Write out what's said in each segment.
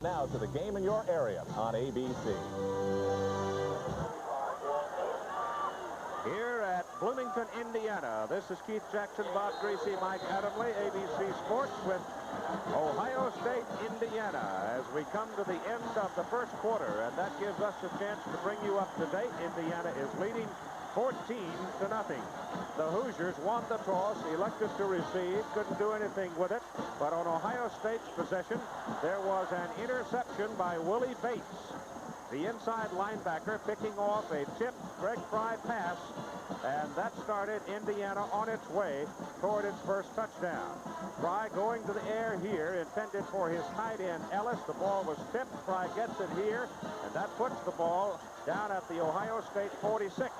Now to the game in your area on ABC. Here at Bloomington, Indiana, this is Keith Jackson, Bob Greasy, Mike Adamley, ABC Sports with Ohio State, Indiana, as we come to the end of the first quarter, and that gives us a chance to bring you up to date. Indiana is leading 14-0. The Hoosiers won the toss, elected to receive, couldn't do anything with it, but on Ohio State's possession, there was an interception by Willie Bates, the inside linebacker, picking off a tipped Greg Fry pass, and that started Indiana on its way toward its first touchdown. Fry going to the air here, intended for his tight end Ellis. The ball was tipped. Fry gets it here, and that puts the ball down at the Ohio State 46.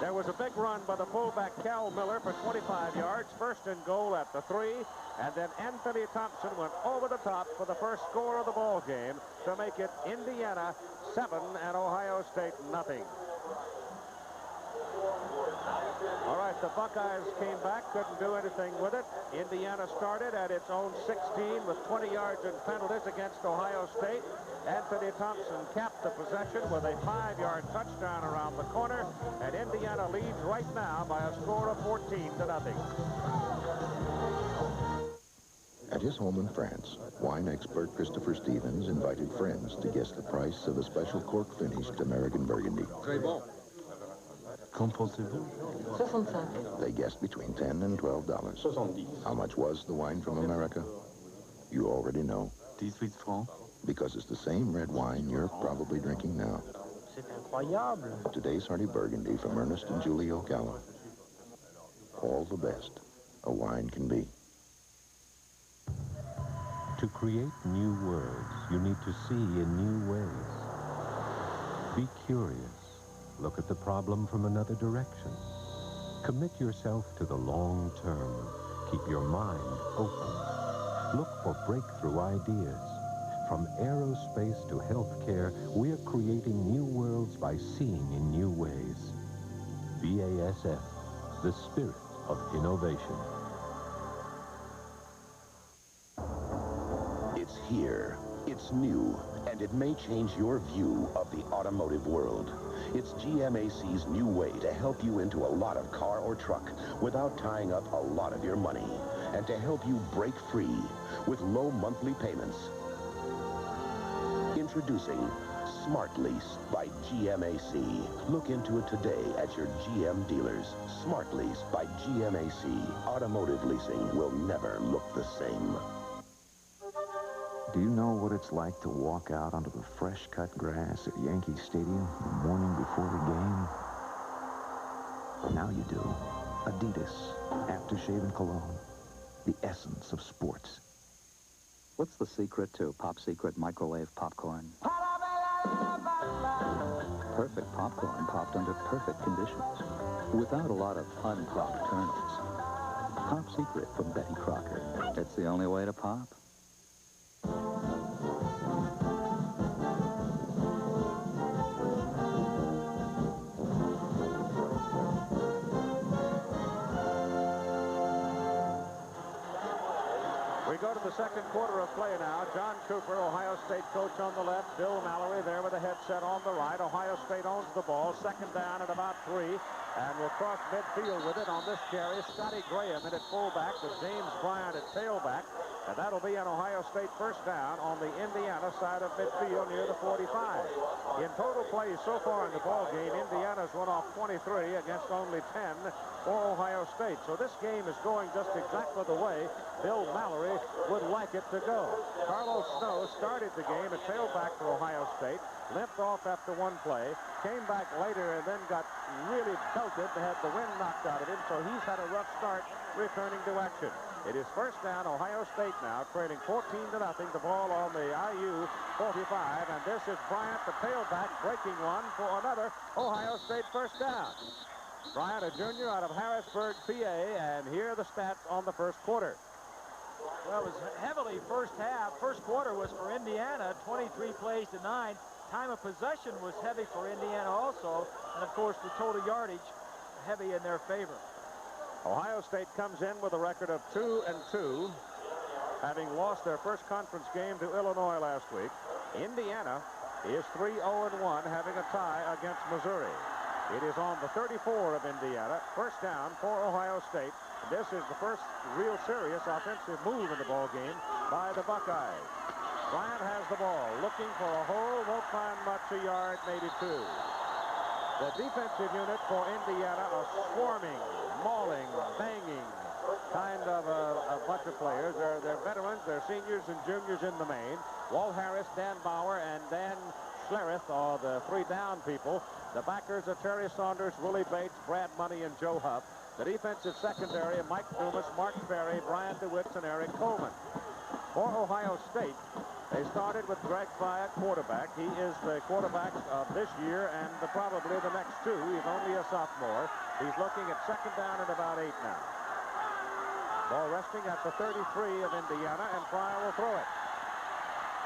There was a big run by the fullback Cal Miller for 25 yards, first and goal at the 3, and then Anthony Thompson went over the top for the first score of the ball game to make it Indiana 7 and Ohio State nothing. All right, the Buckeyes came back, couldn't do anything with it. Indiana started at its own 16 with 20 yards in penalties against Ohio State. Anthony Thompson capped the possession with a 5-yard touchdown around the corner, and Indiana leads right now by a score of 14-0. At his home in France, wine expert Christopher Stevens invited friends to guess the price of a special cork-finished American Burgundy. Très bon. Qu'en pensez-vous? 65. They guessed between $10 and $12. 70. How much was the wine from America? You already know. 18 francs. Because it's the same red wine you're probably drinking now. C'est incroyable. Today's hearty Burgundy from Ernest and Julie Ocala. All the best a wine can be. To create new worlds, you need to see in new ways. Be curious. Look at the problem from another direction. Commit yourself to the long term. Keep your mind open. Look for breakthrough ideas. From aerospace to healthcare, we are creating new worlds by seeing in new ways. BASF, the spirit of innovation. It's here, it's new, and it may change your view of the automotive world. It's GMAC's new way to help you into a lot of car or truck without tying up a lot of your money, and to help you break free with low monthly payments. Introducing Smart Lease by GMAC. Look into it today at your GM dealers. Smart Lease by GMAC. Automotive leasing will never look the same. Do you know what it's like to walk out onto the fresh-cut grass at Yankee Stadium the morning before the game? Now you do. Adidas Aftershave and Cologne. The essence of sports. What's the secret to Pop Secret microwave popcorn? Perfect popcorn popped under perfect conditions, without a lot of unpopped kernels. Pop Secret from Betty Crocker. It's the only way to pop. We go to the second quarter of play now. John Cooper, Ohio State coach, on the left. Bill Mallory there with a headset on the right. Ohio State owns the ball. Second down at about 3. And will cross midfield with it on this carry. Scotty Graham in at fullback with James Bryant at tailback. And that'll be an Ohio State first down on the Indiana side of midfield near the 45. In total plays so far in the ball game, Indiana's run off 23 against only 10 for Ohio State. So this game is going just exactly the way Bill Mallory would like it to go. Carlos Snow started the game at tailback for Ohio State, limped off after one play, came back later and then got really belted, had the wind knocked out of him, so he's had a rough start returning to action. It is first down, Ohio State now, trailing 14-0. The ball on the IU 45, and this is Bryant, the tailback, breaking one for another Ohio State first down. Bryant, a junior out of Harrisburg, PA, and here are the stats on the first quarter. Well, it was heavily first half. First quarter was for Indiana, 23 plays to 9. Time of possession was heavy for Indiana also, and of course the total yardage heavy in their favor. Ohio State comes in with a record of 2-2. having lost their first conference game to Illinois last week. Indiana is 3-0-1, having a tie against Missouri. It is on the 34 of Indiana. First down for Ohio State. This is the first real serious offensive move in the ball game by the Buckeyes. Bryant has the ball, looking for a hole, won't find much, a yard, maybe two. The defensive unit for Indiana, a swarming, mauling, banging kind of a bunch of players. They're veterans, they're seniors and juniors in the main. Walt Harris, Dan Bauer, and Dan Schlereth are the three down people. The backers are Terry Saunders, Willie Bates, Brad Money, and Joe Huff. The defensive secondary, Mike Dumas, Mark Ferry, Brian DeWitts, and Eric Coleman. For Ohio State, they started with Greg Frye at quarterback. He is the quarterback of this year and probably the next two. He's only a sophomore. He's looking at second down at about 8 now. Ball resting at the 33 of Indiana, and Frye will throw it.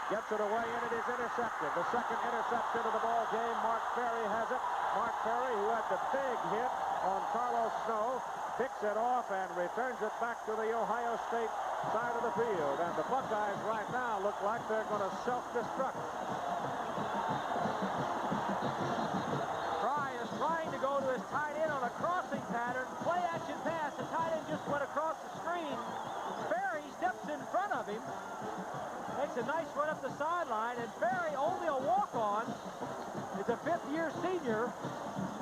Gets it away, and it is intercepted. The second interception of the ball game. Mark Ferry has it. Mark Ferry, who had the big hit on Carlos Snow, picks it off and returns it back to the Ohio State side of the field. And the Buckeyes right now look like they're going to self-destruct. Frye is trying to go to his tight end on a crossing pattern. Play action pass. The tight end just went across the screen. Ferry steps in front of him. Makes a nice run up the sideline, and Ferry, only a walk-on, is a fifth-year senior,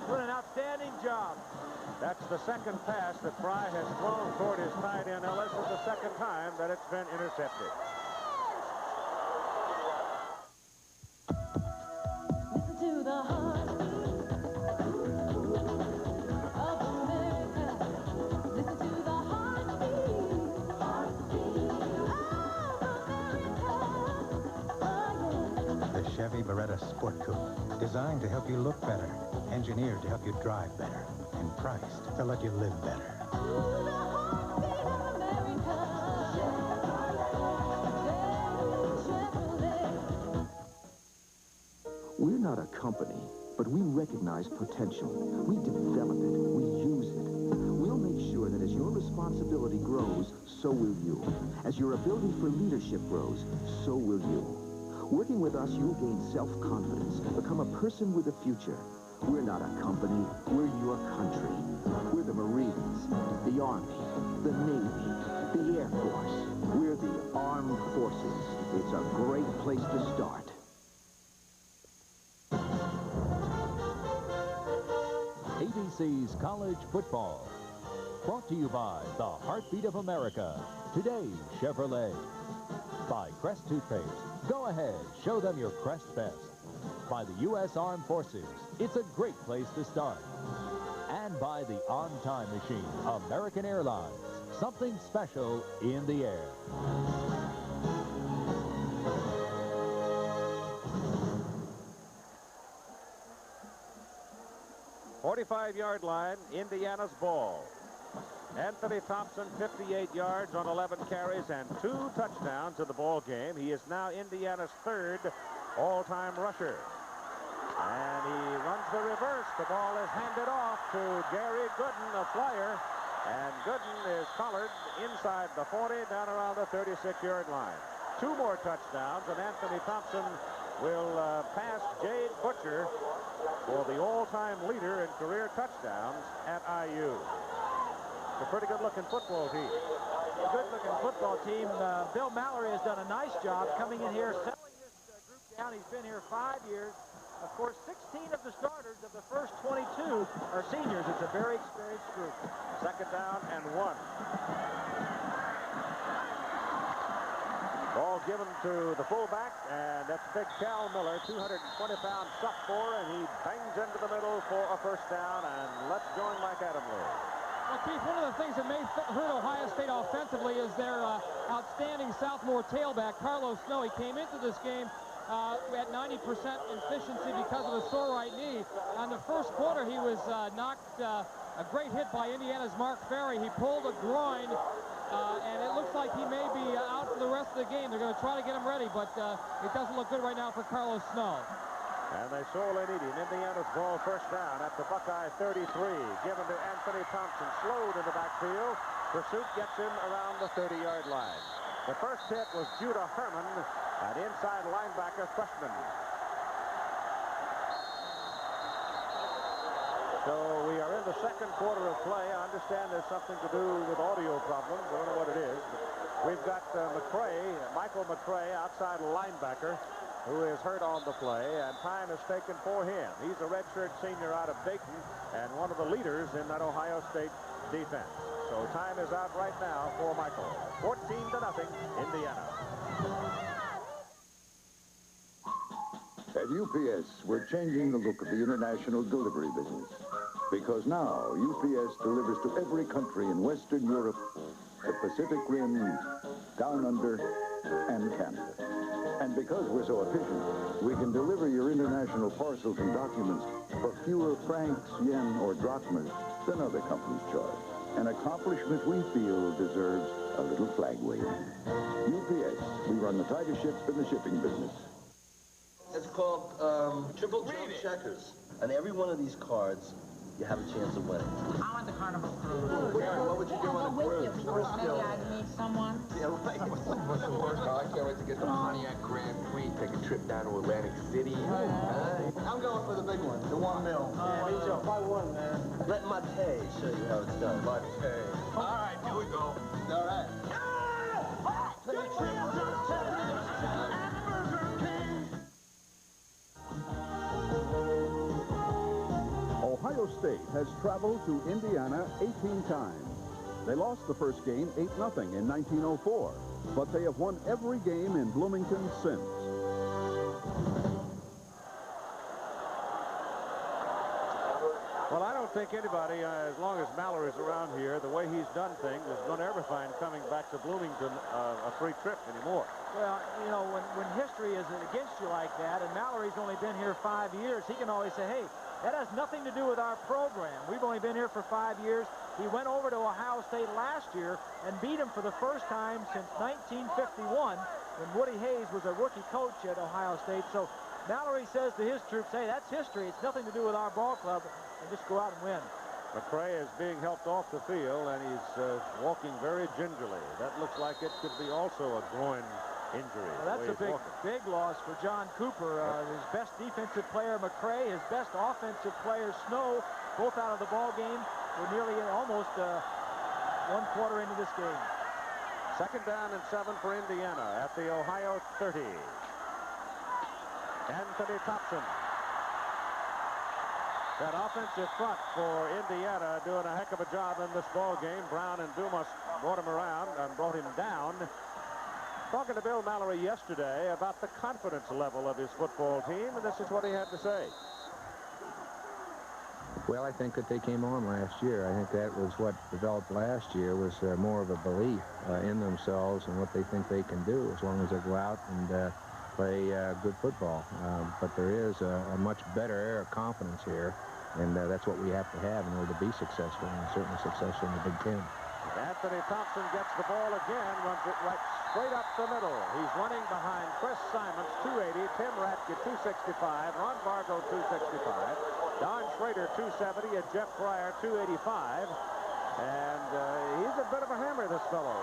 doing an outstanding job. That's the second pass that Frye has thrown toward his tight end. Now, this is the second time that it's been intercepted. Listen to the heartbeat of America. Listen to the heartbeat of America. The Chevy Beretta Sport Coupe, designed to help you look better, engineered to help you drive better, and priced to let you live better. We're not a company, but we recognize potential. We develop it. We use it. We'll make sure that as your responsibility grows, so will you. As your ability for leadership grows, so will you. Working with us, you'll gain self-confidence, become a person with a future. We're not a company, we're your country. We're the Marines, the Army, the Navy, the Air Force. We're the Armed Forces. It's a great place to start. ABC's College Football. Brought to you by the Heartbeat of America. Today's Chevrolet. By Crest Toothpaste. Go ahead, show them your Crest best. By the U.S. Armed Forces. It's a great place to start. And by the On-Time Machine, American Airlines. Something special in the air. 45-yard line, Indiana's ball. Anthony Thompson, 58 yards on 11 carries and 2 touchdowns in the ball game. He is now Indiana's third all-time rusher. And he runs the reverse. The ball is handed off to Gary Gooden, a flyer. And Gooden is collared inside the 40, down around the 36-yard line. 2 more touchdowns, and Anthony Thompson will pass Jade Butcher for the all-time leader in career touchdowns at IU. It's a pretty good-looking football team. A good-looking football team. Bill Mallory has done a nice job coming in here, settling this group down. He's been here 5 years. Of course, 16 of the starters of the first 22 are seniors. It's a very experienced group. Second down and 1. Ball given to the fullback, and that's big Cal Miller, 220-pound sophomore, and he bangs into the middle for a first down and lets going like Adam Lee. Well, Keith, one of the things that may hurt Ohio State offensively is their outstanding sophomore tailback, Carlos Snow. He came into this game at 90% efficiency because of a sore right knee. On the first quarter, he was knocked a great hit by Indiana's Mark Ferry. He pulled a groin, and it looks like he may be out for the rest of the game. They're going to try to get him ready, but it doesn't look good right now for Carlos Snow. And they sorely need him. Indiana's ball first down at the Buckeye 33. Given to Anthony Thompson. Slowed in the backfield. Pursuit gets him around the 30-yard line. The first hit was Judah Herman, an inside linebacker freshman. So we are in the second quarter of play. I understand there's something to do with audio problems. I don't know what it is. But we've got Michael McCray, outside linebacker, who is hurt on the play, and time is taken for him. He's a redshirt senior out of Dayton and one of the leaders in that Ohio State defense. So time is out right now for Michael. 14-0, Indiana. At UPS, we're changing the look of the international delivery business. Because now, UPS delivers to every country in Western Europe, the Pacific Rim, Down Under, and Canada. And because we're so efficient, we can deliver your international parcels and documents for fewer francs, yen, or drachmas than other companies charge. An accomplishment we feel deserves a little flag waving. UPS, we run the tightest ships in the shipping business. It's called Triple Jump Checkers. And every one of these cards, you have a chance of winning. I want the Carnival Cruise. What would you do on a cruise? Maybe I'd meet someone. Yeah, right. What's the worst? I can't wait to get the Pontiac Grand Prix, take a trip down to Atlantic City. I'm going for the big one, the 1 mil. Me too. Buy one, man. Let Mate show you how it's done. All right, here we go. All right. Ohio State has traveled to Indiana 18 times. They lost the first game 8-0 in 1904, but they have won every game in Bloomington since. Well, I don't think anybody, as long as Mallory's around here, the way he's done things, is going to ever find coming back to Bloomington a free trip anymore. Well, you know, when history is against you like that, and Mallory's only been here 5 years, he can always say, hey, that has nothing to do with our program. We've only been here for 5 years. He went over to Ohio State last year and beat him for the first time since 1951 when Woody Hayes was a rookie coach at Ohio State. So Mallory says to his troops, hey, that's history. It's nothing to do with our ball club, and just go out and win. McCray is being helped off the field, and he's walking very gingerly. That looks like it could be also a groin injury. Well, that's a big loss for John Cooper. His best defensive player, McCray, his best offensive player, Snow, both out of the ball game. We're nearly almost 1 quarter into this game. 2nd down and 7 for Indiana at the Ohio 30. Anthony Thompson. That offensive front for Indiana doing a heck of a job in this ball game. Brown and Dumas brought him around and brought him down. Talking to Bill Mallory yesterday about the confidence level of his football team, and this is what he had to say. Well, I think that they came on last year. I think that was what developed last year, was more of a belief in themselves and what they think they can do as long as they go out and play good football. But there is a much better air of confidence here, and that's what we have to have in order to be successful, and certainly successful in the Big Ten. Anthony Thompson gets the ball again, runs it right straight up the middle. He's running behind Chris Simons, 280, Tim Ratke, 265, Ron Vargo, 265, Don Schrader, 270, and Jeff Fryer, 285. And he's a bit of a hammer, this fellow.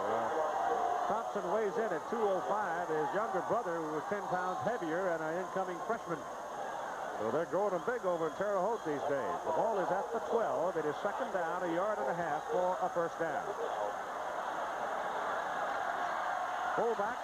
Thompson weighs in at 205. His younger brother, who was 10 pounds heavier, and an incoming freshman. So they're going them big over in Terre Haute these days. The ball is at the 12. It is 2nd down, 1.5 yards for a first down. Fullback,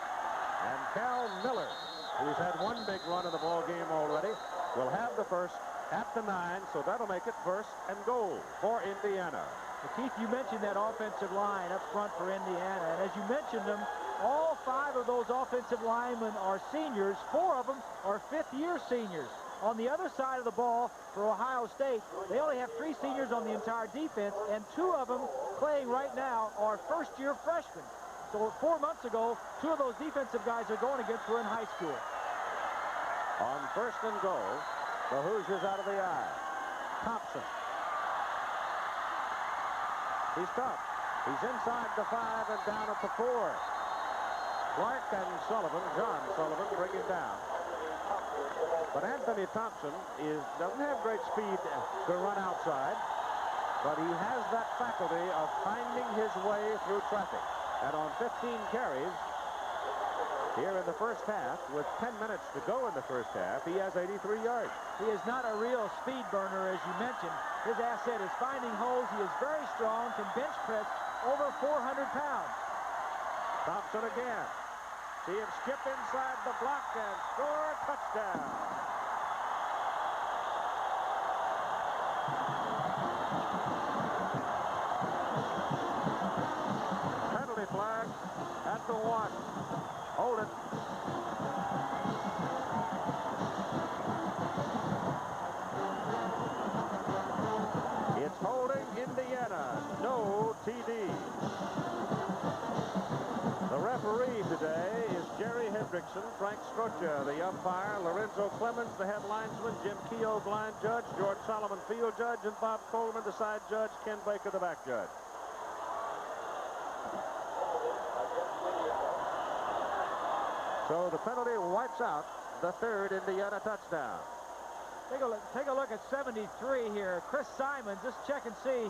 and Cal Miller, who's had 1 big run of the ball game already, will have the first at the 9, so that'll make it 1st and goal for Indiana. Well, Keith, you mentioned that offensive line up front for Indiana, and as you mentioned them, all 5 of those offensive linemen are seniors. 4 of them are 5th-year seniors. On the other side of the ball for Ohio State, they only have 3 seniors on the entire defense, and 2 of them playing right now are first-year freshmen. So 4 months ago, 2 of those defensive guys are going against were in high school. On 1st and goal, the Hoosiers out of the eye. Thompson. He's tough. He's inside the 5 and down at the 4. Clark and Sullivan, John Sullivan, bring him down. But Anthony Thompson doesn't have great speed to run outside, but he has that faculty of finding his way through traffic. And on 15 carries, Here in the first half, with 10 minutes to go in the first half, he has 83 yards. He is not a real speed burner, as you mentioned. His asset is finding holes. He is very strong, can bench press over 400 pounds. Thompson again. See him skip inside the block and score a touchdown. Penalty flag at the 1. Hold it. It's holding Indiana. No TD. The referee today is Jerry Hendrickson, Frank Strocha, the umpire, Lorenzo Clemens, the head linesman, Jim Keogh, blind judge, George Solomon, field judge, and Bob Coleman, the side judge, Ken Baker, the back judge. So the penalty wipes out the third Indiana touchdown. Take a look at 73 here. Chris Simons, just check and see.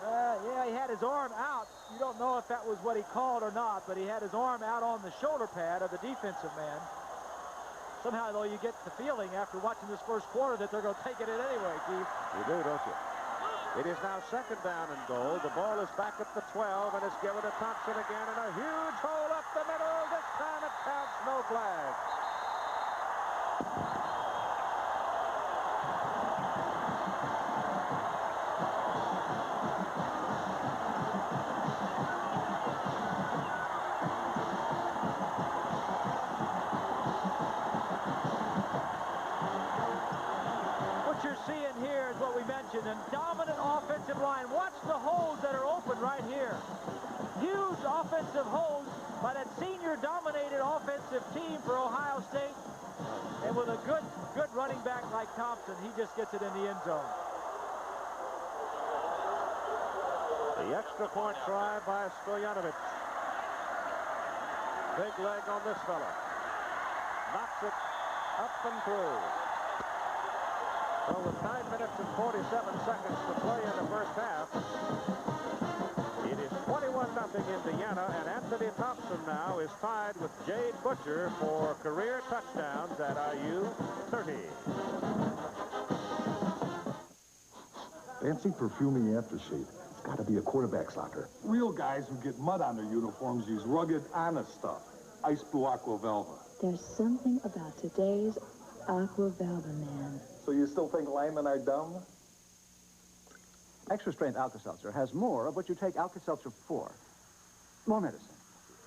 Yeah, he had his arm out. You don't know if that was what he called or not, but he had his arm out on the shoulder pad of the defensive man. Somehow, though, you get the feeling after watching this first quarter that they're going to take it in anyway, Keith. You do, don't you? It is now second down and goal. The ball is back at the 12, and it's given to Thompson again, and a huge hole up the middle. This time it counts, no flag. What you're seeing here is what we mentioned, a dominant offensive line. Watch the holes that are open right here. Huge offensive holes by that senior-dominated offensive team for Ohio State. And with a good running back like Thompson, he just gets it in the end zone. The extra point try by Stoyanovich. Big leg on this fella. Knocks it up and through. So with 9 minutes and 47 seconds to play in the first half, it is 21-0 Indiana, and Anthony Thompson now is tied with Jade Butcher for career touchdowns at IU, 30. Fancy perfuming aftershave. It's got to be a quarterback's locker. Real guys who get mud on their uniforms use rugged, honest stuff. Ice Blue Aqua Velva. There's something about today's Aqua Velva, man. So you still think linemen are dumb? Extra Strength Alka-Seltzer has more of what you take Alka-Seltzer for. More medicine,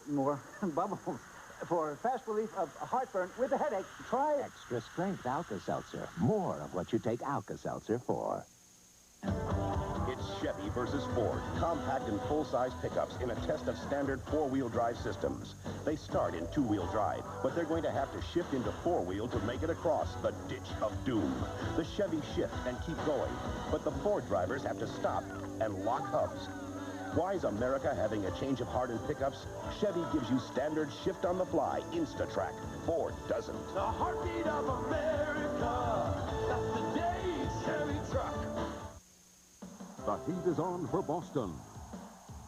more bubbles, for fast relief of heartburn with a headache. Try Extra Strength Alka-Seltzer. More of what you take Alka-Seltzer for. It's Chevy versus Ford, compact and full-size pickups in a test of standard four-wheel drive systems. They start in two-wheel drive, but they're going to have to shift into four-wheel to make it across the ditch of doom. The Chevy shift and keep going, but the Ford drivers have to stop and lock hubs. Why is America having a change of heart in pickups? Chevy gives you standard shift-on-the-fly Insta-Track. Ford doesn't. The heartbeat of America, that's the day Chevy truck. The heat is on for Boston.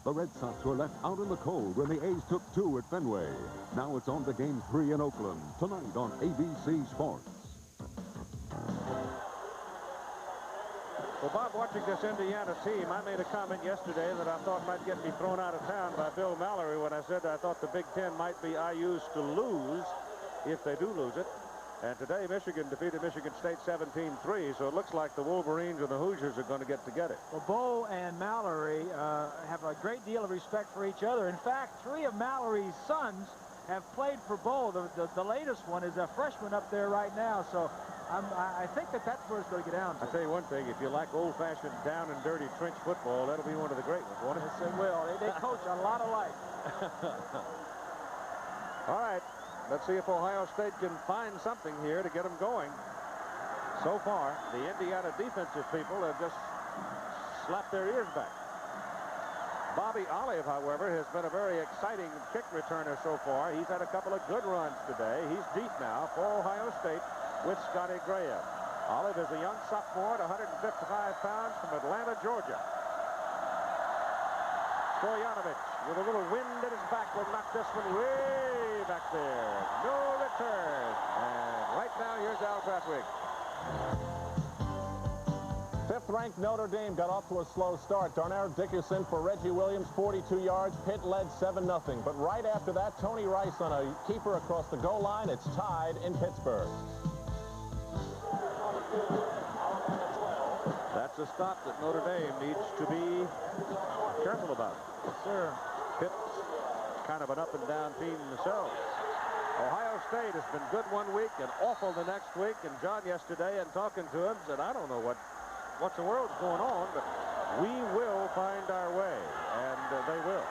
The Red Sox were left out in the cold when the A's took 2 at Fenway. Now it's on to Game 3 in Oakland, tonight on ABC Sports. Well, Bob, watching this Indiana team, I made a comment yesterday that I thought might get me thrown out of town by Bill Mallory when I said I thought the Big Ten might be IU's to lose if they do lose it. And today, Michigan defeated Michigan State 17-3, so it looks like the Wolverines and the Hoosiers are going to get together. Well, Bo and Mallory have a great deal of respect for each other. In fact, 3 of Mallory's sons have played for Bo. The latest one is a freshman up there right now, so I think that's where it's going to get down to. I'll tell you one thing, if you like old-fashioned down and dirty trench football, that'll be one of the great ones, won't it? Yes, it will. They coach a lot alike. All right. Let's see if Ohio State can find something here to get them going. So far, the Indiana defensive people have just slapped their ears back. Bobby Olive, however, has been a very exciting kick returner so far. He's had a couple of good runs today. He's deep now for Ohio State with Scotty Graham. Olive is a young sophomore at 155 pounds from Atlanta, Georgia. Stoyanovich with a little wind at his back will knock this one way back there. No return. And right now, here's Al Bradwick. Fifth-ranked Notre Dame got off to a slow start. Darnell Dickerson for Reggie Williams, 42 yards. Pitt led 7-0. But right after that, Tony Rice on a keeper across the goal line. It's tied in Pittsburgh. That's a stop that Notre Dame needs to be careful about. Yes, sir. Pitt's kind of an up-and-down team themselves. Ohio State has been good one week and awful the next week. And John yesterday, and talking to him, said, I don't know what the world's going on, but we will find our way. And they will.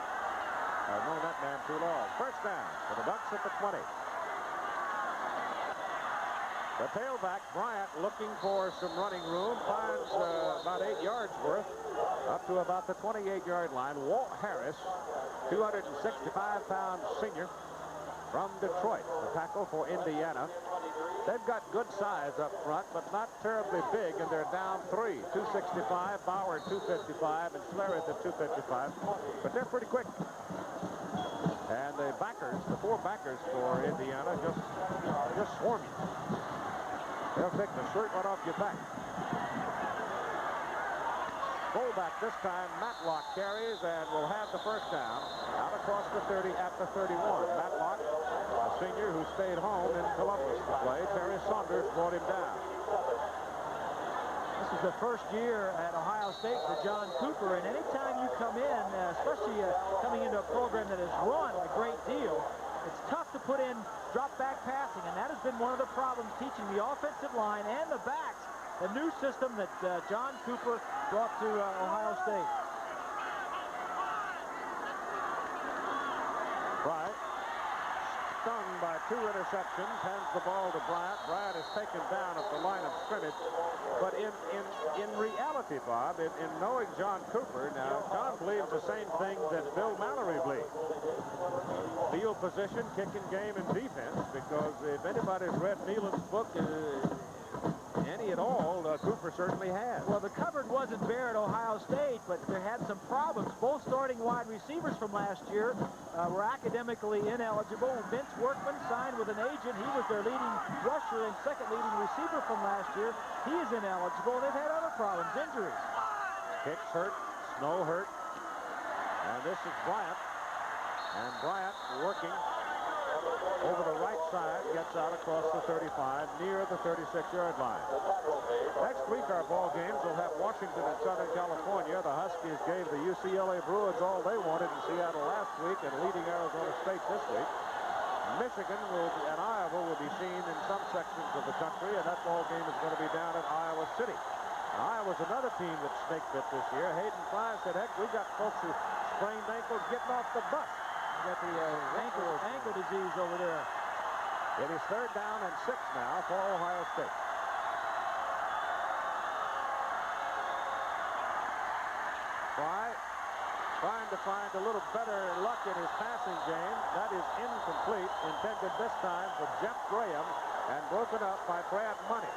I've known that man too long. First down for the Ducks at the 20. The tailback, Bryant, looking for some running room, finds about 8 yards worth up to about the 28-yard line. Walt Harris, 265-pound senior from Detroit, the tackle for Indiana. They've got good size up front, but not terribly big, and they're down 3. 265, Bauer 255, and Schlereth at 255. But they're pretty quick. And the backers, the 4 backers for Indiana, just swarm you. They'll take the shirt right off your back. Fullback this time, Matlock carries and will have the first down out across the 30 at the 31. Matlock, a senior who stayed home in Columbus to play. Terry Saunders brought him down. This is the first year at Ohio State for John Cooper, and anytime you come in, especially coming into a program that has run a great deal, it's tough to put in drop-back passing, and that has been one of the problems teaching the offensive line and the backs the new system that John Cooper brought to Ohio State. Bryant, stung by 2 interceptions, hands the ball to Bryant. Bryant is taken down at the line of scrimmage. But in reality, Bob, in knowing John Cooper, now, John believes the same thing that Bill Mallory believes. Field position, kicking game, and defense, because if anybody's read Nealon's book, any at all, Cooper certainly has. Well, the cupboard wasn't bare at Ohio State, but they had some problems. Both starting wide receivers from last year were academically ineligible. Vince Workman signed with an agent. He was their leading rusher and second leading receiver from last year. He is ineligible. They've had other problems, injuries. Kicks hurt, Snow hurt. And this is Bryant. And Bryant working over the right side, gets out across the 35, near the 36-yard line. Next week, our ball games will have Washington and Southern California. The Huskies gave the UCLA Bruins all they wanted in Seattle last week and leading Arizona State this week. Michigan and Iowa will be seen in some sections of the country, and that ball game is going to be down in Iowa City. Now, Iowa's another team that snake bit this year. Hayden Fry said, heck, we got folks who sprained ankles getting off the bus. Got the ankle disease over there. It is 3rd down and 6 now for Ohio State. Fry trying to find a little better luck in his passing game. That is incomplete, intended this time for Jeff Graham and broken up by Brad Money.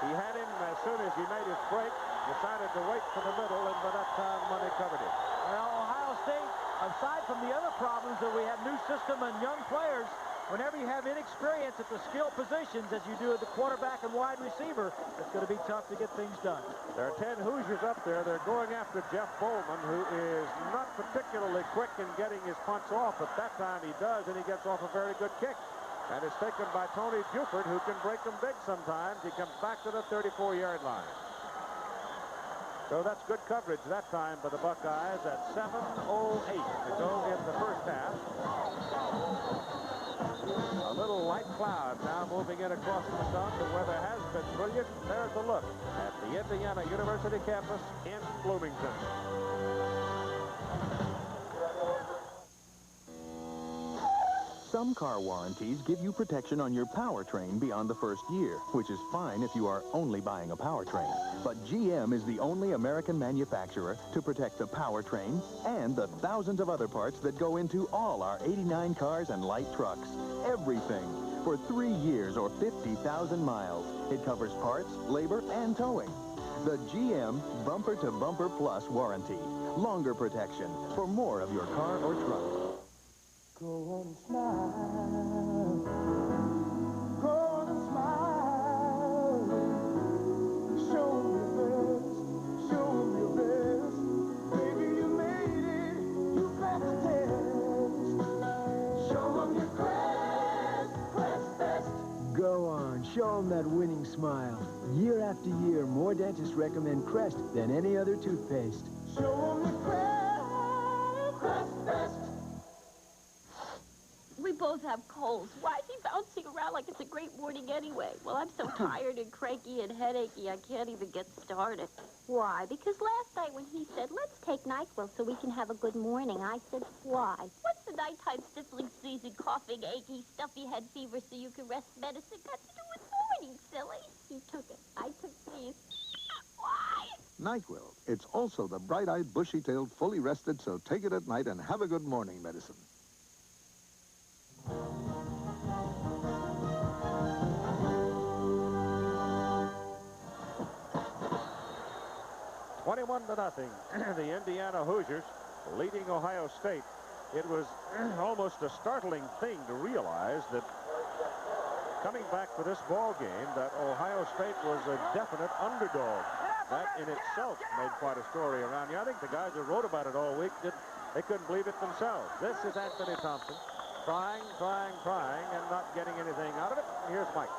He had him as soon as he made his break, decided to wait for the middle, and by that time Money covered him. Well, Ohio State, aside from the other problems that we have new system and young players, whenever you have inexperience at the skill positions, as you do at the quarterback and wide receiver, it's going to be tough to get things done. There are 10 Hoosiers up there. They're going after Jeff Bowman, who is not particularly quick in getting his punch off, but that time he does, and he gets off a very good kick. And it's taken by Tony Buford, who can break them big sometimes. He comes back to the 34-yard line. So that's good coverage that time by the Buckeyes at 7:08 to go in the first half. A little light cloud now moving in across the sun. The weather has been brilliant. There's a look at the Indiana University campus in Bloomington. Some car warranties give you protection on your powertrain beyond the first year, which is fine if you are only buying a powertrain. But GM is the only American manufacturer to protect the powertrain and the thousands of other parts that go into all our 89 cars and light trucks. Everything. For 3 years or 50,000 miles. It covers parts, labor, and towing. The GM Bumper to Bumper Plus warranty. Longer protection for more of your car or truck. Go on and smile. Go on and smile. Show 'em your best. Show 'em your best. Baby, you made it. You passed the test. Show 'em your Crest best. Go on, show 'em that winning smile. Year after year, more dentists recommend Crest than any other toothpaste. Show 'em your Crest best. We both have colds. Why is he bouncing around like it's a great morning anyway? Well, I'm so tired and cranky and headachy, I can't even get started. Why? Because last night when he said, let's take NyQuil so we can have a good morning, I said, why? What's the nighttime sniffling, sneezing, coughing, achy, stuffy head fever so you can rest medicine got to do with morning, silly? He took it. I took these. Why? NyQuil. It's also the bright-eyed, bushy-tailed, fully rested, so take it at night and have a good morning medicine. 21-0. The Indiana Hoosiers leading Ohio State. It was almost a startling thing to realize that coming back for this ball game that Ohio State was a definite underdog. That in itself made quite a story around here. I think the guys who wrote about it all week, they couldn't believe it themselves. This is Anthony Thompson trying, and not getting anything out of it. Here's Mike.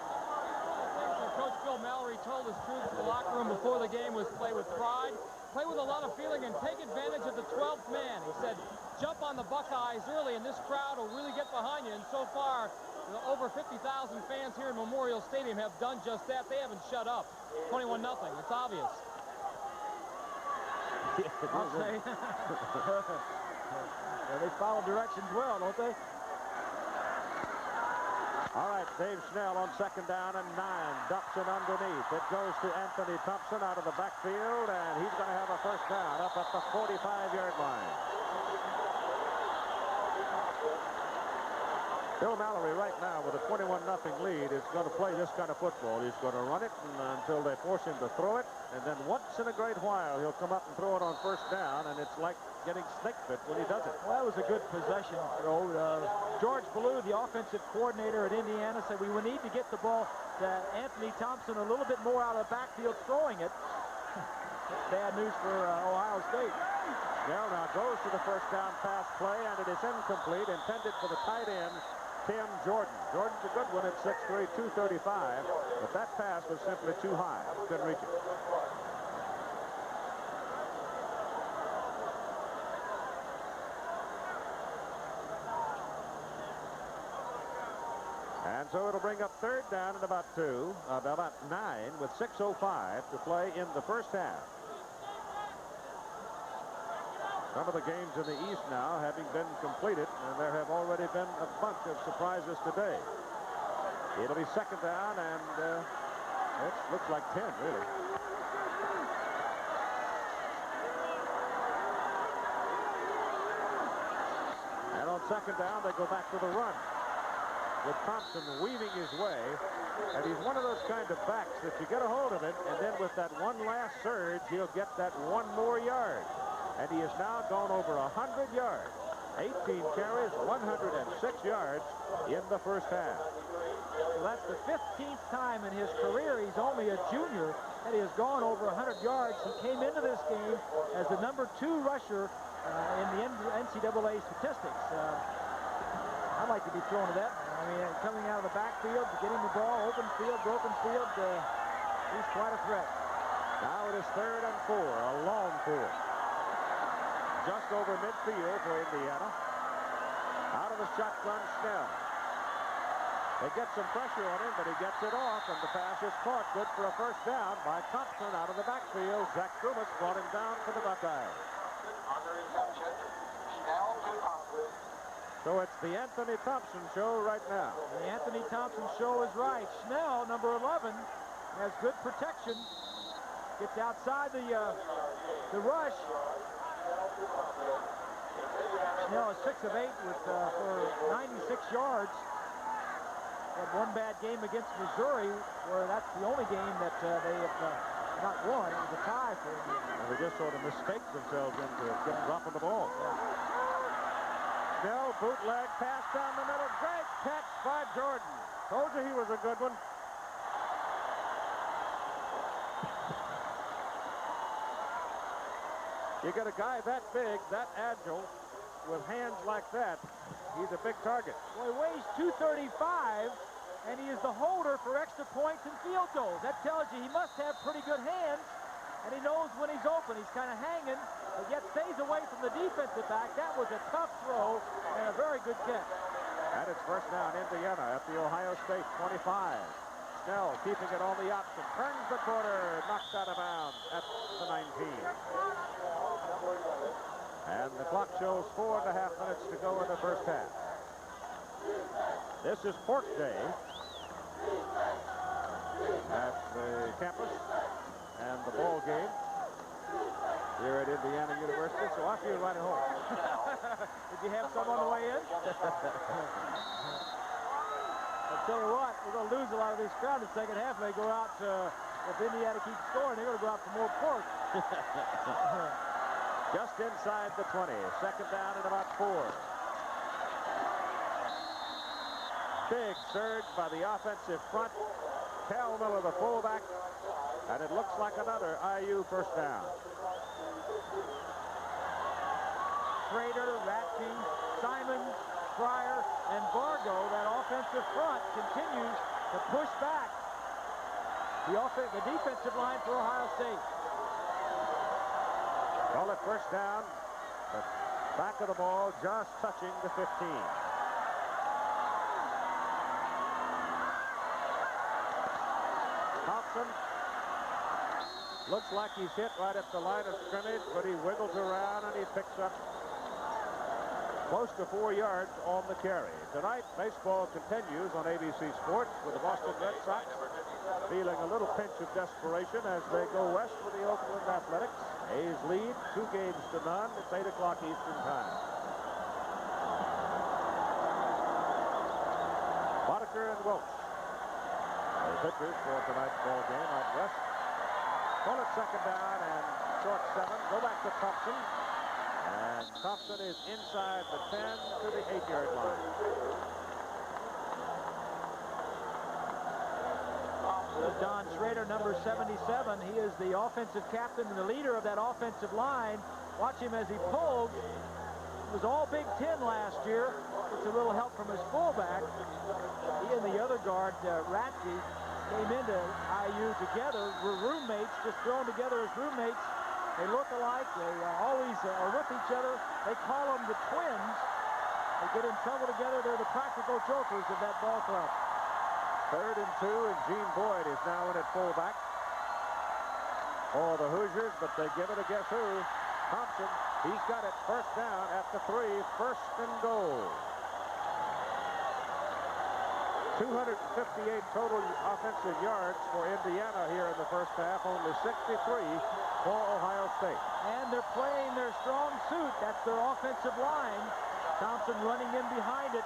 Coach Bill Mallory told his troops in the locker room before the game was play with pride, play with a lot of feeling, and take advantage of the 12th man. He said, jump on the Buckeyes early, and this crowd will really get behind you. And so far, over 50,000 fans here in Memorial Stadium have done just that. They haven't shut up. 21-0. It's obvious. I'll say. Yeah, they follow directions well, don't they? All right, Dave Schnell on second down and 9. Ducks it underneath. It goes to Anthony Thompson out of the backfield, and he's going to have a first down up at the 45-yard line. Bill Mallory right now with a 21-0 lead is going to play this kind of football. He's going to run it until they force him to throw it, and then once in a great while he'll come up and throw it on first down, and it's like getting snake bit when he does it. Well, that was a good possession throw. George Ballou, the offensive coordinator at Indiana, said we would need to get the ball to Anthony Thompson a little bit more out of the backfield throwing it. Bad news for Ohio State. Snell now goes to the first down pass play, and it is incomplete, intended for the tight end, Tim Jordan. Jordan's a good one at 6'3", 235, but that pass was simply too high. Couldn't reach it. And so it'll bring up third down at about 9 with 6:05 to play in the first half. Some of the games in the East now having been completed, and there have already been a bunch of surprises today. It'll be second down, and it looks like 10, really. And on second down, they go back to the run, with Thompson weaving his way. And he's one of those kind of backs that you get a hold of it, and then with that one last surge, he'll get that one more yard. And he has now gone over 100 yards. 18 carries, 106 yards in the first half. So that's the 15th time in his career, he's only a junior, that he has gone over 100 yards. He came into this game as the #2 rusher in the NCAA statistics. I'd like to be thrown to that. I mean, coming out of the backfield, getting the ball, open field, broken field, he's quite a threat. Now it is 3rd and 4, a long 4. Just over midfield for Indiana. Out of the shotgun, Snell. They get some pressure on him, but he gets it off, and the pass is caught. Good for a first down by Thompson out of the backfield. Zach Dumas brought him down for the Buckeyes. So it's the Anthony Thompson show right now. The Anthony Thompson show is right. Schnell, number 11, has good protection. Gets outside the rush. Schnell is 6 of 8 for 96 yards. Had one bad game against Missouri, where that's the only game that they have not won. It was a tie for them. And they just sort of mistake themselves into dropping the ball. Snell, bootleg, pass down the middle. Great catch by Jordan. Told you he was a good one. You get a guy that big, that agile, with hands like that, he's a big target. Well, he weighs 235, and he is the holder for extra points and field goals. That tells you he must have pretty good hands, and he knows when he's open. He's kind of hanging, but yet stays away from the defensive back. That was a tough throw and a very good catch. And it's first down, Indiana at the Ohio State 25. Snell keeping it on the option. Turns the corner, knocked out of bounds at the 19. And the clock shows 4.5 minutes to go in the first half. This is Pork Day at the campus and the ball game here at Indiana University, so I feel right at home. Did you have some on the way in? I'll tell you what, we're going to lose a lot of this crowd in the second half. They go out, if Indiana keeps scoring, they're going to go out for more pork. Just inside the 20. Second down and about 4. Big surge by the offensive front. Cal Miller, the fullback. And it looks like another IU first down. Schrader, Ratke, Simons, Fryer, and Vargo, that offensive front continues to push back the defensive line for Ohio State. Call it first down. The back of the ball just touching the 15. Thompson looks like he's hit right at the line of scrimmage, but he wiggles around and he picks up close to 4 yards on the carry. Tonight, baseball continues on ABC Sports with the Boston Red Sox feeling a little pinch of desperation as they go west with the Oakland Athletics. A's lead 2 games to none. It's 8 o'clock Eastern time. Boddicker and Welch, the pitchers for tonight's ball game out west. Call it second down and short 7. Go back to Thompson. And Thompson is inside the 10 to the 8-yard line. Don Schrader, number 77. He is the offensive captain and the leader of that offensive line. Watch him as he pulls. It was all Big Ten last year. Gets a little help from his fullback. He and the other guard, Ratke, came into IU together. Were roommates, just thrown together as roommates. They look alike. They always are with each other. They call them the twins. They get in trouble together. They're the practical jokers of that ball club. 3rd and 2, and Gene Boyd is now in at fullback for the Hoosiers, but they give it to guess who? Thompson. He's got it first down at the 3, first and goal. 258 total offensive yards for Indiana here in the first half, only 63 for Ohio State. And they're playing their strong suit. That's their offensive line. Thompson running in behind it,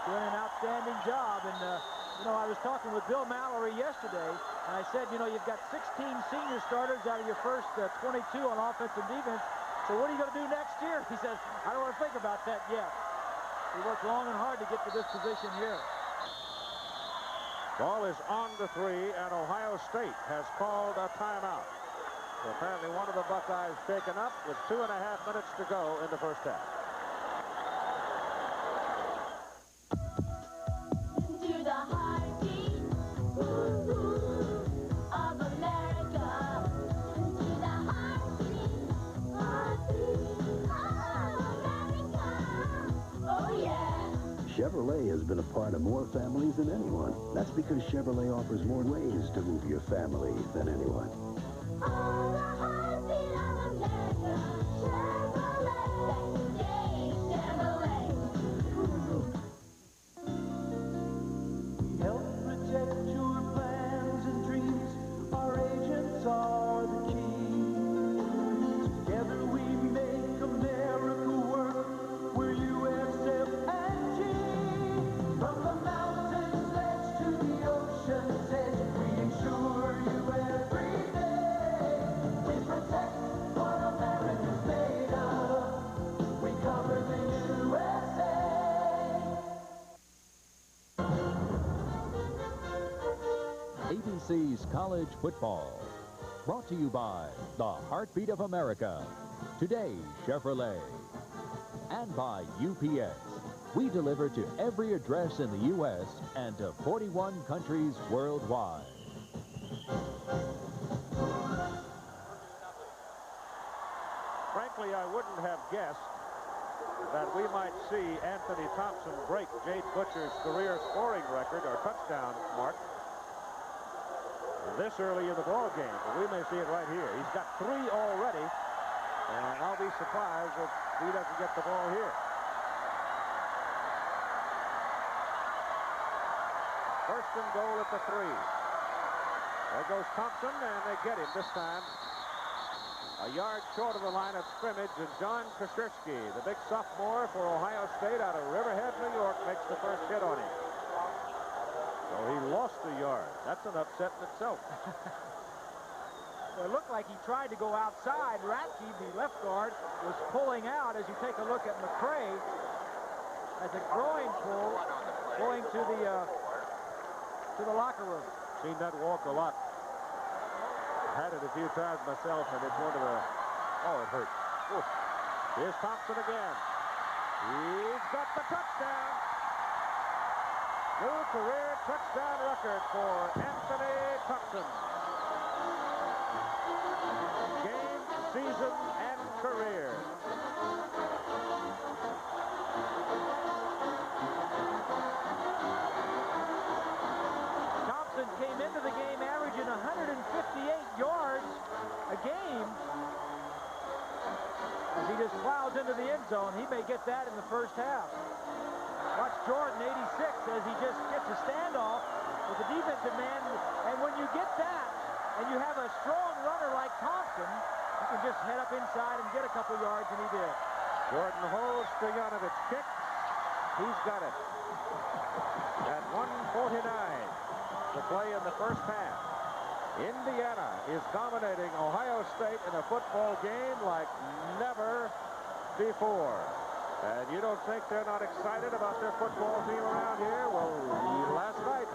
doing an outstanding job. And you know, I was talking with Bill Mallory yesterday, and I said, you know, you've got 16 senior starters out of your first 22 on offense and defense. So what are you going to do next year? He says, I don't want to think about that yet. He worked long and hard to get to this position here. Ball is on the 3, and Ohio State has called a timeout. So apparently one of the Buckeyes taken up with 2.5 minutes to go in the first half. To the heartbeat, ooh, ooh, of America. To the heartbeat, heartbeat of America. Oh yeah. Chevrolet has been a part of more families than anyone. That's because Chevrolet offers more ways to move your family than anyone. Oh, the heartbeat of America. Chevrolet. That's Chevrolet. Help protect your plans and dreams. Our agents are the key. Together we make America work. We're USF&G. From the mountains edge to the ocean's edge, we insure you every day. We protect what America's made of. We cover ABC's College Football. Brought to you by the Heartbeat of America, Today Chevrolet, and by UPS. We deliver to every address in the U.S. and to 41 countries worldwide. Frankly, I wouldn't have guessed that we might see Anthony Thompson break Jade Butcher's career scoring record or touchdown mark this early in the ball game. But we may see it right here. He's got 3 already, and I'll be surprised if he doesn't get the ball here. First and goal at the 3. There goes Thompson, and they get him this time. A yard short of the line of scrimmage, and John Krzyzewski, the big sophomore for Ohio State out of Riverhead, New York, makes the first hit on him. So he lost a yard. That's an upset in itself. Well, it looked like he tried to go outside. Ratke, the left guard, was pulling out. As you take a look at McCray, as a groin pull, going to the locker room. Seen that walk a lot. Had it a few times myself, and it's one of the... Oh, it hurt. Oof. Here's Thompson again. He's got the touchdown. New career touchdown record for Anthony Thompson. Game, season, and career. Thompson came into the game averaging 158 yards a game. As he just plows into the end zone, he may get that in the first half. Watch Jordan, 86, as he just gets a standoff with the defensive man. And when you get that, and you have a strong runner like Thompson, you can just head up inside and get a couple yards, and he did. Jordan holds Stoyanovic's kick. He's got it. At 1:49 to play in the first half. Indiana is dominating Ohio State in a football game like never before. And you don't think they're not excited about their football team around here? Well, last night,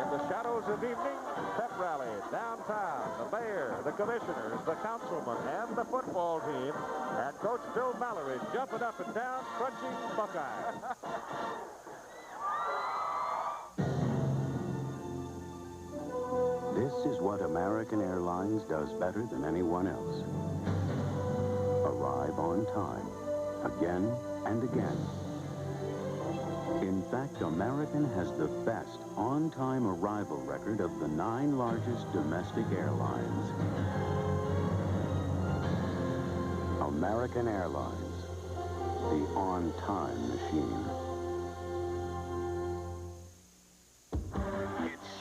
in the shadows of evening, pep rally downtown, the mayor, the commissioners, the councilman, and the football team, and Coach Bill Mallory jumping up and down, crunching Buckeyes. This is what American Airlines does better than anyone else. Arrive on time, again and again. In fact, American has the best on-time arrival record of the 9 largest domestic airlines. American Airlines, the on-time machine.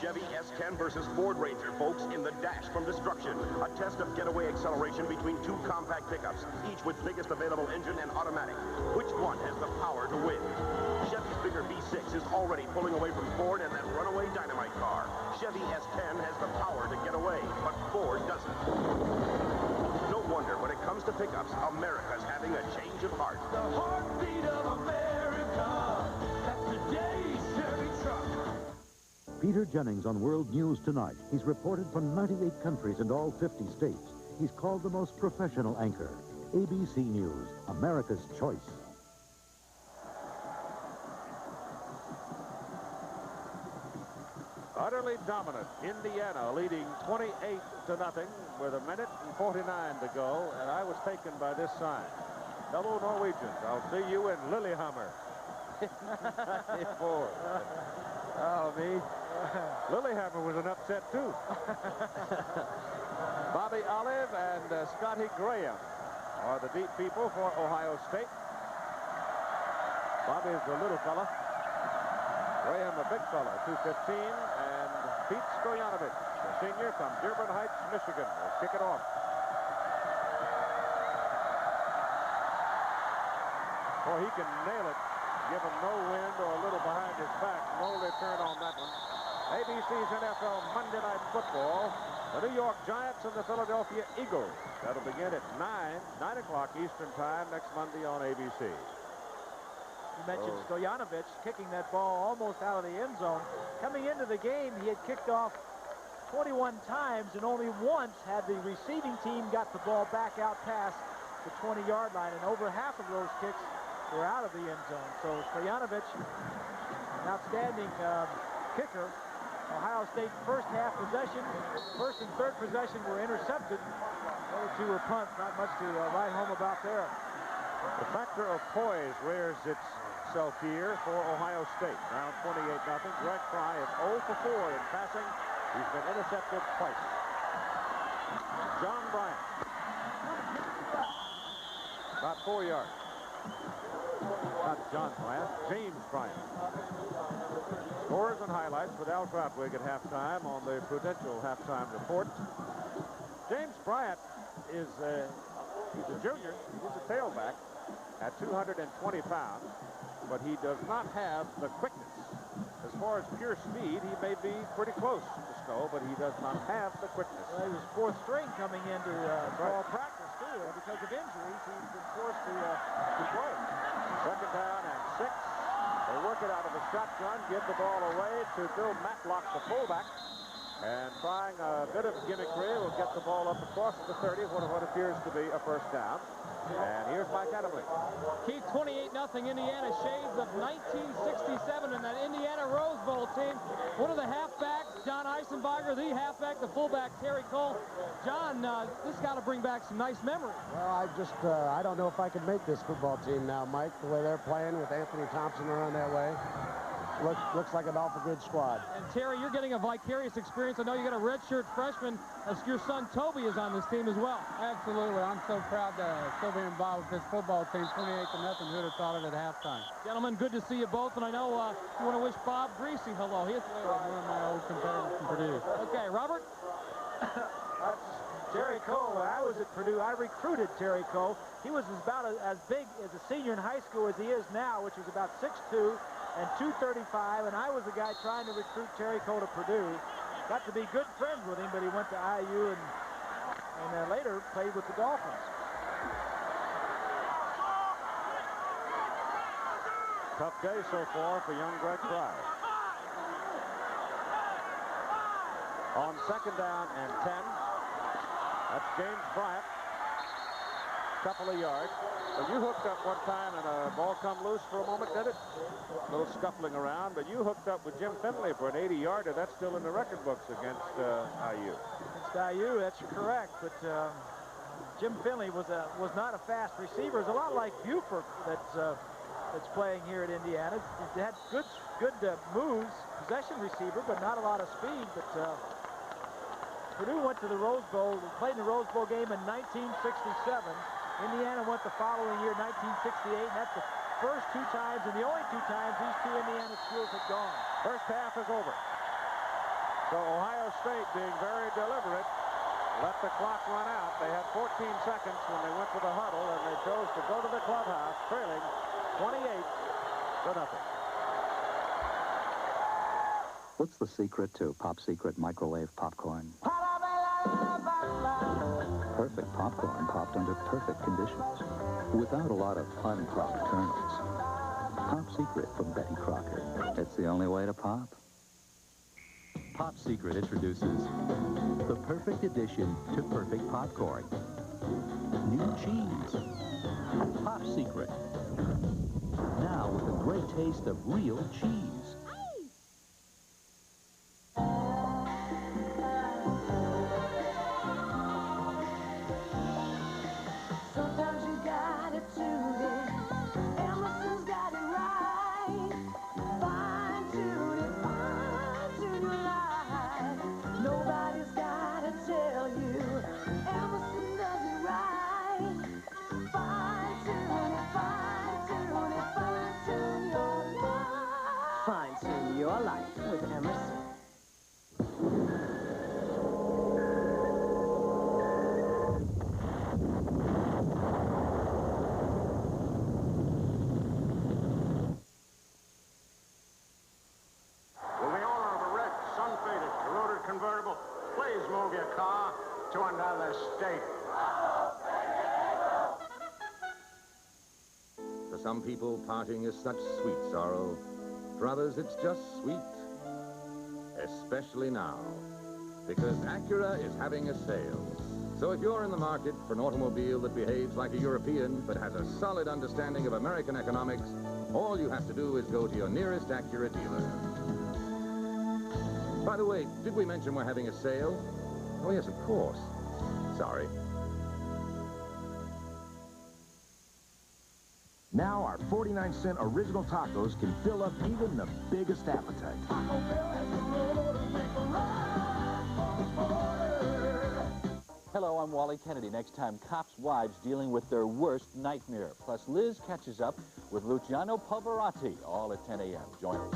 Chevy S10 versus Ford Ranger, folks, in the dash from destruction. A test of getaway acceleration between 2 compact pickups, each with biggest available engine and automatic. Which one has the power to win? Chevy's bigger V6 is already pulling away from Ford and that runaway dynamite car. Chevy S10 has the power to get away, but Ford doesn't. No wonder when it comes to pickups, America's having a change of heart. The heartbeat of America. That's today's Chevy truck. Peter Jennings on World News Tonight. He's reported from 98 countries and all 50 states. He's called the most professional anchor. ABC News, America's choice. Utterly dominant. Indiana leading 28-0 with 1:49 to go, and I was taken by this sign. Hello, Norwegians. I'll see you in Lillehammer. 94. Oh, me. Lillehammer was an upset, too. Bobby Olive and Scotty Graham are the deep people for Ohio State. Bobby is the little fella. Graham, a big fella, 215. And Pete Stoyanovich, the senior from Dearborn Heights, Michigan, will kick it off. Boy, he can nail it. Give him no wind or a little behind his back. No return on that one. ABC's NFL Monday Night Football. The New York Giants and the Philadelphia Eagles. That'll begin at 9 o'clock Eastern Time next Monday on ABC. You mentioned Stoyanovich kicking that ball almost out of the end zone. Coming into the game, he had kicked off 21 times, and only once had the receiving team got the ball back out past the 20-yard line, and over half of those kicks were out of the end zone. So Stoyanovich, an outstanding kicker. Ohio State first and third possession were intercepted. The other two were punts. Not much to write home about there. The factor of poise rears itself here for Ohio State. Now 28-0. Greg Fry is 0 for 4 in passing. He's been intercepted twice. John Bryant. About 4 yards. Not John Bryant, James Bryant. Scores and highlights with Al Trautwig at halftime on the Prudential halftime report. James Bryant is he's a junior. He's a tailback at 220 pounds, but he does not have the quickness. As far as pure speed, he may be pretty close to Snow, but he does not have the quickness. Well, he was fourth string coming into fall practice, too, and because of injuries, he's been forced to play. Second down and 6. They work it out of the shotgun, give the ball away to Bill Matlock, the fullback. And trying a bit of gimmickry, will get the ball up across the 30 for what appears to be a first down. And here's Mike Adamle. Keith, 28-0 Indiana, shades of 1967 in that Indiana Rose Bowl team. One of the halfbacks, John Eisenbarger, the halfback, the fullback, Terry Cole. John, this got to bring back some nice memories. Well, I don't know if I could make this football team now, Mike, the way they're playing with Anthony Thompson around that way. Looks like an awful good squad. And Terry, you're getting a vicarious experience. I know you got a redshirt freshman. Your son Toby is on this team as well. Absolutely. I'm so proud to still be involved with this football team. 28-0. Who'd have thought it at halftime? Gentlemen, good to see you both. And I know you want to wish Bob Greasy hello. He's one of my old competitors from Purdue. Okay, Robert. Terry Cole, when I was at Purdue, I recruited Terry Cole. He was about as big as a senior in high school as he is now, which is about 6'2". And 235, and I was the guy trying to recruit Terry Cole to Purdue. Got to be good friends with him, but he went to IU and later played with the Dolphins. Tough day so far for young Greg Fry. On second down and 10, that's James Bryant. Couple of yards. But you hooked up one time and a ball come loose for a moment, did it? A little scuffling around, but you hooked up with Jim Finley for an 80-yarder. That's still in the record books against IU. Against IU, that's correct. But Jim Finley was not a fast receiver. It's a lot like Buford that's playing here at Indiana. He had good moves, possession receiver, but not a lot of speed. But Purdue went to the Rose Bowl, played in the Rose Bowl game in 1967. Indiana went the following year, 1968, and that's the first 2 times and the only 2 times these 2 Indiana schools have gone. First half is over. So Ohio State, being very deliberate, let the clock run out. They had 14 seconds when they went to the huddle, and they chose to go to the clubhouse, trailing 28-0. What's the secret to Pop Secret microwave popcorn? Perfect popcorn popped under perfect conditions, without a lot of unpopped kernels. Pop Secret from Betty Crocker. It's the only way to pop. Pop Secret introduces the perfect addition to perfect popcorn. New cheese. Pop Secret. Now with a great taste of real cheese. Sometimes you gotta tune in. Emerson's got it right. Fine tune it, fine tune your life. Nobody's gotta tell you. Emerson does it right. Fine tune it, fine tune it, fine tune your life. Fine tune your life with Emerson. Convertible, please move your car to another state. For some people, parting is such sweet sorrow. For others, it's just sweet. Especially now, because Acura is having a sale. So if you're in the market for an automobile that behaves like a European but has a solid understanding of American economics, all you have to do is go to your nearest Acura dealer. By the way, did we mention we're having a sale? Oh, yes, of course. Sorry. Now our 49-cent original tacos can fill up even the biggest appetite. Hello, I'm Wally Kennedy. Next time, cops' wives dealing with their worst nightmare. Plus, Liz catches up with Luciano Pavarotti, all at 10 a.m. Join us.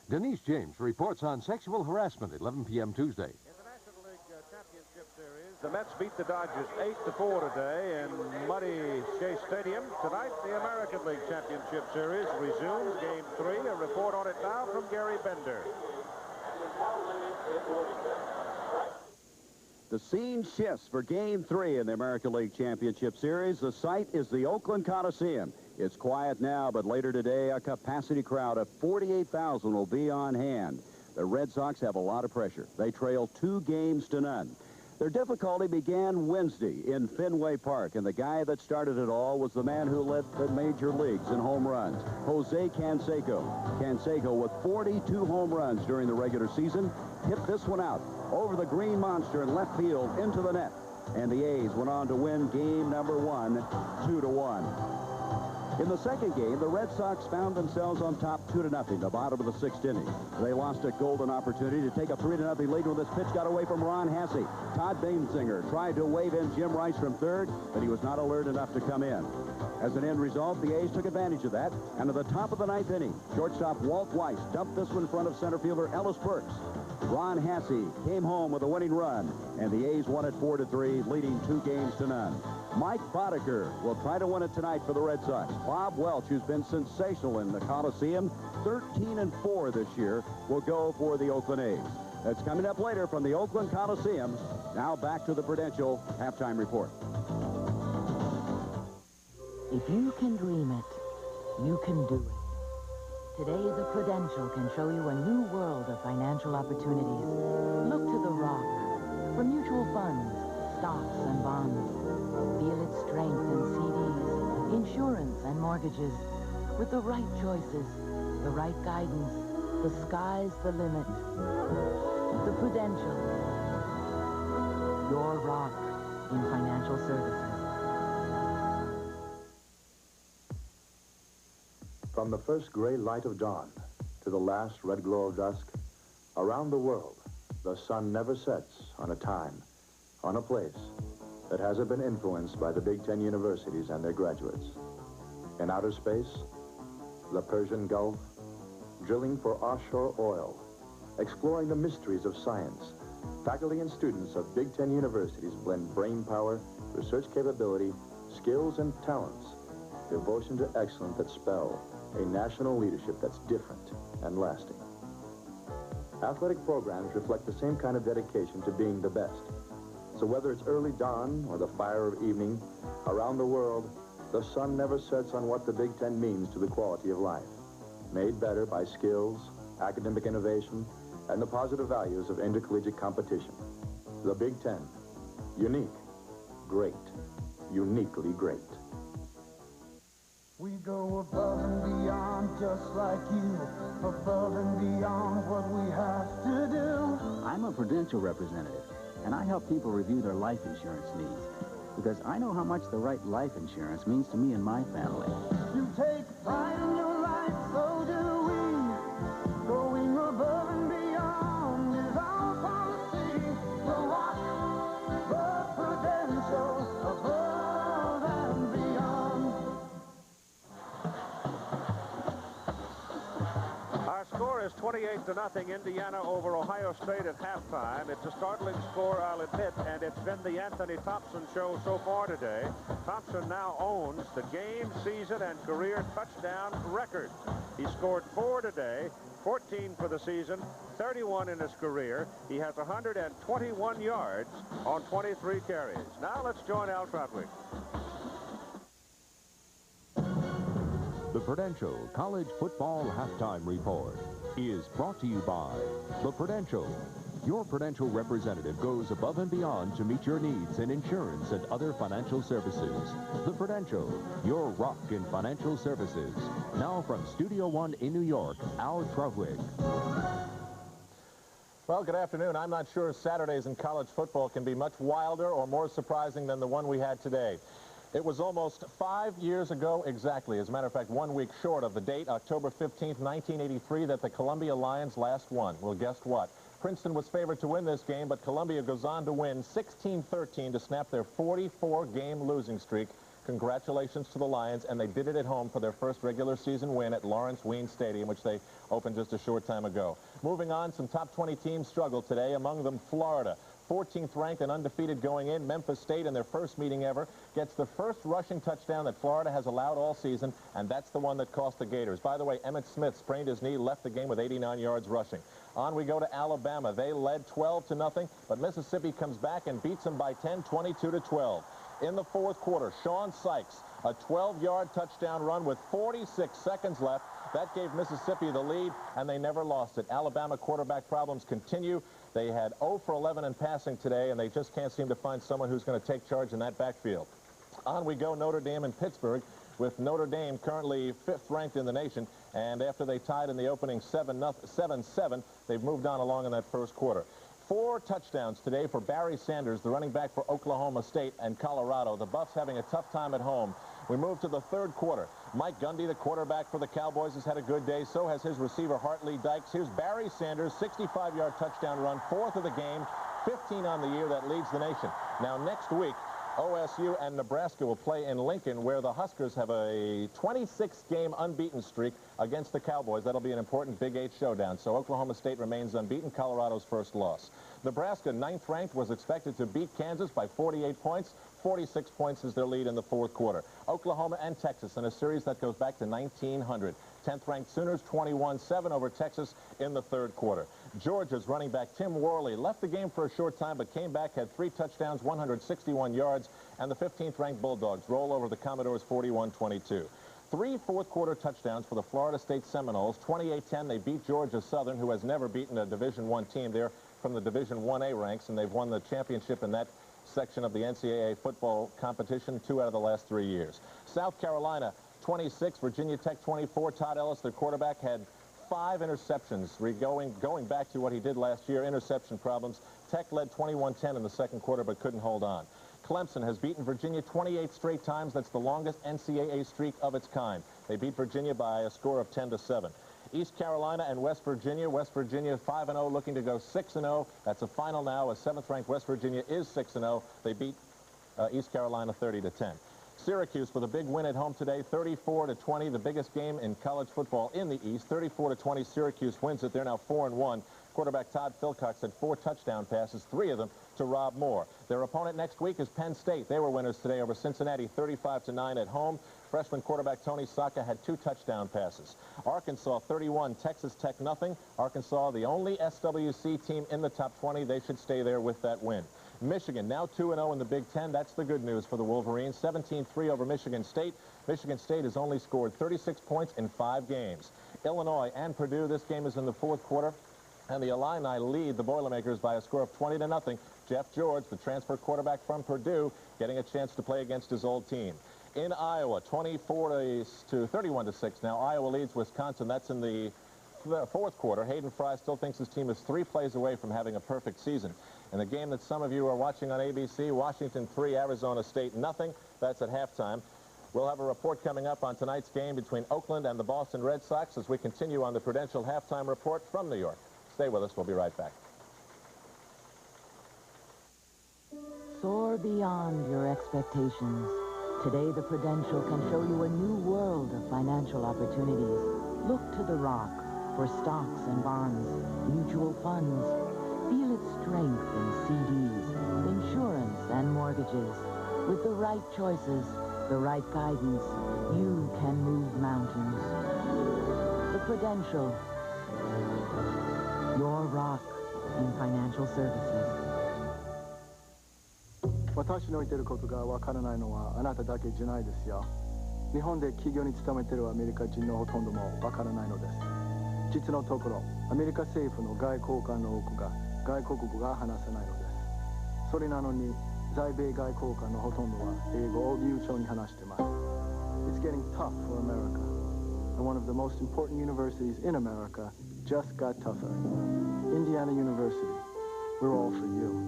Denise James reports on sexual harassment at 11 p.m. Tuesday. In the National League Championship Series, the Mets beat the Dodgers 8-4 today in muddy Shea Stadium. Tonight, the American League Championship Series resumes Game 3. A report on it now from Gary Bender. The scene shifts for Game 3 in the American League Championship Series. The site is the Oakland Coliseum. It's quiet now, but later today, a capacity crowd of 48,000 will be on hand. The Red Sox have a lot of pressure. They trail 2-0. Their difficulty began Wednesday in Fenway Park, and the guy that started it all was the man who led the major leagues in home runs, Jose Canseco. Canseco, with 42 home runs during the regular season, hit this one out over the green monster in left field into the net. And the A's went on to win game number 1, 2-1. In the second game, the Red Sox found themselves on top 2-0, the bottom of the 6th inning. They lost a golden opportunity to take a 3-0 lead when this pitch got away from Ron Hasse. Todd Bainsinger tried to wave in Jim Rice from third, but he was not alert enough to come in. As an end result, the A's took advantage of that, and at the top of the 9th inning, shortstop Walt Weiss dumped this one in front of center fielder Ellis Burks. Ron Hasse came home with a winning run, and the A's won it 4-3, leading 2-0. Mike Boddicker will try to win it tonight for the Red Sox. Bob Welch, who's been sensational in the Coliseum, 13-4 this year, will go for the Oakland A's. That's coming up later from the Oakland Coliseum. Now back to the Prudential halftime report. If you can dream it, you can do it. Today, the Prudential can show you a new world of financial opportunities. Look to the Rock for mutual funds, stocks, and bonds. Feel its strength in CDs, insurance, and mortgages. With the right choices, the right guidance, the sky's the limit. The Prudential. Your Rock in financial services. From the first gray light of dawn to the last red glow of dusk, around the world, the sun never sets on a time, on a place that hasn't been influenced by the Big Ten universities and their graduates. In outer space, the Persian Gulf, drilling for offshore oil, exploring the mysteries of science, faculty and students of Big Ten universities blend brain power, research capability, skills and talents, devotion to excellence that spell a national leadership that's different and lasting. Athletic programs reflect the same kind of dedication to being the best. So whether it's early dawn or the fire of evening, around the world, the sun never sets on what the Big Ten means to the quality of life, made better by skills, academic innovation, and the positive values of intercollegiate competition. The Big Ten, unique, great, uniquely great. We go above and beyond just like you, above and beyond what we have to do. I'm a Prudential representative, and I help people review their life insurance needs, because I know how much the right life insurance means to me and my family. You take pride in your life, so do we. Going above and beyond is our policy. The Rock, the Prudential, above and beyond. Our score is 28-0, Indiana over Ohio State at halftime. It's a startling score, I'll admit, and it's been the Anthony Thompson show so far today. Thompson now owns the game, season, and career touchdown records. He scored 4 today, 14 for the season, 31 in his career. He has 121 yards on 23 carries. Now let's join Al Trotwick. The Prudential College Football Halftime Report. is brought to you by the Prudential. Your Prudential representative goes above and beyond to meet your needs in insurance and other financial services. The Prudential, your rock in financial services. Now from Studio One in New York, Al Trowig. Well, good afternoon. I'm not sure Saturdays in college football can be much wilder or more surprising than the one we had today. It was almost 5 years ago exactly, as a matter of fact, 1 week short of the date, October 15th, 1983, that the Columbia Lions last won. Well, guess what? Princeton was favored to win this game, but Columbia goes on to win 16-13 to snap their 44-game losing streak. Congratulations to the Lions, and they did it at home for their first regular season win at Lawrence Wien Stadium, which they opened just a short time ago. Moving on, some top 20 teams struggled today, among them Florida. 14th ranked and undefeated going in. Memphis State, in their first meeting ever, gets the first rushing touchdown that Florida has allowed all season, and that's the one that cost the Gators. By the way, Emmitt Smith sprained his knee, left the game with 89 yards rushing. On we go to Alabama. They led 12-0, but Mississippi comes back and beats them by 10, 22-12. In the fourth quarter, Sean Sykes, a 12-yard touchdown run with 46 seconds left. That gave Mississippi the lead, and they never lost it. Alabama quarterback problems continue. They had 0 for 11 in passing today, and they just can't seem to find someone who's going to take charge in that backfield. On we go, Notre Dame and Pittsburgh, with Notre Dame currently 5th ranked in the nation, and after they tied in the opening 7-7, they've moved on along in that first quarter. 4 touchdowns today for Barry Sanders, the running back for Oklahoma State and Colorado. The Buffs having a tough time at home. We move to the third quarter. Mike Gundy, the quarterback for the Cowboys, has had a good day. So has his receiver, Hartley Dykes. Here's Barry Sanders, 65-yard touchdown run, 4th of the game, 15 on the year. That leads the nation. Now, next week, OSU and Nebraska will play in Lincoln, where the Huskers have a 26-game unbeaten streak against the Cowboys. That'll be an important Big 8 showdown. So Oklahoma State remains unbeaten, Colorado's first loss. Nebraska, 9th ranked, was expected to beat Kansas by 48 points. 46 points is their lead in the fourth quarter. Oklahoma and Texas in a series that goes back to 1900. 10th ranked Sooners 21-7 over Texas in the third quarter. Georgia's running back Tim Worley left the game for a short time, but came back, had 3 touchdowns, 161 yards, and the 15th ranked Bulldogs roll over the Commodores 41-22. 3 fourth-quarter touchdowns for the Florida State Seminoles. 28-10, they beat Georgia Southern, who has never beaten a Division I team. They're from the Division 1A ranks, and they've won the championship in that section of the NCAA football competition 2 out of the last 3 years. South Carolina, 26, Virginia Tech 24. Todd Ellis, their quarterback, had 5 interceptions, going back to what he did last year, interception problems. Tech led 21-10 in the second quarter, but couldn't hold on. Clemson has beaten Virginia 28 straight times. That's the longest NCAA streak of its kind. They beat Virginia by a score of 10-7. East Carolina and West Virginia. West Virginia 5-0, looking to go 6-0. That's a final now, as 7th-ranked West Virginia is 6-0. They beat East Carolina 30-10. Syracuse with a big win at home today, 34-20, the biggest game in college football in the East. 34-20, Syracuse wins it. They're now 4-1. Quarterback Todd Philcox had 4 touchdown passes, 3 of them to Rob Moore. Their opponent next week is Penn State. They were winners today over Cincinnati, 35-9 at home. Freshman quarterback Tony Saka had 2 touchdown passes. Arkansas 31, Texas Tech nothing. Arkansas, the only SWC team in the top 20. They should stay there with that win. Michigan now 2-0 in the Big Ten. That's the good news for the Wolverines. 17-3 over Michigan State. Michigan State has only scored 36 points in 5 games. Illinois and Purdue, this game is in the fourth quarter. And the Illini lead the Boilermakers by a score of 20-0. Jeff George, the transfer quarterback from Purdue, getting a chance to play against his old team. In Iowa, 24-31-6. Now Iowa leads Wisconsin. That's in the fourth quarter. Hayden Fry still thinks his team is 3 plays away from having a perfect season. In the game that some of you are watching on ABC, Washington 3, Arizona State nothing. That's at halftime. We'll have a report coming up on tonight's game between Oakland and the Boston Red Sox as we continue on the Prudential Halftime Report from New York. Stay with us. We'll be right back. Soar beyond your expectations. Today, the Prudential can show you a new world of financial opportunities. Look to the Rock for stocks and bonds, mutual funds. Feel its strength in CDs, insurance, and mortgages. With the right choices, the right guidance, you can move mountains. The Prudential, your rock in financial services. 私の言ってることがわからないのはあなただけじゃないですよ。日本で企業に勤めているアメリカ人のほとんどもわからないのです。実のところアメリカ政府の外交官の多くが外国語が話せないのです。それなのに在米外交官のほとんどは英語を流暢に話してます。It's getting tough for America, and one of the most important universities in America just got tougher. Indiana University, we're all for you.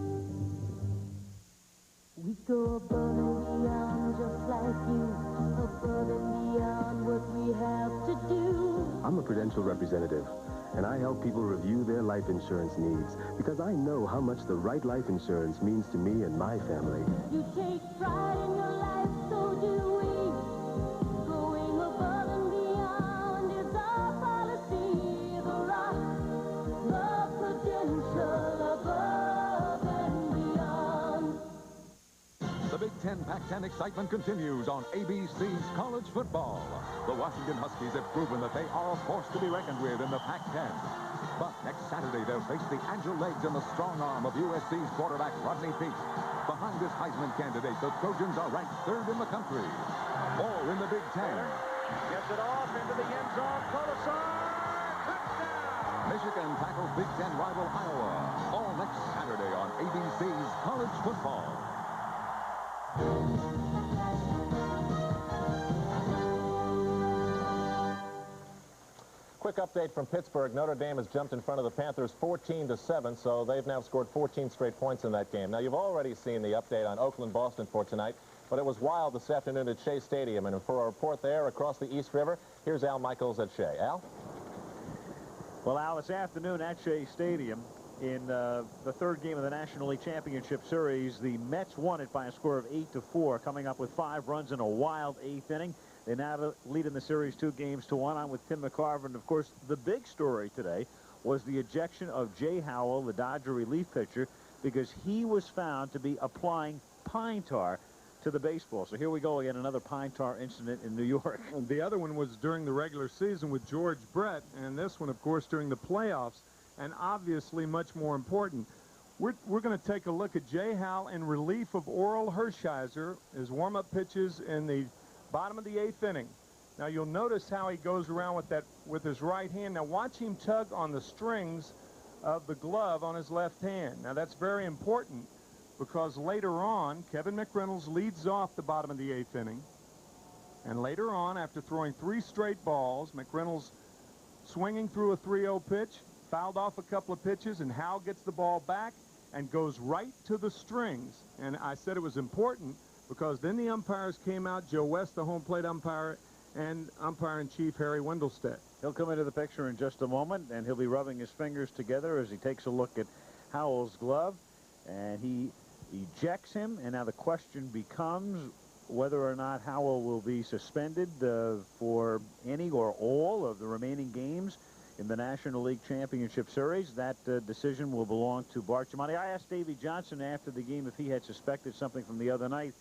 We go above and beyond just like you, above and beyond what we have to do. I'm a Prudential representative, and I help people review their life insurance needs because I know how much the right life insurance means to me and my family. You take pride in your life, so do we. Going above and beyond is our policy. The rock, the Prudential, above and beyond. The Big Ten Pac-10 excitement continues on ABC's college football. The Washington Huskies have proven that they are a force to be reckoned with in the Pac-10. But next Saturday, they'll face the agile legs and the strong arm of USC's quarterback, Rodney Peete. Behind this Heisman candidate, the Trojans are ranked 3rd in the country. All in the Big Ten. Gets it off into the end zone. Colasar. Touchdown. Michigan tackles Big Ten rival Iowa. All next Saturday on ABC's college football. Quick update from Pittsburgh. Notre Dame has jumped in front of the Panthers 14-7, so they've now scored 14 straight points in that game. Now, you've already seen the update on Oakland-Boston for tonight, but it was wild this afternoon at Shea Stadium. And for a report there across the East River, here's Al Michaels at Shea. Al? Well, Al, this afternoon at Shea Stadium, in the 3rd game of the National League Championship Series, the Mets won it by a score of 8-4, coming up with 5 runs in a wild 8th inning. They now lead in the series 2-1. I'm with Tim McCarver. And, of course, the big story today was the ejection of Jay Howell, the Dodger relief pitcher, because he was found to be applying pine tar to the baseball. So here we go again, another pine tar incident in New York. The other one was during the regular season with George Brett, and this one, of course, during the playoffs, and obviously much more important. We're going to take a look at Jay Howell in relief of Oral Hershiser, his warm-up pitches in the bottom of the 8th inning. Now you'll notice how he goes around with his right hand. Now watch him tug on the strings of the glove on his left hand. Now that's very important because later on, Kevin McReynolds leads off the bottom of the 8th inning. And later on, after throwing 3 straight balls, McReynolds swinging through a 3-0 pitch, fouled off a couple of pitches, and Howell gets the ball back and goes right to the strings. And I said it was important because then the umpires came out, Joe West, the home plate umpire, and umpire-in-chief Harry Wendelstedt. He'll come into the picture in just a moment, and he'll be rubbing his fingers together as he takes a look at Howell's glove, and he ejects him, and now the question becomes whether or not Howell will be suspended for any or all of the remaining games in the National League Championship Series. That decision will belong to Bart Giamatti. I asked Davey Johnson after the game if he had suspected something from the other night.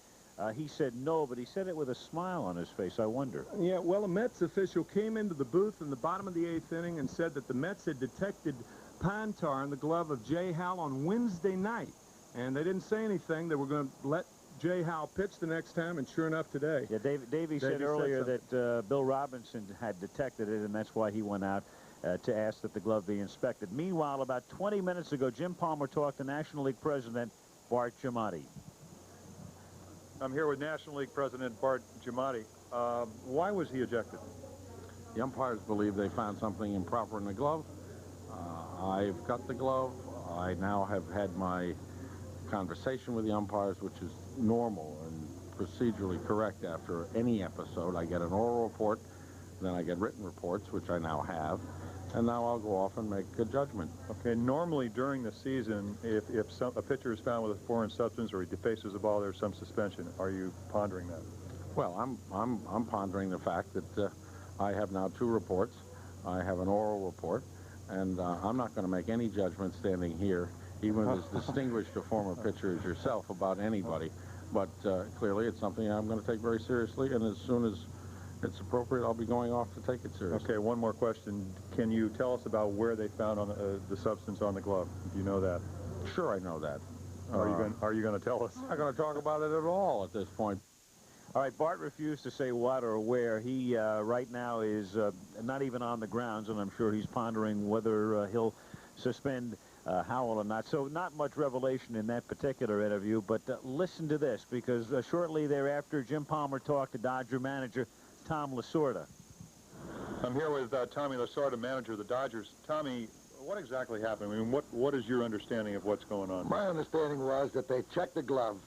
He said no, but he said it with a smile on his face. I wonder. Yeah, well, a Mets official came into the booth in the bottom of the 8th inning and said that the Mets had detected pine tar in the glove of Jay Howell on Wednesday night. And they didn't say anything. They were going to let Jay Howell pitch the next time, and sure enough today. Yeah, Davey said earlier that Bill Robinson had detected it, and that's why he went out to ask that the glove be inspected. Meanwhile, about 20 minutes ago, Jim Palmer talked to National League President Bart Giamatti. I'm here with National League President Bart Giamatti. Why was he ejected? The umpires believe they found something improper in the glove. I've got the glove. I now have had my conversation with the umpires, which is normal and procedurally correct after any episode. I get an oral report, then I get written reports, which I now have, and now I'll go off and make a judgment. Okay, normally during the season, if a pitcher is found with a foreign substance or he defaces the ball, there's some suspension. Are you pondering that? Well, I'm pondering the fact that I have now 2 reports. I have an oral report, and I'm not going to make any judgment standing here, even as distinguished a former pitcher as yourself, about anybody. But clearly it's something I'm going to take very seriously, and as soon as it's appropriate, I'll be going off to take it seriously. Okay, one more question. Can you tell us about where they found the substance on the glove? Do you know that? Sure, I know that. Are you going to tell us? I'm not going to talk about it at all at this point. All right, Bart refused to say what or where. He right now is not even on the grounds, and I'm sure he's pondering whether he'll suspend Howell or not. So not much revelation in that particular interview, but listen to this, because shortly thereafter, Jim Palmer talked to Dodger manager Tom Lasorda. I'm here with Tommy Lasorda, manager of the Dodgers. Tommy, what exactly happened? I mean, what is your understanding of what's going on? My understanding was that they checked the glove.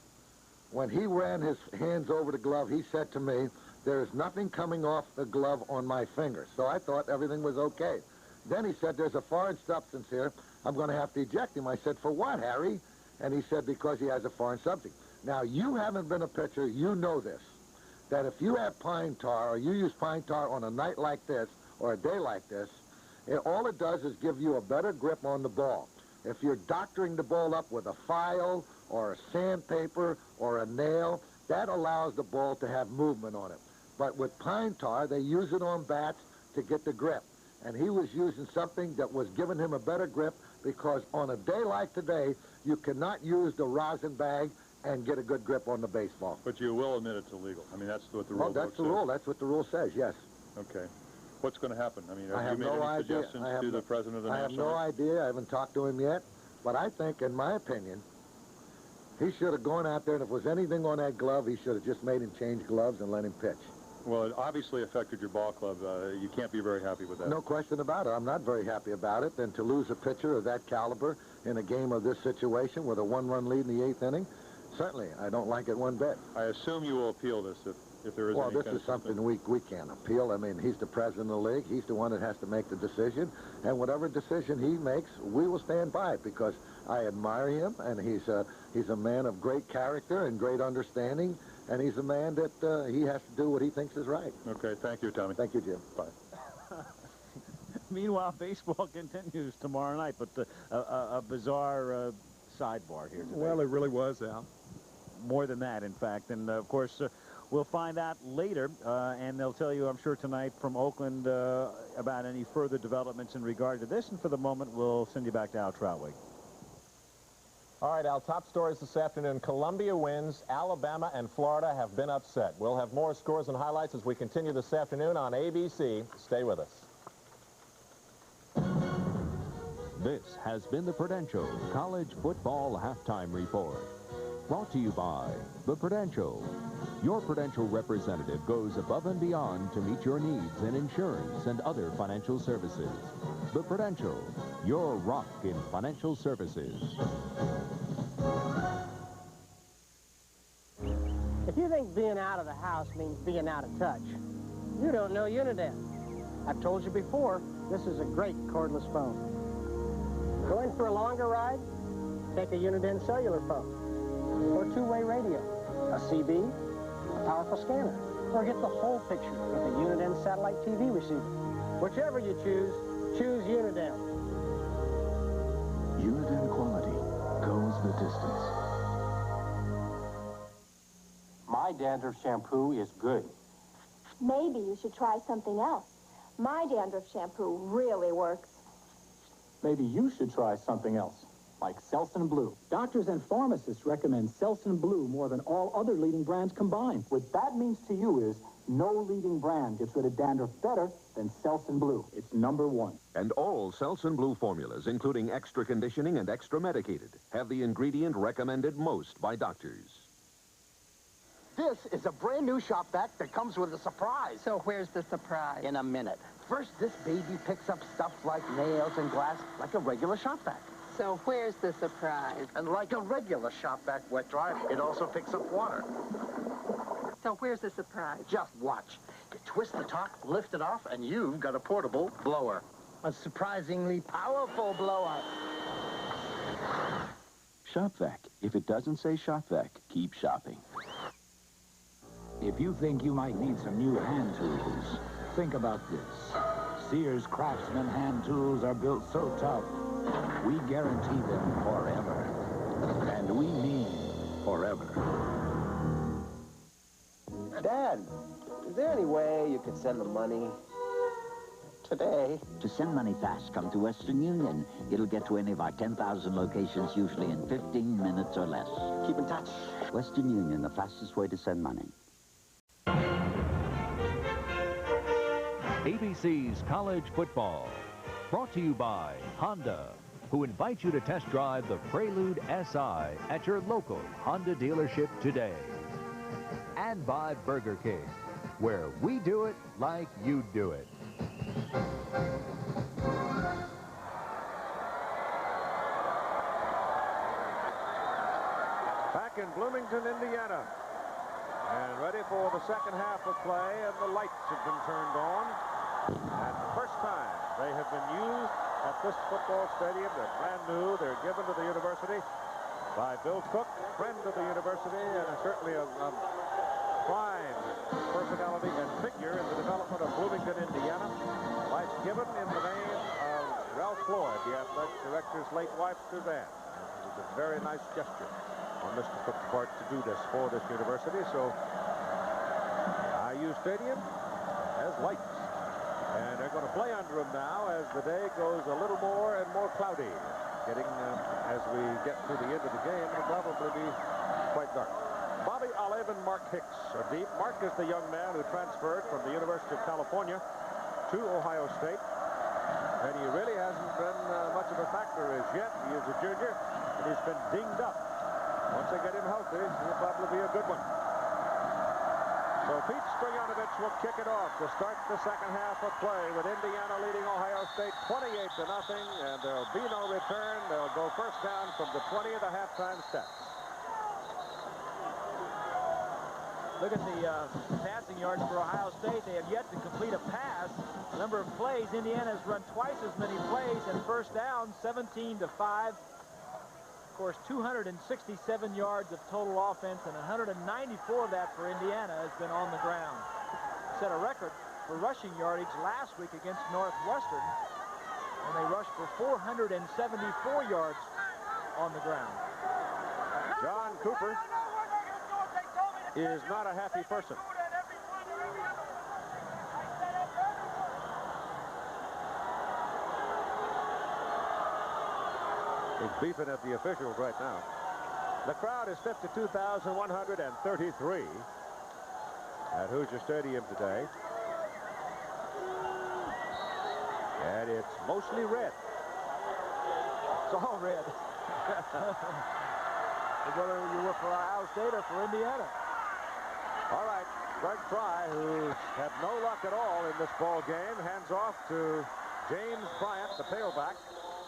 When he ran his hands over the glove, he said to me, "There is nothing coming off the glove on my finger." So I thought everything was okay. Then he said, "There's a foreign substance here. I'm going to have to eject him." I said, "For what, Harry?" And he said, "Because he has a foreign substance." Now, you haven't been a pitcher. You know this, that if you have pine tar or you use pine tar on a night like this or a day like this, all it does is give you a better grip on the ball. If you're doctoring the ball up with a file or a sandpaper or a nail, that allows the ball to have movement on it. But with pine tar, they use it on bats to get the grip. And he was using something that was giving him a better grip, because on a day like today, you cannot use the rosin bag and get a good grip on the baseball. But you will admit it's illegal. I mean, that's what the rule says. That's the rule. That's what the rule says, yes. Okay. What's going to happen? I mean, I have have you made no any idea. suggestions to the president of the I have National no idea. I haven't talked to him yet. But I think, in my opinion, he should have gone out there, and if there was anything on that glove, he should have just made him change gloves and let him pitch. Well, it obviously affected your ball club. You can't be very happy with that. No question about it. I'm not very happy about it. And to lose a pitcher of that caliber in a game of this situation with a one-run lead in the 8th inning, certainly, I don't like it one bit. I assume you will appeal this if there is any Well, this is something we can't appeal. I mean, he's the president of the league. He's the one that has to make the decision. And whatever decision he makes, we will stand by it, because I admire him, and he's a man of great character and great understanding, and he's a man that he has to do what he thinks is right. Okay, thank you, Tommy. Thank you, Jim. Bye. Meanwhile, baseball continues tomorrow night, but a bizarre sidebar here today. Well, it really was, Al. More than that, in fact. And, of course, we'll find out later, and they'll tell you, I'm sure, tonight from Oakland about any further developments in regard to this. And for the moment, we'll send you back to Al Troutwig. All right, Al, top stories this afternoon. Columbia wins. Alabama and Florida have been upset. We'll have more scores and highlights as we continue this afternoon on ABC. Stay with us. This has been the Prudential College Football Halftime Report. Brought to you by the Prudential. Your Prudential representative goes above and beyond to meet your needs in insurance and other financial services. The Prudential, your rock in financial services. If you think being out of the house means being out of touch, you don't know Uniden. I've told you before, this is a great cordless phone. Going for a longer ride? Take a Uniden cellular phone, or two-way radio, a CB, a powerful scanner, or get the whole picture with a Uniden satellite TV receiver. Whichever you choose, choose Uniden. Uniden quality goes the distance. My dandruff shampoo is good. Maybe you should try something else. My dandruff shampoo really works. Maybe you should try something else, like Selsun Blue. Doctors and pharmacists recommend Selsun Blue more than all other leading brands combined. What that means to you is no leading brand gets rid of dandruff better than Selsun Blue. It's #1. And all Selsun Blue formulas, including extra conditioning and extra medicated, have the ingredient recommended most by doctors. This is a brand new shop vac that comes with a surprise. So where's the surprise? In a minute. First, this baby picks up stuff like nails and glass like a regular shop vac. So where's the surprise? And like a regular shop vac wet dry, it also picks up water. So where's the surprise? Just watch. You twist the top, lift it off, and you've got a portable blower. A surprisingly powerful blower. Shop vac. If it doesn't say shop vac, keep shopping. If you think you might need some new hand tools, think about this. Sears Craftsman hand tools are built so tough, we guarantee them forever. And we mean forever. Dad, is there any way you could send the money today? To send money fast, come to Western Union. It'll get to any of our 10,000 locations, usually in 15 minutes or less. Keep in touch. Western Union, the fastest way to send money. ABC's College Football. Brought to you by Honda, who invite you to test drive the Prelude SI at your local Honda dealership today. And by Burger King, where we do it like you do it. Back in Bloomington, Indiana. And ready for the second half of play, and the lights have been turned on. And the first time they have been used at this football stadium. They're brand new. They're given to the university by Bill Cook, friend of the university, and certainly a prime personality and figure in the development of Bloomington, Indiana. Lights given in the name of Ralph Floyd, the athletic director's late wife, Suzanne. It was a very nice gesture on Mr. Cook's part to do this for this university. So IU Stadium has lights. And they're going to play under them now as the day goes a little more and more cloudy. Getting, as we get to the end of the game, it'll probably be quite dark. Bobby Olive and Mark Hicks are deep. Mark is the young man who transferred from the University of California to Ohio State. And he really hasn't been much of a factor as yet. He is a junior, and he's been dinged up. Once they get him healthy, he'll probably be a good one. So Pete Stoyanovich will kick it off to start the second half of play with Indiana leading Ohio State 28-0, and there'll be no return. They'll go first down from the 20 of the halftime stats. Look at the passing yards for Ohio State. They have yet to complete a pass. The number of plays, Indiana has run twice as many plays, and first down, 17-5. Of course, 267 yards of total offense, and 194 of that for Indiana has been on the ground. Set a record for rushing yardage last week against Northwestern, and they rushed for 474 yards on the ground. John Cooper is not a happy person. He's beefing at the officials right now. The crowd is 52,133 at Hoosier Stadium today. And it's mostly red. It's all red. Whether you were for Ohio State or for Indiana. All right, Greg Fry, who had no luck at all in this ball game, hands off to James Bryant, the tailback.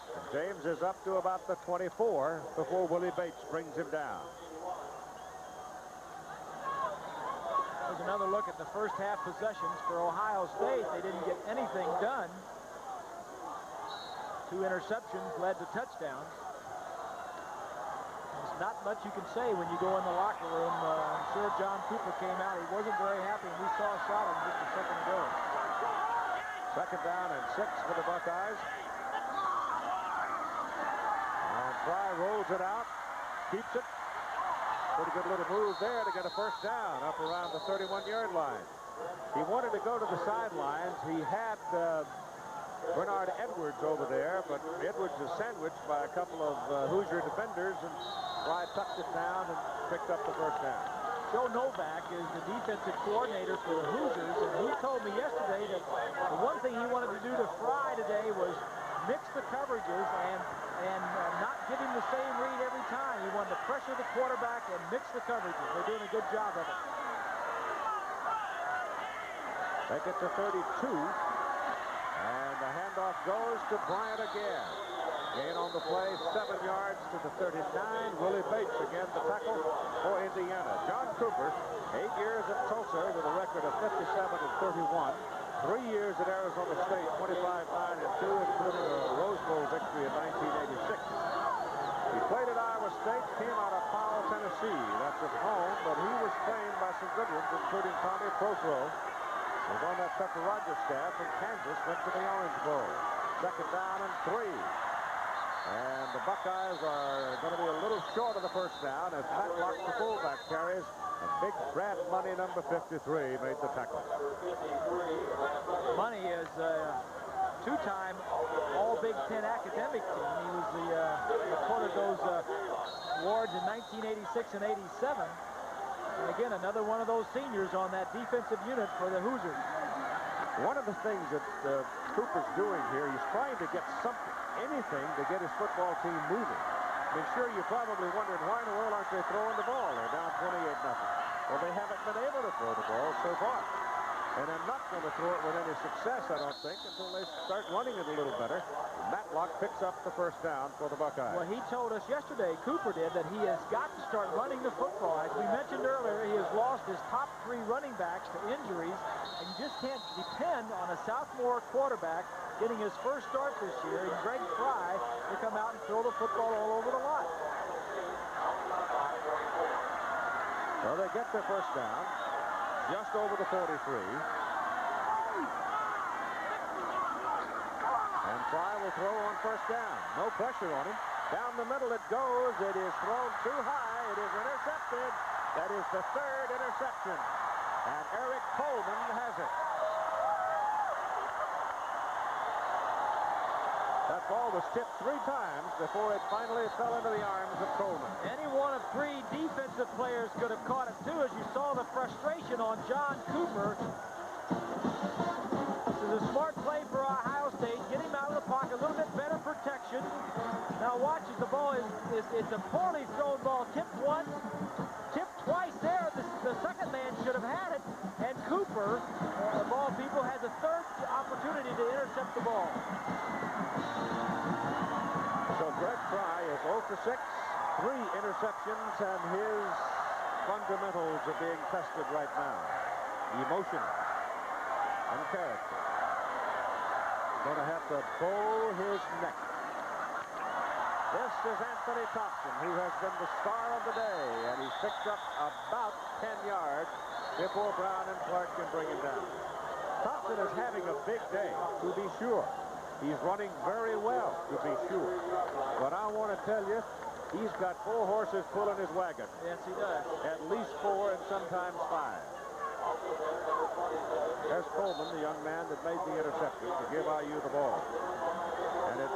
And James is up to about the 24 before Willie Bates brings him down. There's another look at the first half possessions for Ohio State. They didn't get anything done. 2 interceptions led to touchdowns. There's not much you can say when you go in the locker room. I'm sure John Cooper came out. He wasn't very happy, and we saw a shot of him just a second ago. Second down and 6 for the Buckeyes. And Fry rolls it out, keeps it. Pretty good little move there to get a first down up around the 31-yard line. He wanted to go to the sidelines. He had Bernard Edwards over there, but Edwards is sandwiched by a couple of Hoosier defenders, and Fry tucked it down and picked up the first down. Joe Novak is the defensive coordinator for the Hoosiers, and he told me yesterday that the one thing he wanted to do to Fry today was mix the coverages and not give him the same read every time. He wanted to pressure the quarterback and mix the coverages. They're doing a good job of it. They get to 32, and the handoff goes to Bryant again. Gain on the play, 7 yards to the 39. Willie Bates again, the tackle for Indiana. John Cooper, 8 years at Tulsa with a record of 57-31. 3 years at Arizona State, 25-9-2, including a Rose Bowl victory in 1986. He played at Iowa State, came out of Powell, Tennessee. That's at home, but he was trained by some good ones, including Tommy Prothro. He was on that Pepper Rogers staff, and Kansas went to the Orange Bowl. Second down and 3. And the Buckeyes are going to be a little short of the first down as Matt Locke, the fullback, carries. And big Brad Money, number 53, made the tackle. Money is a 2-time All-Big Ten academic team. He was the reported those awards in 1986 and 87. And again, another one of those seniors on that defensive unit for the Hoosiers. One of the things that Cooper's doing here, he's trying to get anything to get his football team moving. I mean, sure, you're probably wondering why in the world aren't they throwing the ball? They're down 28-0. Well, they haven't been able to throw the ball so far. And they're not going to throw it with any success, I don't think, until they start running it a little better. Matlock picks up the first down for the Buckeyes. Well, he told us yesterday, Cooper did, that he has got to start running the football. As we mentioned earlier, he has lost his top 3 running backs to injuries, and you just can't depend on a sophomore quarterback getting his first start this year, and Greg Fry to come out and throw the football all over the lot. Well, they get their first down, just over the 43. And Fry will throw on first down. No pressure on him. Down the middle it goes. It is thrown too high. It is intercepted. That is the 3rd interception. And Eric Coleman has it. That ball was tipped 3 times before it finally fell into the arms of Coleman. Any one of 3 defensive players could have caught it, too, as you saw the frustration on John Cooper. This is a smart play for Ohio State. Get him out of the pocket, a little bit better protection. Now watch as the ball it's a poorly thrown ball. Tipped once, tipped twice there. The second man should have had it. And Cooper, of all people, has a 3rd opportunity to intercept the ball. So Greg Fry is 0 for 6, 3 interceptions, and his fundamentals are being tested right now. Emotion and character. Going to have to bow his neck. This is Anthony Thompson, who has been the star of the day, and he's picked up about 10 yards before Brown and Clark can bring him down. Thompson is having a big day, to be sure. He's running very well, to be sure. But I want to tell you, he's got 4 horses pulling his wagon. Yes, he does. At least 4 and sometimes 5. There's Coleman, the young man that made the interception to give IU the ball. And it's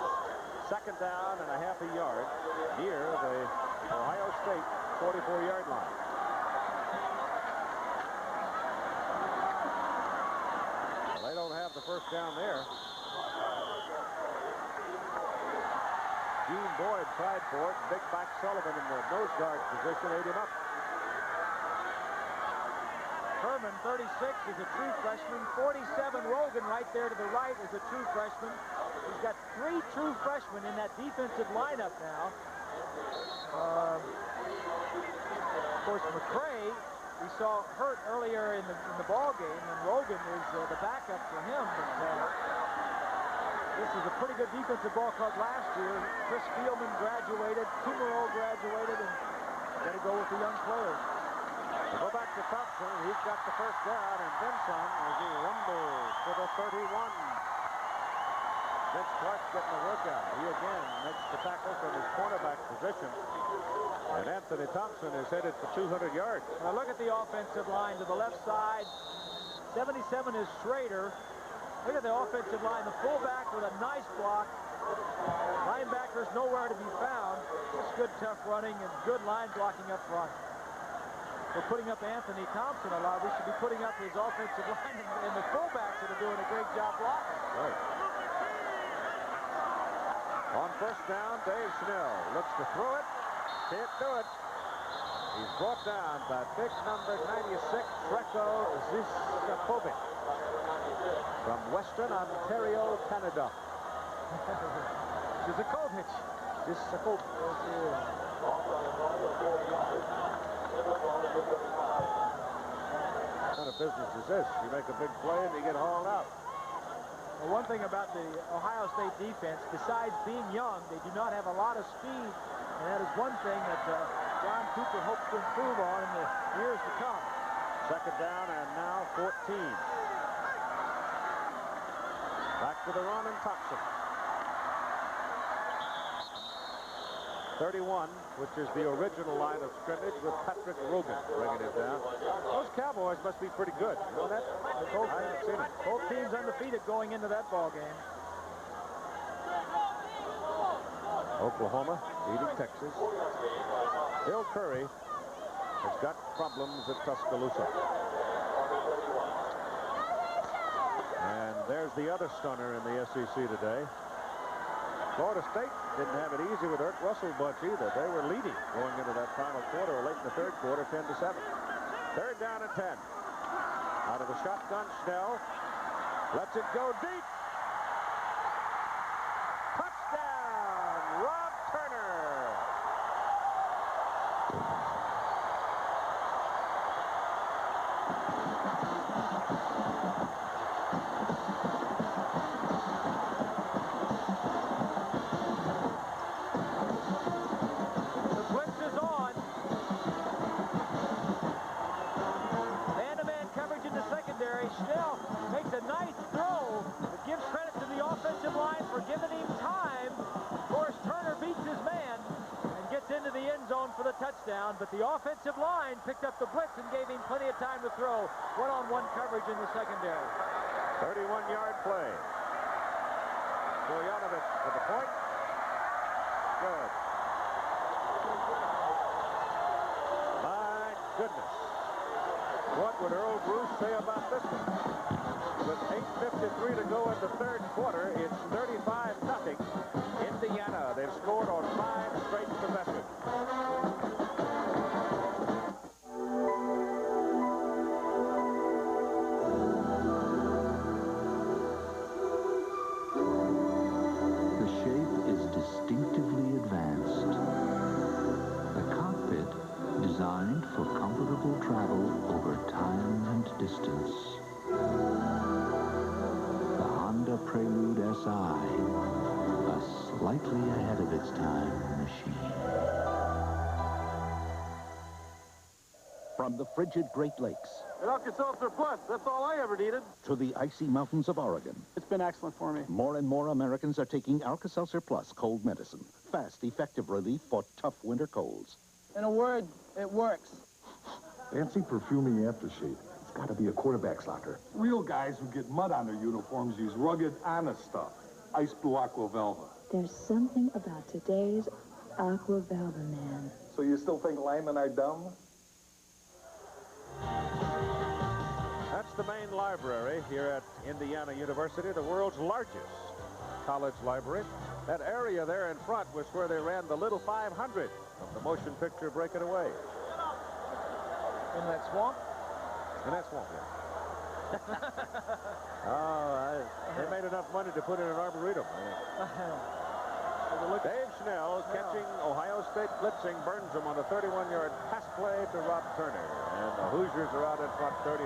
2nd down and a half a yard near the Ohio State 44-yard line. They don't have the first down there. Gene Boyd tried for it. Big back Sullivan in the nose guard position ate him up. Herman, 36, is a true freshman. 47, Rogan, right there to the right, is a true freshman. He's got 3 true freshmen in that defensive lineup now. Of course, McCray, we saw hurt earlier in the ball game, and Rogan is the backup for him. But, this is a pretty good defensive ball club last year. Chris Fieldman graduated, Tumero graduated, and got to go with the young players. We'll go back to Thompson. He's got the first down, and then some as he rumbles to the 31. Vince Clark's getting a workout. He again makes the tackle from his cornerback position. And Anthony Thompson is headed for 200 yards. Now look at the offensive line to the left side. 77 is Schrader. Look at the offensive line. The fullback with a nice block. Linebackers nowhere to be found. Just good, tough running and good line blocking up front. We're putting up Anthony Thompson a lot. We should be putting up his offensive line and the fullbacks that are doing a great job blocking. Right. On first down, Dave Schnell looks to throw it. Can't do it. He's brought down by big number 96, Treko Zisakovic from Western Ontario, Canada. Zisakovic. Zisakovic. What kind of business is this? You make a big play and you get hauled out. Well, one thing about the Ohio State defense, besides being young, they do not have a lot of speed, and that is one thing that John Cooper hopes to improve on in the years to come. 2nd down and now 14. Back to the run and Thompson. 31, which is the original line of scrimmage with Patrick Rogan bringing it down. Those Cowboys must be pretty good. You know that? I haven't seen it. Both teams undefeated going into that ball game. Oklahoma beating Texas. Bill Curry has got problems at Tuscaloosa. And there's the other stunner in the SEC today. Florida State didn't have it easy with Erk Russell bunch either. They were leading going into that final quarter, or late in the third quarter, 10-7. Third down and 10. Out of the shotgun, Snell lets it go deep. Touchdown, Rob Turner. Snell makes a nice throw. It gives credit to the offensive line for giving him time. Of course, Turner beats his man and gets into the end zone for the touchdown, but the offensive line picked up the blitz and gave him plenty of time to throw. One-on-one coverage in the secondary. 31-yard play. Stoyanovich for the point. Good. My goodness. What would Earl Bruce say about this one? With 8:53 to go in the third quarter, it's 35-0. Indiana, they've scored on 5 straight possessions. The shape is distinctively advanced. The cockpit designed for comfortable travel over time and distance. The Honda Prelude SI, a slightly ahead of its time machine. From the frigid Great Lakes An Alka-Seltzer Plus, that's all I ever needed. to the icy mountains of Oregon, It's been excellent for me. more and more Americans are taking Alka-Seltzer Plus cold medicine. Fast, effective relief for tough winter colds. In a word, it works. Fancy perfumey aftershave. It's got to be a quarterback's locker. Real guys who get mud on their uniforms use rugged, honest stuff. Ice Blue Aqua Velva. There's something about today's Aqua Velva man. So you still think linemen are dumb? That's the main library here at Indiana University, the world's largest college library. That area there in front was where they ran the Little 500 of the motion picture Breaking Away. In that swamp? In that swamp, yeah. They made enough money to put in an arboretum. Dave Schnell catching Ohio State blitzing, burns him on a 31-yard pass play to Rob Turner. And the Hoosiers are out in front 35-0.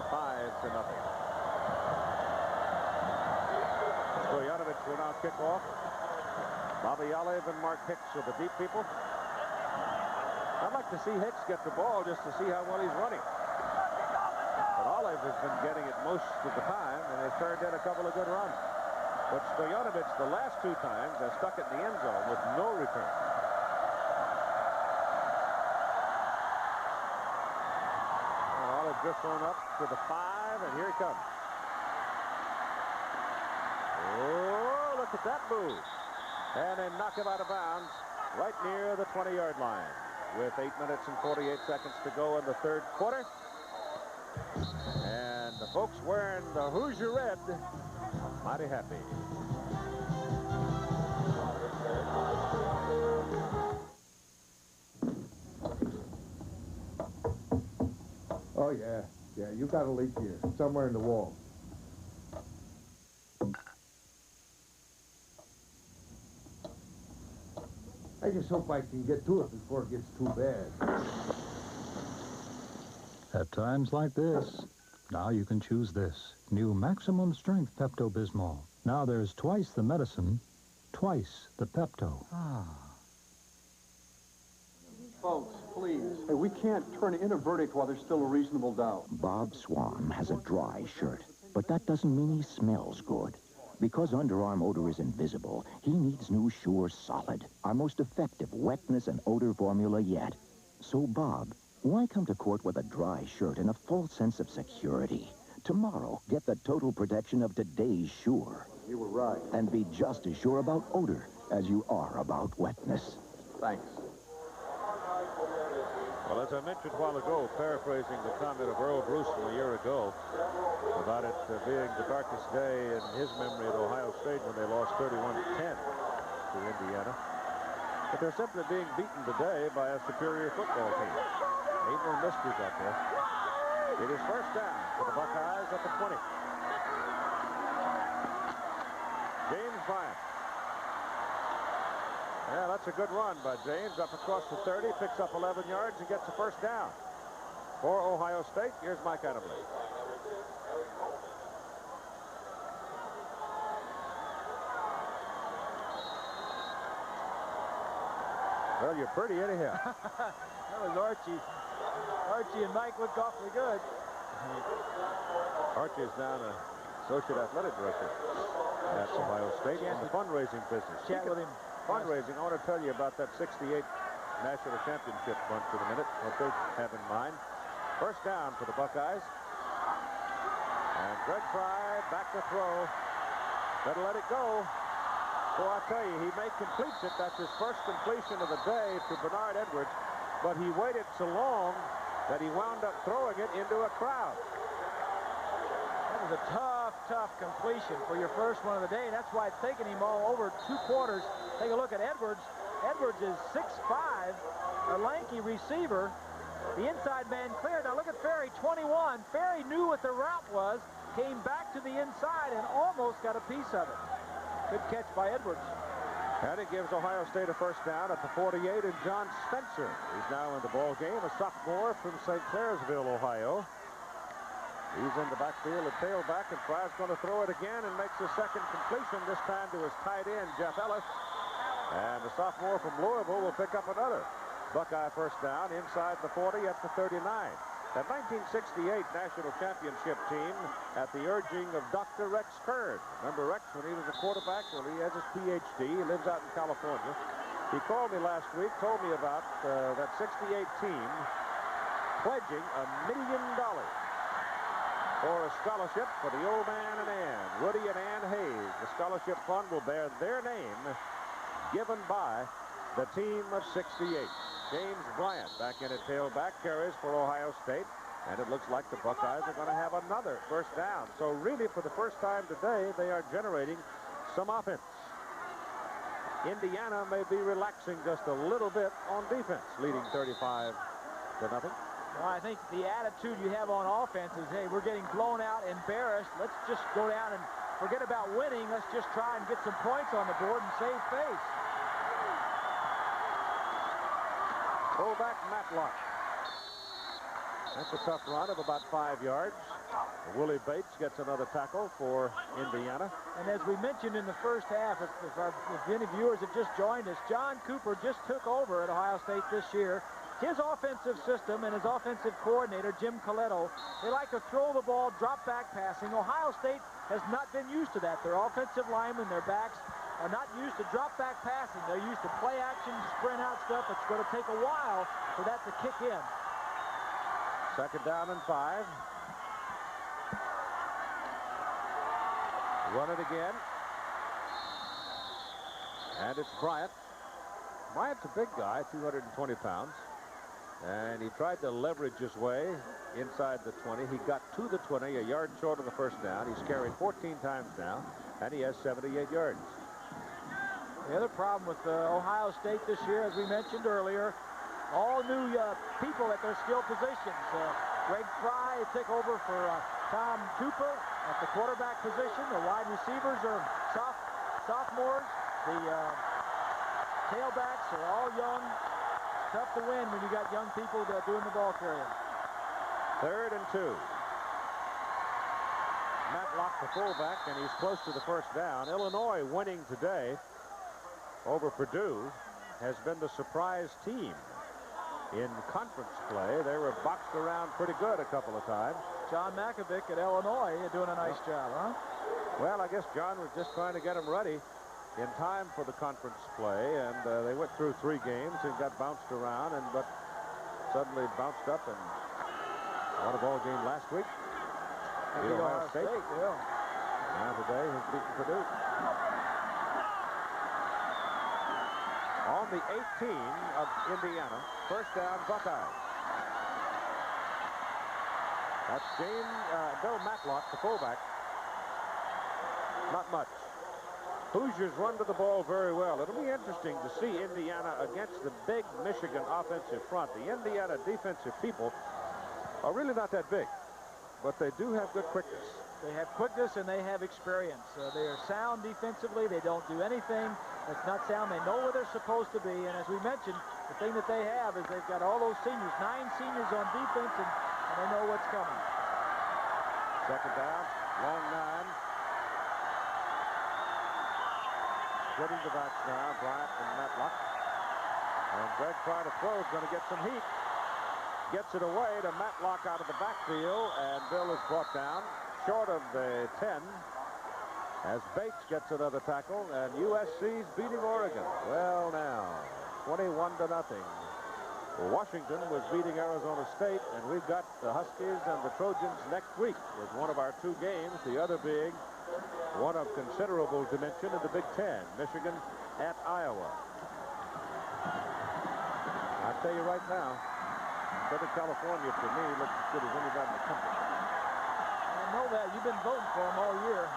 Stoyanovich will now kick off. Bobby Olive and Mark Hicks are the deep people. I'd like to see Hicks get the ball just to see how well he's running. But Olive has been getting it most of the time and has turned in a couple of good runs. But Stoyanovich, the last 2 times, has stuck it in the end zone with no return. And Olive just thrown up to the 5, and here he comes. Oh, look at that move. And they knock him out of bounds right near the 20-yard line with 8 minutes and 48 seconds to go in the third quarter. And the folks wearing the Hoosier red, mighty happy. Oh, yeah. Yeah, you got a leak here, somewhere in the wall. I just hope I can get to it before it gets too bad. At times like this, now you can choose this. New maximum strength Pepto-Bismol. Now there's twice the medicine, twice the Pepto. Folks, please. Hey, we can't turn in a verdict while there's still a reasonable doubt. Bob Swan has a dry shirt, but that doesn't mean he smells good. Because underarm odor is invisible, he needs new Sure Solid, our most effective wetness and odor formula yet. So, Bob, why come to court with a dry shirt and a false sense of security? Tomorrow, get the total protection of today's Sure. You were right. And be just as sure about odor as you are about wetness. Thanks. Well, as I mentioned a while ago, paraphrasing the comment of Earl Brewston a year ago about it being the darkest day in his memory at Ohio State when they lost 31-10 to Indiana. But they're simply being beaten today by a superior football team. Ain't no mysteries out there. It is first down for the Buckeyes at the 20. James Bryant. Yeah, that's a good run by James. Up across the 30, picks up 11 yards and gets a first down. For Ohio State, here's Mike Adamle. Well, you're pretty anyhow. That was Archie. Archie and Mike looked awfully good. Archie is now an associate athletic director at Ohio State in the fundraising business. Chat with him. Fundraising, I want to tell you about that 68 National Championship bunch in a minute, what they have in mind. First down for the Buckeyes. And Greg Fry back to throw. Better let it go. So I tell you, he may complete it. That's his first completion of the day to Bernard Edwards. But he waited so long that he wound up throwing it into a crowd. That was a tough completion for your first one of the day. That's why it's taken him all over 2 quarters. Take a look at Edwards. Edwards is 6'5", a lanky receiver. The inside man cleared. Now look at Ferry, 21. Ferry knew what the route was, came back to the inside and almost got a piece of it. Good catch by Edwards. And it gives Ohio State a first down at the 48, and John Spencer is now in the ball game, a sophomore from St. Clairsville, Ohio. He's in the backfield at tailback, and Fry's going to throw it again and makes a second completion, this time to his tight end, Jeff Ellis. And the sophomore from Louisville will pick up another Buckeye first down inside the 40 at the 39. That 1968 National Championship team at the urging of Dr. Rex Kern. Remember Rex when he was a quarterback? Well, he has his Ph.D. He lives out in California. He called me last week, told me about that 68 team pledging $1 million for a scholarship for the old man and Ann, Woody and Ann Hayes. The scholarship fund will bear their name, given by the team of 68. James Bryant back in at tailback, carries for Ohio State, and it looks like the Buckeyes are going to have another first down. So really, for the first time today, they are generating some offense. Indiana may be relaxing just a little bit on defense, leading 35-0. Well, I think the attitude you have on offense is, hey, we're getting blown out, embarrassed. Let's just go down and forget about winning. Let's just try and get some points on the board and save face. Fullback Matlock. That's a tough run of about 5 yards. Willie Bates gets another tackle for Indiana. And as we mentioned in the first half, if any viewers have just joined us, John Cooper just took over at Ohio State this year. His offensive system and his offensive coordinator, Jim Coletto, they like to throw the ball, drop back passing. Ohio State has not been used to that. Their offensive linemen, their backs, are not used to drop back passing. They're used to play action, sprint out stuff. It's going to take a while for that to kick in. Second down and 5. Run it again. And it's Bryant. Bryant's a big guy, 220 pounds. And he tried to leverage his way inside the 20. He got to the 20, a yard short of the first down. He's carried 14 times now, and he has 78 yards. The other problem with Ohio State this year, as we mentioned earlier, all new people at their skill positions. Greg Fry took over for Tom Cooper at the quarterback position. The wide receivers are sophomores. The tailbacks are all young. It's tough to win when you got young people doing the ball carrying. 3rd and 2. Matlock, the fullback, and he's close to the first down. Illinois winning today over Purdue has been the surprise team in conference play. They were boxed around pretty good a couple of times. John Makovic at Illinois doing a nice job, huh? Well, I guess John was just trying to get them ready in time for the conference play, and they went through 3 games and got bounced around, but suddenly bounced up and won a ball game last week. Ohio State. Yeah. Now today has beaten Purdue. On the 18 of Indiana, first down Buckeyes. That's Bill Matlock, the fullback. Not much. Hoosiers run to the ball very well. It'll be interesting to see Indiana against the big Michigan offensive front. The Indiana defensive people are really not that big, but they do have good quickness. They have quickness and they have experience. They are sound defensively. They don't do anything that's not sound. They know where they're supposed to be. And as we mentioned, the thing that they have is they've got all those seniors, 9 seniors on defense, and they know what's coming. Second down, long 9. Splitting the backs now, Bryant and Matlock. And Greg trying to throw is going to get some heat. Gets it away to Matlock out of the backfield, and Bill is brought down short of the 10 as Bates gets another tackle, and USC's beating Oregon. Well, now, 21-0. Washington was beating Arizona State, and we've got the Huskies and the Trojans next week as one of our 2 games, the other being one of considerable dimension in the Big Ten, Michigan at Iowa. I'll tell you right now, Southern California, to me, looks as good as anybody in the country. I know that. You've been voting for them all year.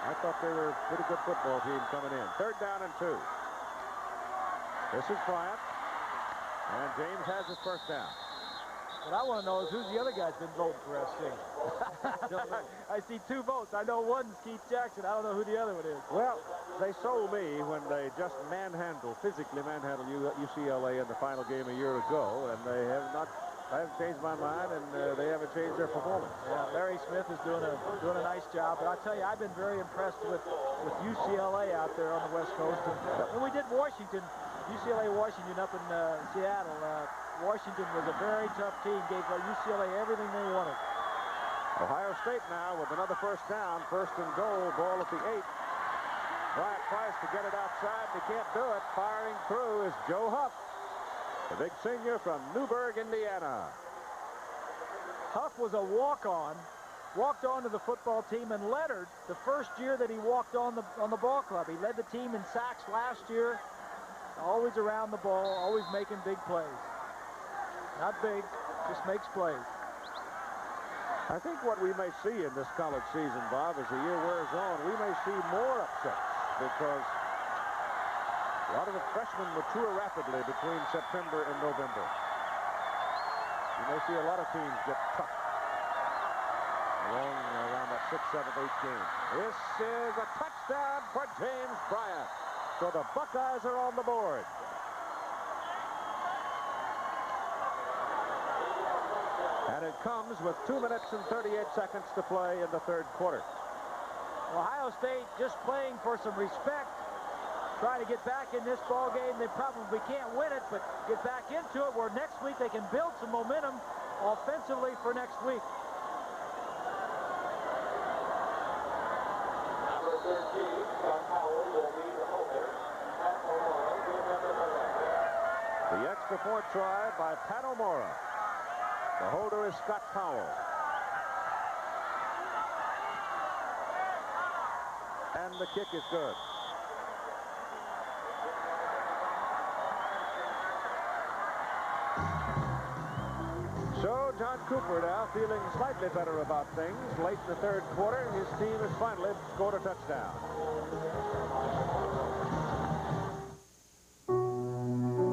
I thought they were a pretty good football team coming in. 3rd down and 2. This is Bryant. And James has his first down. What I want to know is who's the other guy's been voting for SC. I see 2 votes. I know one's Keith Jackson. I don't know who the other one is. Well, they sold me when they just physically manhandled UCLA in the final game a year ago, and they have not. I haven't changed my mind, and they haven't changed their performance. Yeah, Larry Smith is doing a nice job, but I tell you, I've been very impressed with UCLA out there on the West Coast. And when we did Washington, UCLA-Washington up in Seattle, Washington was a very tough team, gave UCLA everything they wanted. Ohio State now with another first down, 1st and goal, ball at the 8. Bryant tries to get it outside, they can't do it. Firing through is Joe Huff, the big senior from Newburgh, Indiana. Huff was a walk-on, walked on to the football team, and Leonard, the first year that he walked on the ball club, he led the team in sacks last year, always around the ball, always making big plays. Not big, just makes plays. I think what we may see in this college season, Bob, as the year wears on, we may see more upsets because a lot of the freshmen mature rapidly between September and November. You may see a lot of teams get tough around that 6th, 7th, 8th game. This is a touchdown for James Bryant. So the Buckeyes are on the board. And it comes with 2 minutes and 38 seconds to play in the 3rd quarter. Ohio State just playing for some respect, trying to get back in this ball game. They probably can't win it, but get back into it where next week they can build some momentum offensively for next week. Number 13, Scott Powell will be the holder. Pat O'Mara will remember the back. The extra point try by Pat O'Mara. The holder is Scott Powell. And the kick is good. So John Cooper now feeling slightly better about things. Late in the 3rd quarter, his team has finally scored a touchdown.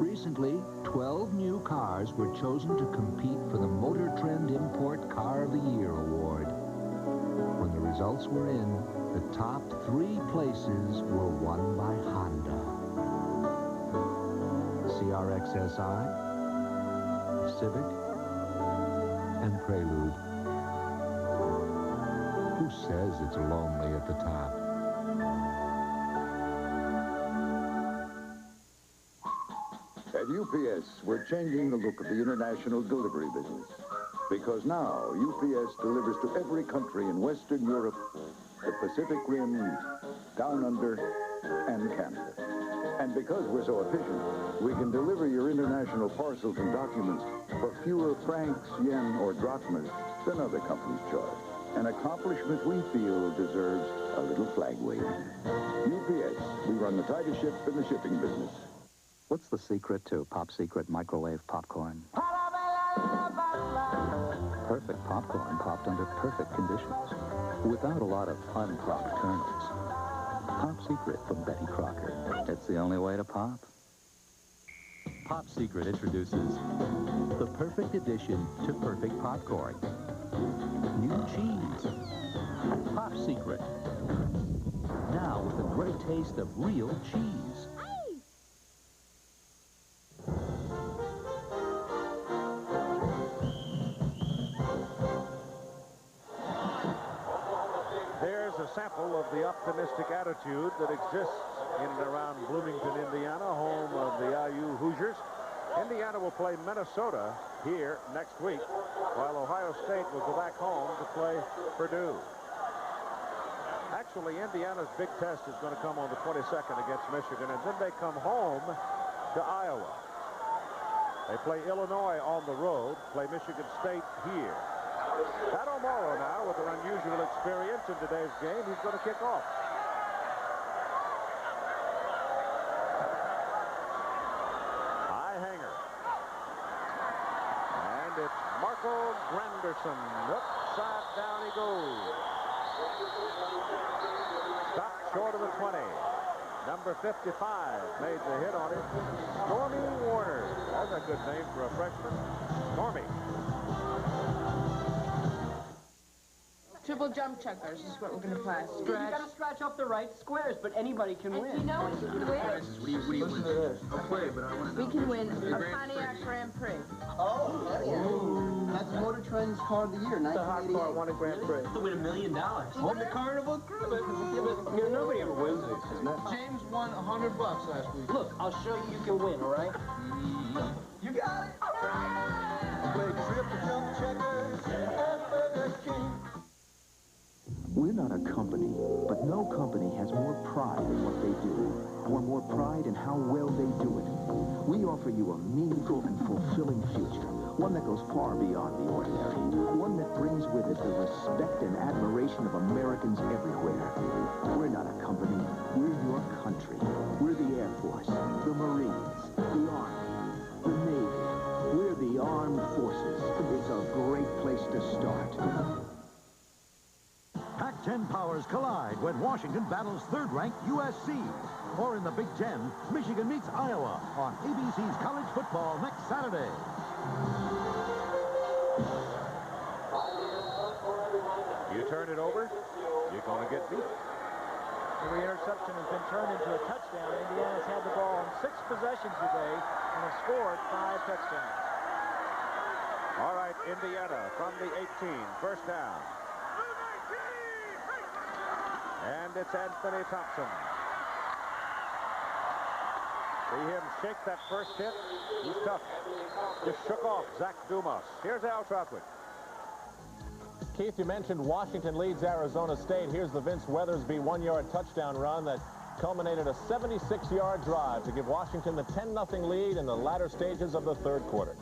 Recently, 12 new cars were chosen to compete for the Motor Trend Import Car of the Year award. When the results were in, the top 3 places were won by Honda. CRX SI, Civic, and Prelude. Who says it's lonely at the top? At UPS, we're changing the look of the international delivery business. Because now, UPS delivers to every country in Western Europe, the Pacific Rim, Down Under, and Canada. And because we're so efficient, we can deliver your international parcels and documents for fewer francs, yen, or drachmas than other companies charge. An accomplishment we feel deserves a little flag waving. UPS, we run the tightest ship in the shipping business. What's the secret to Pop Secret microwave popcorn? Perfect popcorn popped under perfect conditions, without a lot of unpopped kernels. Pop Secret from Betty Crocker. It's the only way to pop. Pop Secret introduces the perfect addition to perfect popcorn. New cheese. Pop Secret. Now with a great taste of real cheese. There's a sample of the optimistic attitude that exists in and around Bloomington, Indiana, home of the IU Hoosiers. Indiana will play Minnesota here next week, while Ohio State will go back home to play Purdue. Actually, Indiana's big test is going to come on the 22nd against Michigan, and then they come home to Iowa. They play Illinois on the road, play Michigan State here. Pat O'Morrow now with an unusual experience in today's game. He's going to kick off. High hanger. And it's Marco Granderson. Upside down he goes. Stopped short of the 20. Number 55 made the hit on it. Stormy Warner. That's a good name for a freshman. Stormy. Triple jump checkers is what we're going to play. You got to scratch off the right squares, but anybody can win. You know what you can win? Listen to this. I'll play, but I want to. We can win a Pontiac Grand Prix. Oh, that's Motor Trend's Car of the Year, 1988. The hot car won a Grand Prix. To win $1 million. On the Carnival Cruise. You know, nobody ever wins these, isn't it? James won $100 last week. Look, I'll show you can win, all right? You got it. All right. Play triple jump checkers at Burger King. We're not a company, but no company has more pride in what they do, or more pride in how well they do it. We offer you a meaningful and fulfilling future, one that goes far beyond the ordinary, one that brings with it the respect and admiration of Americans everywhere. We're not a company, we're your country. We're the Air Force, the Marines, the Army, the Navy. We're the Armed Forces. It's a great place to start. Pac-10 powers collide when Washington battles third-ranked USC. Or in the Big Ten, Michigan meets Iowa on ABC's College Football next Saturday. You turn it over, you're going to get beat. Every interception has been turned into a touchdown. Indiana's had the ball on 6 possessions today and has scored 5 touchdowns. All right, Indiana from the 18, first down. And it's Anthony Thompson. See him shake that first hit. He's tough. Just shook off Zach Dumas. Here's Al Trautwig. Keith, you mentioned Washington leads Arizona State. Here's the Vince Weathersby 1-yard touchdown run that culminated a 76-yard drive to give Washington the 10-0 lead in the latter stages of the third quarter.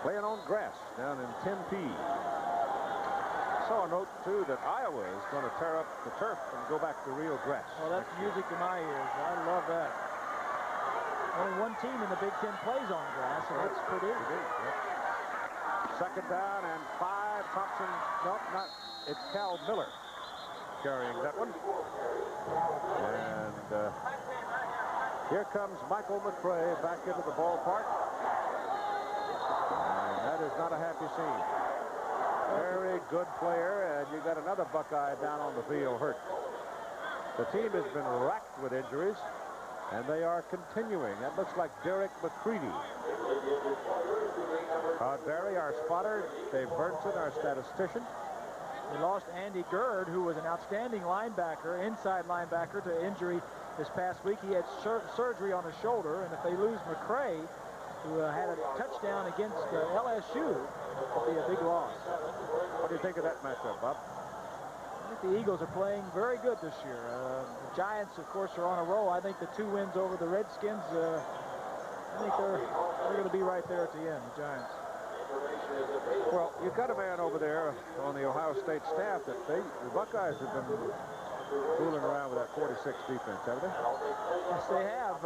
Playing on grass down in Tempe. Saw a note, too, that Iowa is going to tear up the turf and go back to real grass. Well, that's music to my ears. I love that. Only one team in the Big Ten plays on grass, and that's Purdue. Yep. Second down and 5. Thompson, no, not, it's Cal Miller carrying that one. And here comes Michael McCray back into the ballpark. And that is not a happy scene. Very good player, and you got another Buckeye down on the field hurt. The team has been racked with injuries, and they are continuing. That looks like Derek McCready. Todd Barry, our spotter. Dave Burnson, our statistician. We lost Andy Gerd, who was an outstanding linebacker, inside linebacker, to injury this past week. He had surgery on his shoulder, and if they lose McCray, who had a touchdown against LSU, it'll be a big loss. What do you think of that matchup, Bob? I think the Eagles are playing very good this year. The Giants, of course, are on a roll. I think the 2 wins over the Redskins, I think they're going to be right there at the end, the Giants. Well, you've got a man over there on the Ohio State staff that the Buckeyes have been fooling around with that 46 defense, haven't they? Yes, they have.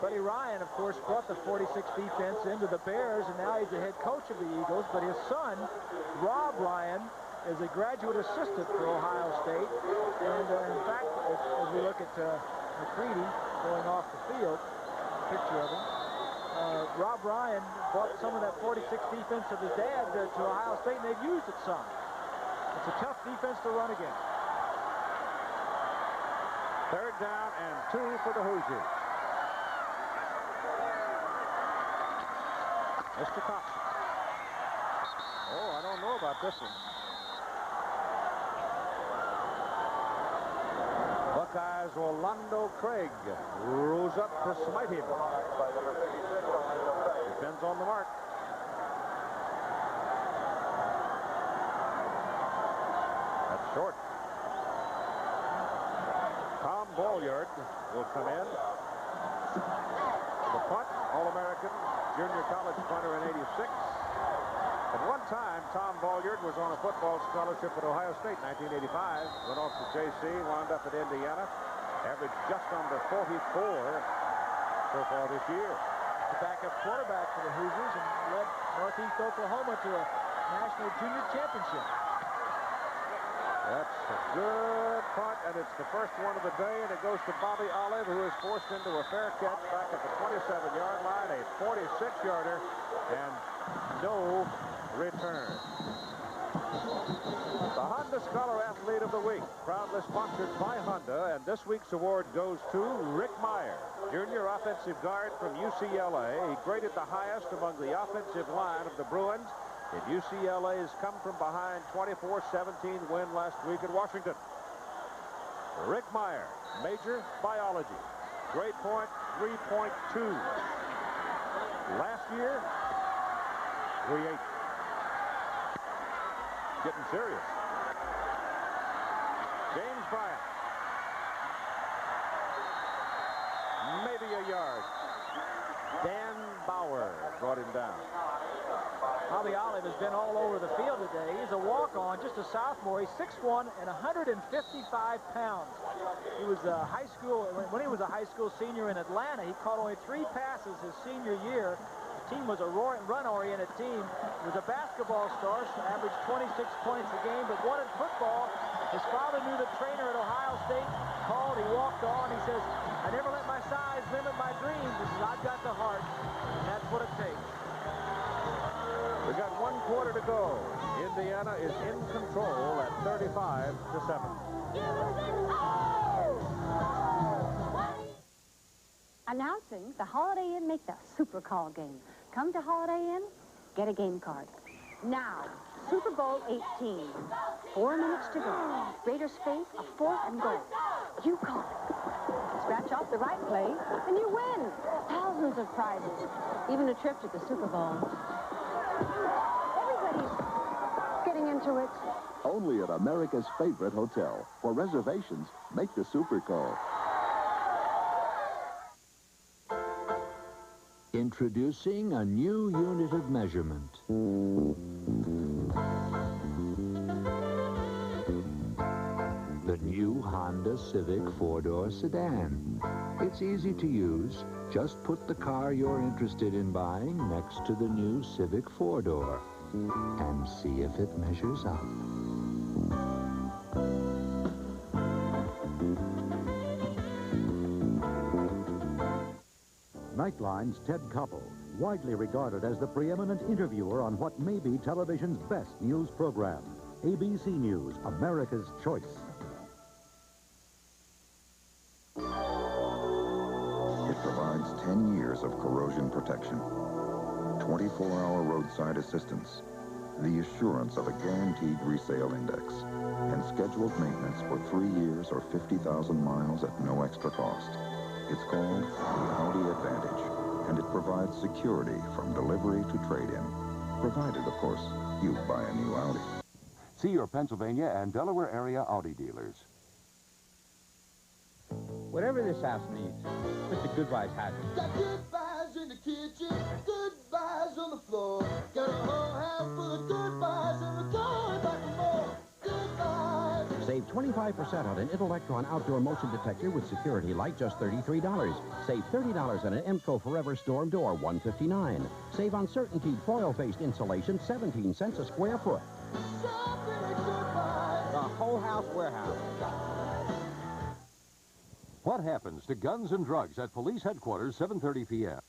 Buddy Ryan, of course, brought the 46 defense into the Bears, and now he's the head coach of the Eagles. But his son, Rob Ryan, is a graduate assistant for Ohio State. And in fact, as we look at McCready going off the field, picture of him, Rob Ryan brought some of that 46 defense of his dad to Ohio State, and they've used it some. It's a tough defense to run against. 3rd down and 2 for the Hoosiers. Mr. Cox. Oh, I don't know about this one. Buckeyes Orlando Craig rose up to smite him. Depends on the mark. That's short. Tom Bolyard will come in. The punt, All-American, junior college punter in '86. At one time, Tom Bolyard was on a football scholarship at Ohio State in 1985. Went off to JC, wound up at Indiana. Averaged just under 44 so far this year. The backup quarterback for the Hoosiers and led Northeast Oklahoma to a national junior championship. That's a good punt, and it's the first one of the day, and it goes to Bobby Olive, who is forced into a fair catch back at the 27-yard line, a 46-yarder, and no return. The Honda Scholar Athlete of the Week, proudly sponsored by Honda, and this week's award goes to Rick Meyer, junior offensive guard from UCLA. He graded the highest among the offensive line of the Bruins in UCLA's come-from-behind 24-17 win last week at Washington. Rick Meyer, major biology, grade point 3.2. Last year, 3.8. Getting serious. James Bryant. Maybe a yard. Dan Bauer brought him down. Bobby Olive has been all over the field today. He's a walk-on, just a sophomore. He's 6'1" and 155 pounds. He was when he was a high school senior in Atlanta, he caught only 3 passes his senior year. The team was a run-oriented team. He was a basketball star, averaged 26 points a game, but wanted football. His father knew the trainer at Ohio State, called, he walked on. He says, I never let my size limit my dreams. He says, I've got the heart, and that's what it takes. We got 1 quarter to go. Indiana is in control at 35-7. Announcing the Holiday Inn Make the Super Call game. Come to Holiday Inn, get a game card. Now, Super Bowl 18. 4 minutes to go. Raiders face a 4th and goal. You call it. Scratch off the right play, and you win. Thousands of prizes. Even a trip to the Super Bowl. Everybody's getting into it. Only at America's favorite hotel. For reservations, make the Super Call. Introducing a new unit of measurement. The new Honda Civic 4-door sedan. It's easy to use. Just put the car you're interested in buying next to the new Civic 4-door and see if it measures up. Nightline's Ted Koppel, widely regarded as the preeminent interviewer on what may be television's best news program. ABC News, America's choice. It provides 10 years of corrosion protection, 24-hour roadside assistance, the assurance of a guaranteed resale index, and scheduled maintenance for 3 years or 50,000 miles at no extra cost. It's called the Audi Advantage, and it provides security from delivery to trade-in, provided, of course, you buy a new Audi. See your Pennsylvania and Delaware area Audi dealers. Whatever this house needs, Mr. Goodbyes has it. Got goodbyes in the kitchen, goodbyes on the floor. Got a whole house full of goodbyes and we're going back for more. Goodbyes. Save 20 25% on an Intellectron outdoor motion detector with security light, just $33. Save $30 on an Emco Forever Storm door, $159. Save on CertainTeed foil-faced insulation, 17 cents a square foot. The Whole House Warehouse. What happens to guns and drugs at police headquarters, 7:30 p.m.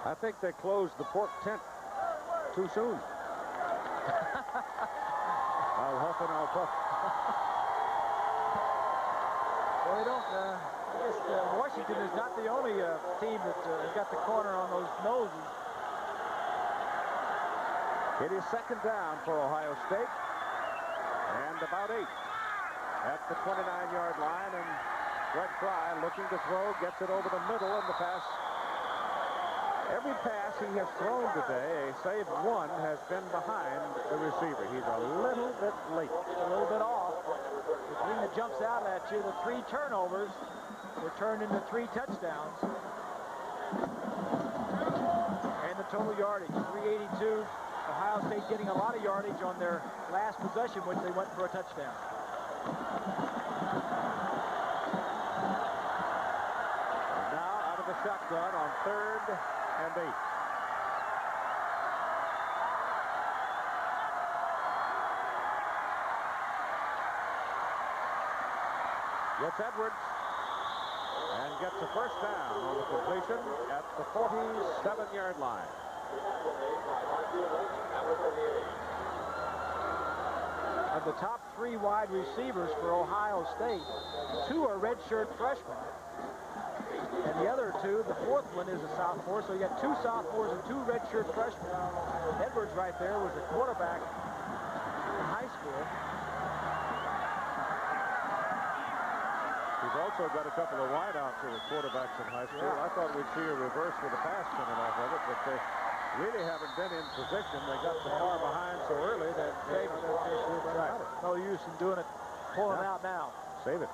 I think they closed the pork tent too soon. I'll huff and I'll puff. Well, they don't, I guess Washington is not the only team that has got the corner on those noses. It is second down for Ohio State. And about 8 at the 29-yard line. And Greg Fry looking to throw, gets it over the middle, and the pass. Every pass he has thrown today, save one, has been behind the receiver. He's a little bit late. A little bit off. The thing that jumps out at you, the 3 turnovers, were turned into 3 touchdowns. And the total yardage, 382. Ohio State getting a lot of yardage on their last possession, which they went for a touchdown. And now out of the shotgun on 3rd and 8. Gets Edwards and gets a first down on the completion at the 47-yard line. Of the top 3 wide receivers for Ohio State, 2 are redshirt freshmen. And the other 2, the 4th one is a sophomore, so you got 2 sophomores and 2 redshirt freshmen. Edwards right there was a quarterback in high school. He's also got a couple of wideouts who were quarterbacks in high school. Yeah. I thought we'd see a reverse with a pass coming off of it, but they really haven't been in position. They got so far behind so early that they no use in doing it, pulling out now. Save it.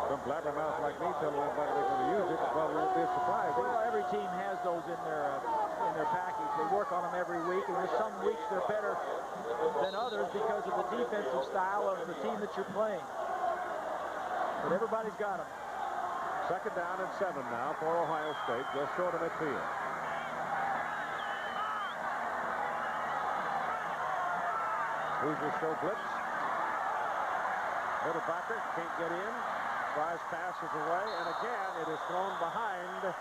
Some blabbermouth like me telling everybody they're going to use it, well, it won't be a surprise. Well, every team has those in their package. They work on them every week, and there's some weeks they're better than others because of the defensive style of the team that you're playing. But everybody's got them. Second down and 7 now for Ohio State, just short of midfield. Hoosiers show blitz. Little backer can't get in. Fry's pass is away, and again it is thrown behind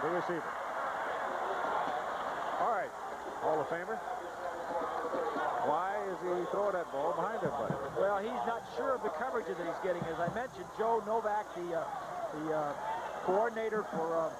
the receiver. All right, Hall of Famer. Why is he throwing that ball behind everybody? Well, he's not sure of the coverage that he's getting. As I mentioned, Joe Novak, the coordinator for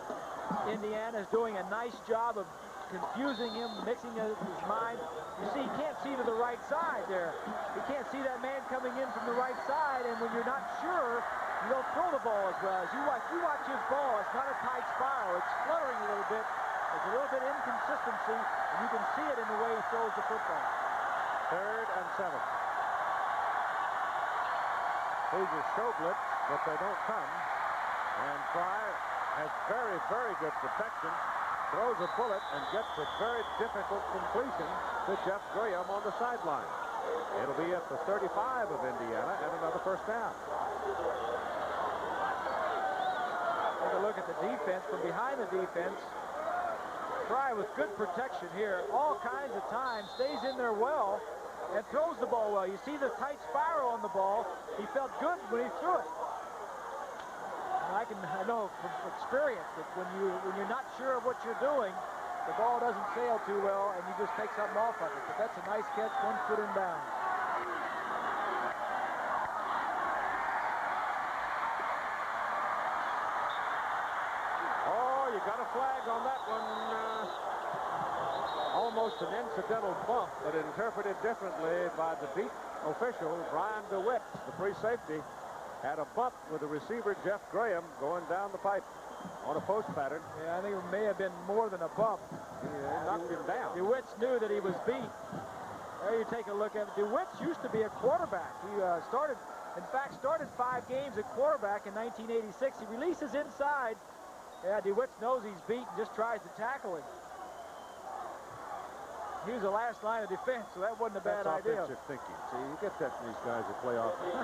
Indiana, is doing a nice job of confusing him, mixing his mind. You see, he can't see to the right side there. He can't see that man coming in from the right side, and when you're not sure, you don't throw the ball as well. As you watch his ball, it's not a tight spiral. It's fluttering a little bit. There's a little bit of inconsistency, and you can see it in the way he throws the football. 3rd and 7. Hoosiers show blitz, but they don't come. And Fry has very, very good protection. Throws a bullet and gets a very difficult completion to Jeff Graham on the sideline. It'll be at the 35 of Indiana and another first down. Take a look at the defense from behind the defense. Fry with good protection here, all kinds of times, stays in there well, and throws the ball well. You see the tight spiral on the ball. He felt good when he threw it. And I know from experience that when you're not sure of what you're doing, the ball doesn't sail too well, and you just take something off of it. But that's a nice catch, 1 foot in bounds. Oh, you got a flag on that one. Almost an incidental bump, but interpreted differently by the beat official, Brian DeWitt, the free safety, had a bump with the receiver, Jeff Graham, going down the pipe on a post pattern. Yeah, I think it may have been more than a bump. He knocked him down. DeWitt knew that he was beat. There you take a look at DeWitt. Used to be a quarterback. He started 5 games at quarterback in 1986. He releases inside. Yeah, DeWitt knows he's beat and just tries to tackle him. He was the last line of defense, so that wasn't a bad idea. That's offensive thinking. See, you get that from these guys that play offense.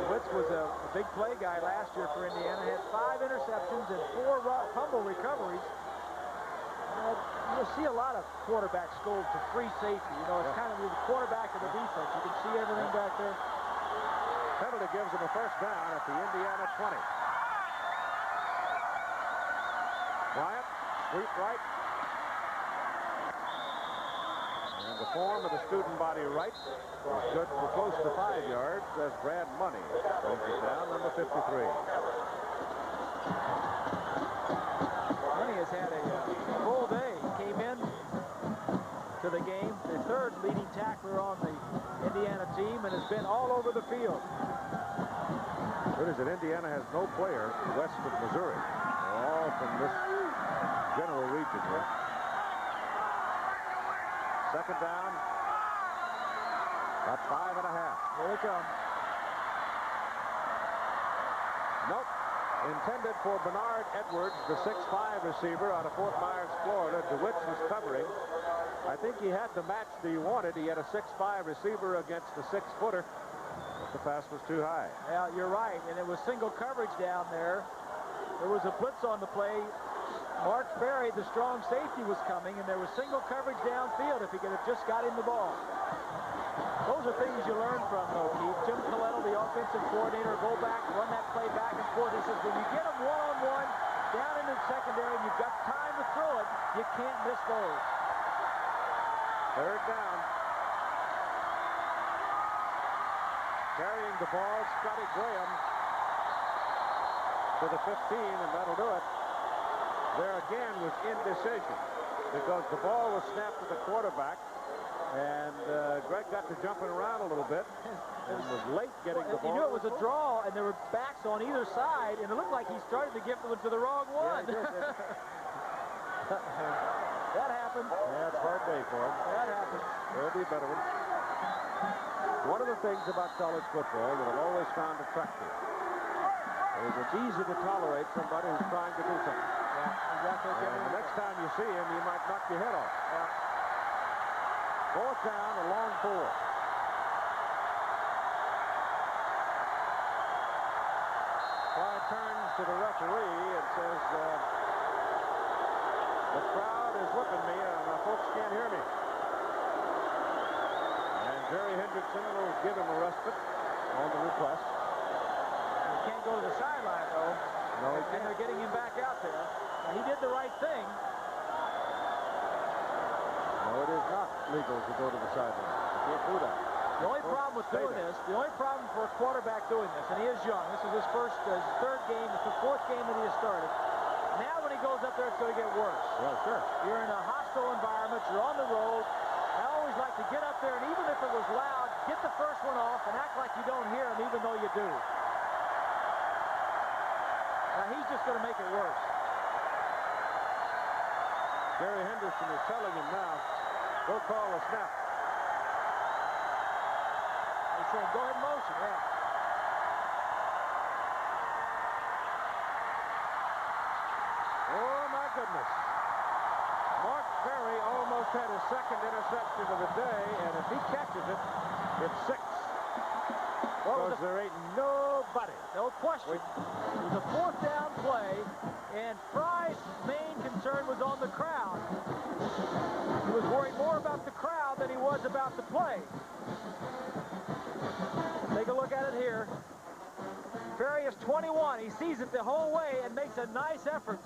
DeWitt was a big play guy last year for Indiana. Had 5 interceptions and 4 fumble recoveries. You'll see a lot of quarterbacks go to free safety. You know, it's kind of the quarterback of the defense. You can see everything back there. Penalty gives him a first down at the Indiana 20. Bryant, sweep right. And the form of the student body right is good for close to 5 yards as Brad Money brings it down, number 53. Money has had a full day. He came in to the game, the 3rd leading tackler on the Indiana team, and has been all over the field. Good is that Indiana has no player west of Missouri. They're all from this general region here. Second down. About 5.5. Here they come. Nope. Intended for Bernard Edwards, the 6'5 receiver out of Fort Myers, Florida. DeWitt was covering. I think he had the match that he wanted. He had a 6'5 receiver against the 6-footer. But the pass was too high. Yeah, you're right. And it was single coverage down there. There was a blitz on the play. Mark Ferry, the strong safety, was coming, and there was single coverage downfield if he could have just got him the ball. Those are things you learn from, though, Keith. Jim Coletto, the offensive coordinator, go back, run that play back and forth. He says, when you get them one-on-one down into the secondary and you've got time to throw it, you can't miss those. Third down. Carrying the ball, Scotty Graham to the 15, and that'll do it. There again was indecision because the ball was snapped to the quarterback, and Greg got to jumping around a little bit and was late getting the ball. You knew it was a draw, and there were backs on either side, and it looked like he started to give it to the wrong one. Yeah, that happened. Yeah, it's a hard day for him. That happened. There'll be a better one. One of the things about college football that I've always found attractive is it's easy to tolerate somebody who's trying to do something. Exactly. And the next time you see him, he might knock your head off. Fourth down, a long 4. Fry turns to the referee and says, the crowd is whipping me and my folks can't hear me. And Jerry Hendrickson will give him a respite on the request. He can't go to the sideline, though. No, he and can't. they're getting him back out there. He did the right thing. No, it is not legal to go to the sideline. You can't do that. The only problem with doing this, the only problem for a quarterback doing this, and he is young. This is his third game. It's the 4th game that he has started. Now when he goes up there, it's going to get worse. Well, sure. You're in a hostile environment. You're on the road. I always like to get up there, and even if it was loud, get the first one off and act like you don't hear him, even though you do. Now, he's just going to make it worse. Jerry Henderson is telling him now, go call a snap. He's saying, go ahead and motion, yeah. Oh, my goodness. Mark Ferry almost had his 2nd interception of the day, and if he catches it, it's 6. Because there ain't nobody. No question. It was a 4th down play, and Fry's main concern was on the crowd. He was worried more about the crowd than he was about the play. Take a look at it here. Ferry is 21. He sees it the whole way and makes a nice effort.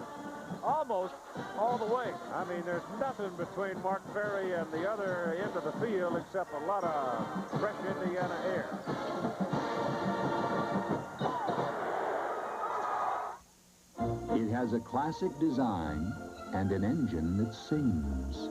Almost all the way. I mean, there's nothing between Mark Ferry and the other end of the field except a lot of fresh Indiana air. It has a classic design and an engine that sings.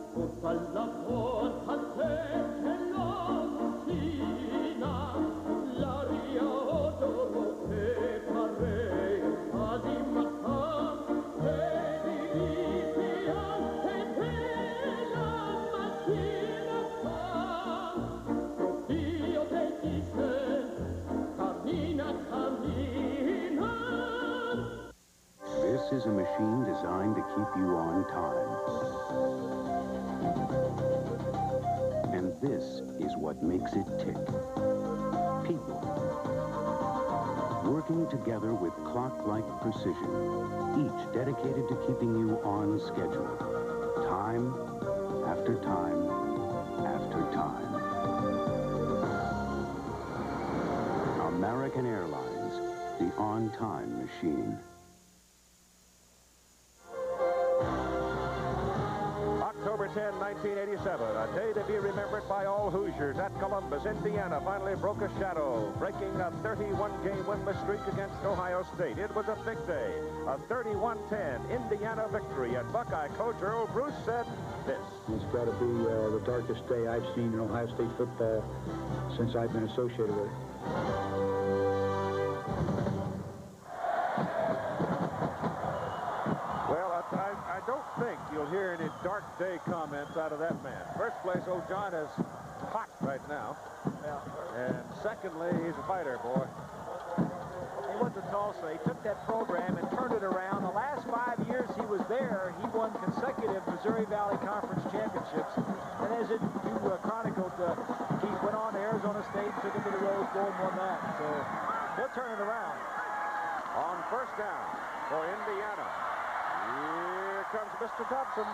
a machine designed to keep you on time. And this is what makes it tick. People. Working together with clock-like precision, each dedicated to keeping you on schedule. Time after time after time. American Airlines, the on-time machine. October 10, 1987, a day to be remembered by all Hoosiers at Columbus. Indiana finally broke a shadow, breaking a 31-game winless streak against Ohio State. It was a big day, a 31-10 Indiana victory, and Buckeye coach Earl Bruce said this. It's got to be the darkest day I've seen in Ohio State football since I've been associated with it. I don't think you'll hear any dark day comments out of that man. First place, John is hot right now. Yeah. And secondly, he's a fighter, boy. He went to Tulsa. He took that program and turned it around. The last 5 years he was there, he won consecutive Missouri Valley Conference championships. And as you chronicled, Keith went on to Arizona State, took him to the Rose Bowl and won that. So he'll turn it around. On first down for Indiana. Here comes Mr. Thompson.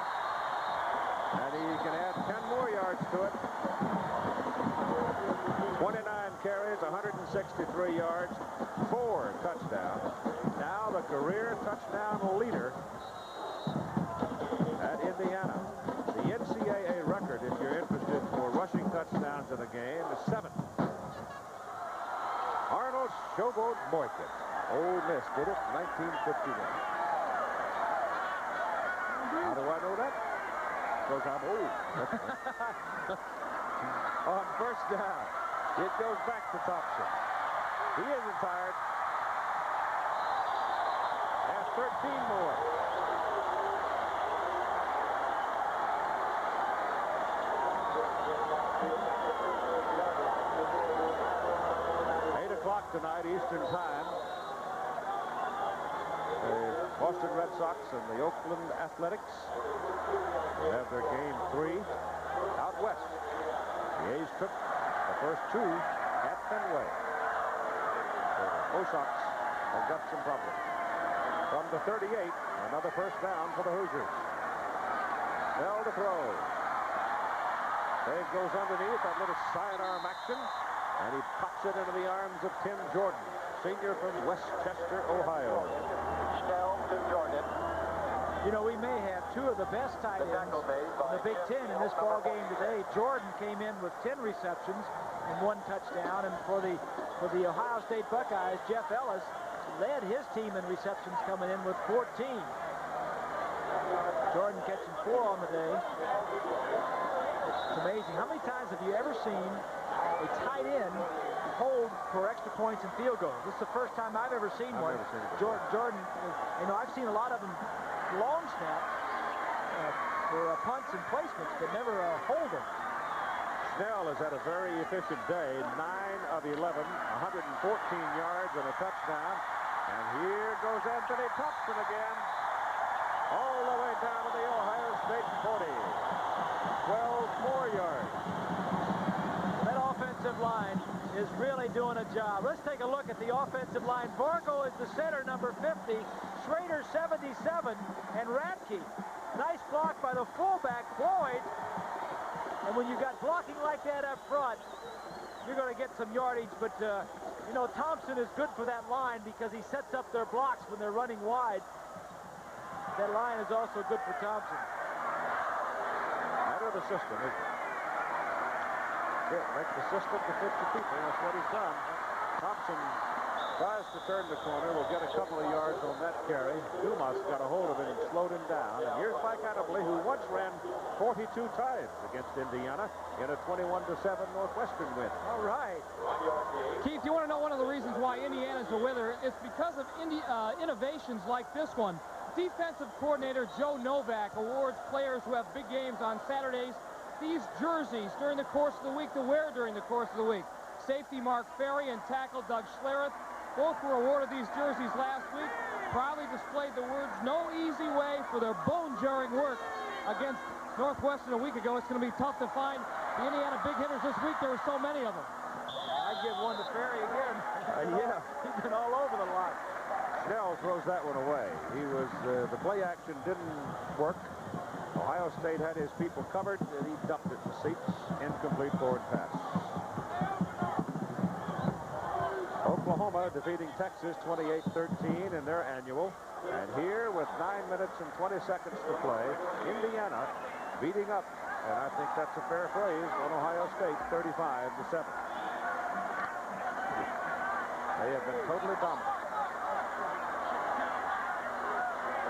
And he can add 10 more yards to it. 29 carries, 163 yards, 4 touchdowns. Now the career touchdown leader at Indiana. The NCAA record, if you're interested, for rushing touchdowns in a game is 7. Arnold Showboat Boykin. Ole Miss did it in 1951. How do I know that? Because I'm old. On first down, it goes back to Thompson. He isn't tired. And 13 more. Tonight, Eastern Time. The Boston Red Sox and the Oakland Athletics will have their game 3 out west. The A's took the first 2 at Fenway. So the Sox have got some problems. From the 38, another first down for the Hoosiers. Bell to throw. Dave goes underneath, that little sidearm action. And he pops it into the arms of Tim Jordan, senior from Westchester, Ohio. Snell to Jordan. You know, we may have 2 of the best tight ends in the Big Ten in this ball game today. Jordan came in with 10 receptions and 1 touchdown. And for the Ohio State Buckeyes, Jeff Ellis led his team in receptions, coming in with 14. Jordan catching 4 on the day. It's amazing. How many times have you ever seen a tight end hold for extra points and field goals? This is the first time I've ever seen one. Never seen it. Jordan, you know, I've seen a lot of them long snaps for punts and placements, but never holding. Snell has had a very efficient day. 9 of 11, 114 yards and a touchdown. And here goes Anthony Thompson again. All the way down to the Ohio State 40. 12 more yards. That offensive line is really doing a job. Let's take a look at the offensive line. Vargo is the center, number 50. Schrader, 77. And Radke. Nice block by the fullback, Floyd. And when you got blocking like that up front, you're going to get some yardage. But, you know, Thompson is good for that line because he sets up their blocks when they're running wide. That line is also good for Thompson. Matter of the system, isn't it? Yeah, make the system to fit the people. That's what he's done. Thompson tries to turn the corner. Will get a couple of yards on that carry. Dumas got a hold of it and slowed him down. And here's Mike Adamley, who once ran 42 times against Indiana in a 21-7 Northwestern win. All right. Keith, you want to know one of the reasons why Indiana's a winner? It's because of innovations like this one. Defensive coordinator Joe Novak awards players who have big games on Saturdays these jerseys during the course of the week to wear during the course of the week. Safety Mark Ferry and tackle Doug Schlereth both were awarded these jerseys last week, proudly displayed the words, "No easy way," for their bone-jarring work against Northwestern a week ago. It's going to be tough to find the Indiana big hitters this week. There were so many of them. I give one to Ferry again. Yeah. He's been all over the lot. Snell throws that one away. He was, the play action didn't work. Ohio State had his people covered, and he dumped it to seats. Incomplete forward pass. Oklahoma defeating Texas 28-13 in their annual. And here, with 9 minutes and 20 seconds to play, Indiana beating up, and I think that's a fair phrase, on Ohio State 35-7. They have been totally dominant.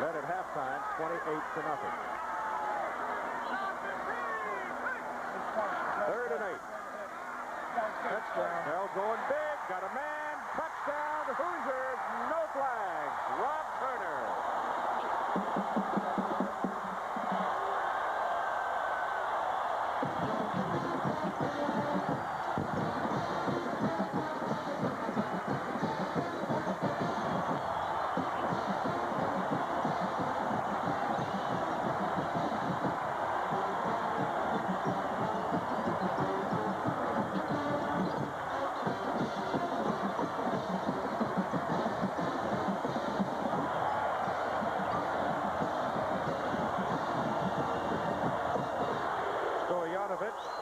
Led at halftime, 28-0. 3rd and 8. Touchdown. Snell going big. Got a man. Touchdown. The Hoosiers. No flags. Rob Turner.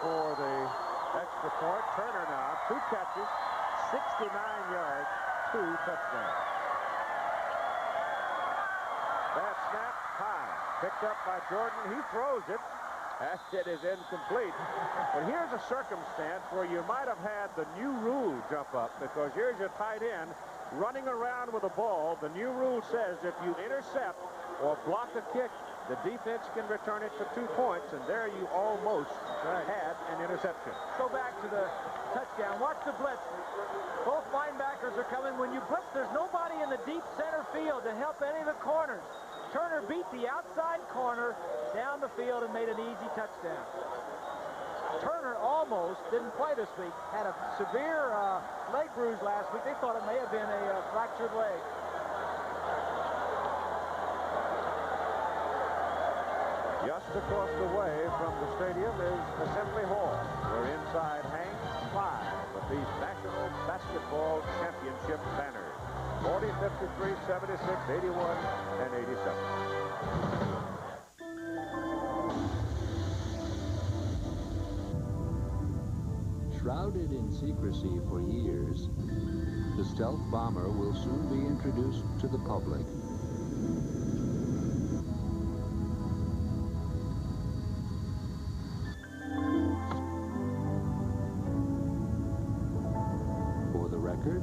For the extra point. Turner now, 2 catches, 69 yards, 2 touchdowns. That snap high, picked up by Jordan. He throws it, and it is incomplete. But here's a circumstance where you might have had the new rule jump up, because here's your tight end running around with a ball. The new rule says if you intercept or block a kick, the defense can return it for 2 points, and there you almost had an interception. Go back to the touchdown. Watch the blitz. Both linebackers are coming. When you blitz, there's nobody in the deep center field to help any of the corners. Turner beat the outside corner down the field and made an easy touchdown. Turner almost didn't play this week. Had a severe leg bruise last week. They thought it may have been a fractured leg. Just across the way from the stadium is Assembly Hall, where inside hangs 5 of these National Basketball Championship banners. 40, 53, 76, 81, and 87. Shrouded in secrecy for years, the stealth bomber will soon be introduced to the public. For the record,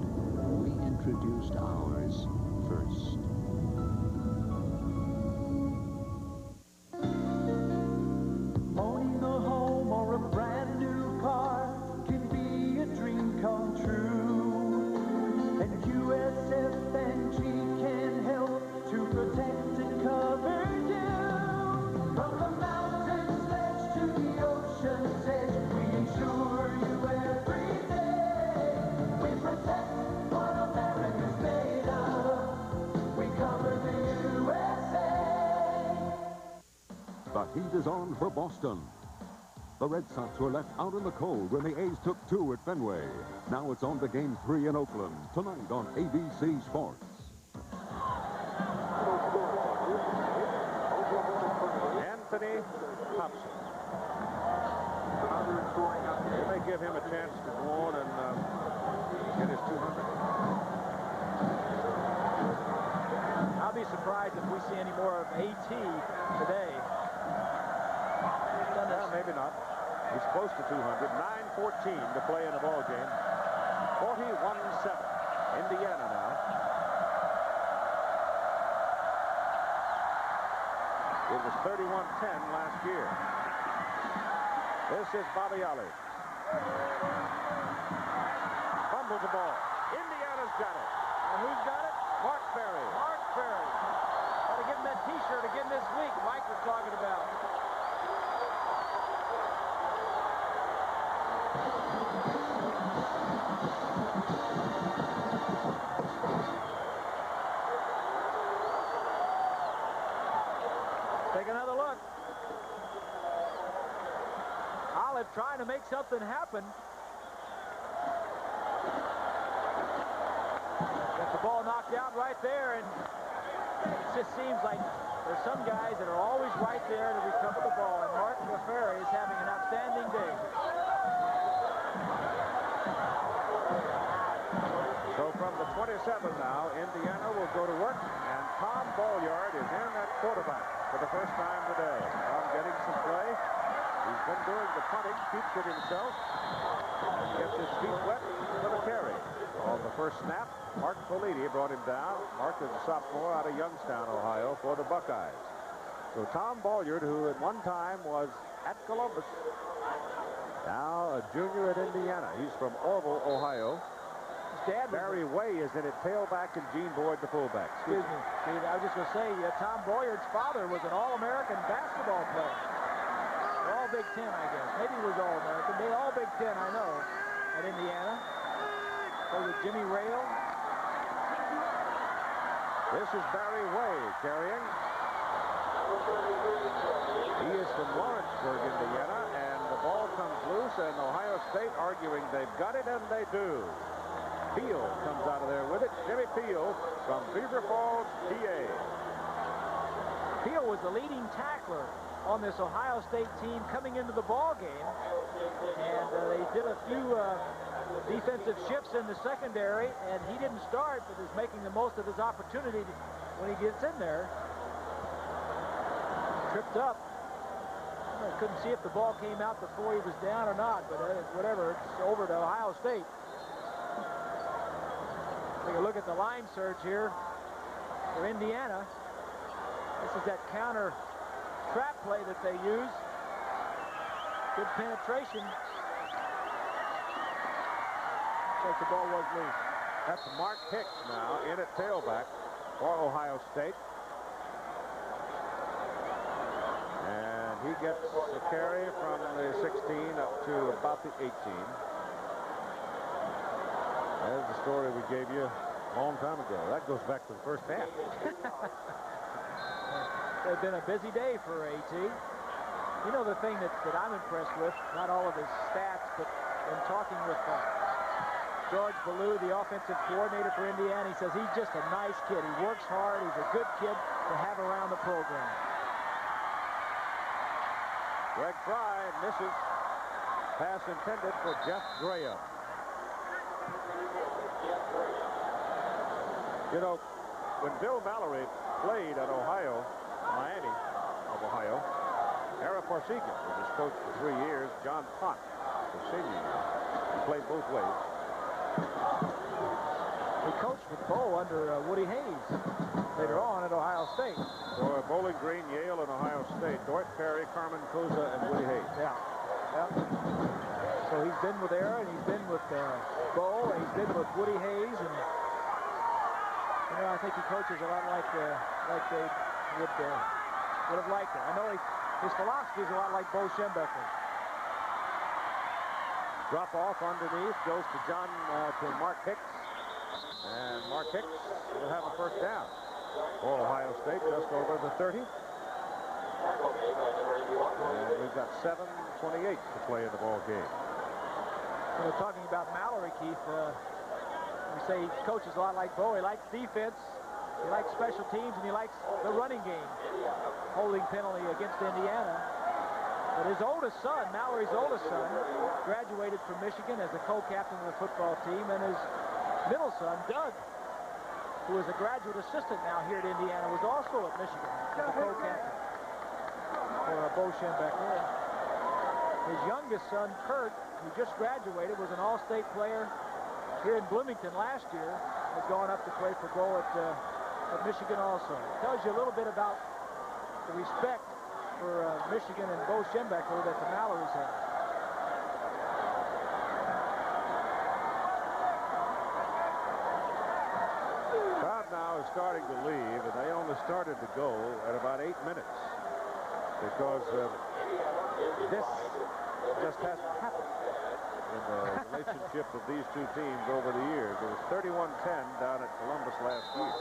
we introduced ours first. Owning a home or a brand new car can be a dream come true. And USF&G can help to protect and cover you. From the mountains ledge to the ocean's edge, we insure you every day. We protect what America's made of. We cover the USA. The heat is on for Boston. The Red Sox were left out in the cold when the A's took 2 at Fenway. Now it's on to Game 3 in Oakland, tonight on ABC Sports. Anthony Thompson. They may give him a chance to go on and get his 200. I'll be surprised if we see any more of AT today. Well, maybe not. He's close to 200. 9:14 to play in the ball game. 41-7. Indiana now. It was 31-10 last year. This is Bobby Ali. Fumbles the ball. Indiana's got it. And who's got it? Mark Ferry. Mark Ferry. Got to give him that T-shirt again this week Mike was talking about. Take another look. Olive trying to make something happen. Got the ball knocked out right there, and it just seems like there's some guys that are always right there to recover the ball, and Mark LaFerre is having an outstanding day. So from the 27 now, Indiana will go to work, and Tom Bolyard is in at quarterback for the first time today. Tom getting some play. He's been doing the punting, keeps it himself, and gets his feet wet for the carry. On the first snap, Mark Politi brought him down. Mark is a sophomore out of Youngstown, Ohio, for the Buckeyes. So Tom Bolyard, who at one time was at Columbus, now a junior at Indiana. He's from Orville, Ohio. Barry Way is in it, tailback, and Gene Boyd, the fullback. Excuse me, Steve, I was just going to say, Tom Boyard's father was an All-American basketball player. All Big Ten, I guess. Maybe he was All-American. They all Big Ten, I know, at Indiana. So with Jimmy Rail. This is Barry Way carrying. He is from Lawrenceburg, Indiana, and the ball comes loose, and Ohio State arguing they've got it, and they do. Peel comes out of there with it. Jimmy Peel from Beaver Falls, PA. Peel was the leading tackler on this Ohio State team coming into the ball game, and they did a few defensive shifts in the secondary, and he didn't start, but is making the most of his opportunity when he gets in there. Tripped up. I couldn't see if the ball came out before he was down or not, but whatever, it's over to Ohio State. Take a look at the line surge here for Indiana. This is that counter trap play that they use. Good penetration. Like the ball was loose. That's Mark Hicks now in at tailback for Ohio State. And he gets the carry from the 16 up to about the 18. There's the story we gave you a long time ago. That goes back to the first half. It's been a busy day for AT. You know, the thing that I'm impressed with, not all of his stats, but in talking with George Ballou, the offensive coordinator for Indiana, he says he's just a nice kid. He works hard. He's a good kid to have around the program. Greg Fry misses. Pass intended for Jeff Graham. You know, when Bill Mallory played at Miami of Ohio, Ara Parseghian was his coach for 3 years. John Pott, the senior year. He played both ways. He coached with Bo under Woody Hayes later on at Ohio State. For Bowling Green, Yale, and Ohio State, Dort Perry, Carmen Koza, and Woody Hayes. Yeah. So he's been with Ara, and he's been with Bo, and he's been with Woody Hayes, and you know, I think he coaches a lot like they would have liked it. I know his philosophy is a lot like Bo Schembechler. Drop off underneath, goes to Mark Hicks. And Mark Hicks will have a first down for Ohio State, just over the 30. And we've got 7:28 to play in the ball game. You know, talking about Mallory, Keith, you say he coaches a lot like Bo. He likes defense, he likes special teams, and he likes the running game. Holding penalty against Indiana. But his oldest son, Mallory's oldest son, graduated from Michigan as a co-captain of the football team, and his middle son, Doug, who is a graduate assistant now here at Indiana, was also at Michigan as a co-captain for Bo Schembechler. His youngest son, Kurt, who just graduated, was an all-state player here in Bloomington last year, has gone up to play for Bo at Michigan also. It tells you a little bit about the respect for Michigan and Bo Schembechler that the Mallorys have. Crowd now is starting to leave, and they only started to go at about 8 minutes because this just hasn't happened in the relationship of these two teams over the years. It was 31-10 down at Columbus last year.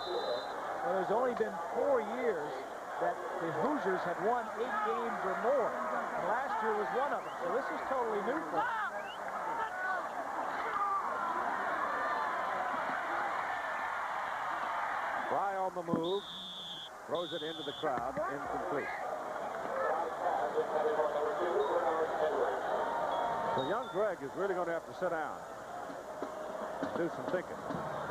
Well, there's only been 4 years that the Hoosiers had won 8 games or more. And last year was one of them. So this is totally new for them. Fry on the move. Throws it into the crowd. Incomplete. So young Greg is really going to have to sit down and do some thinking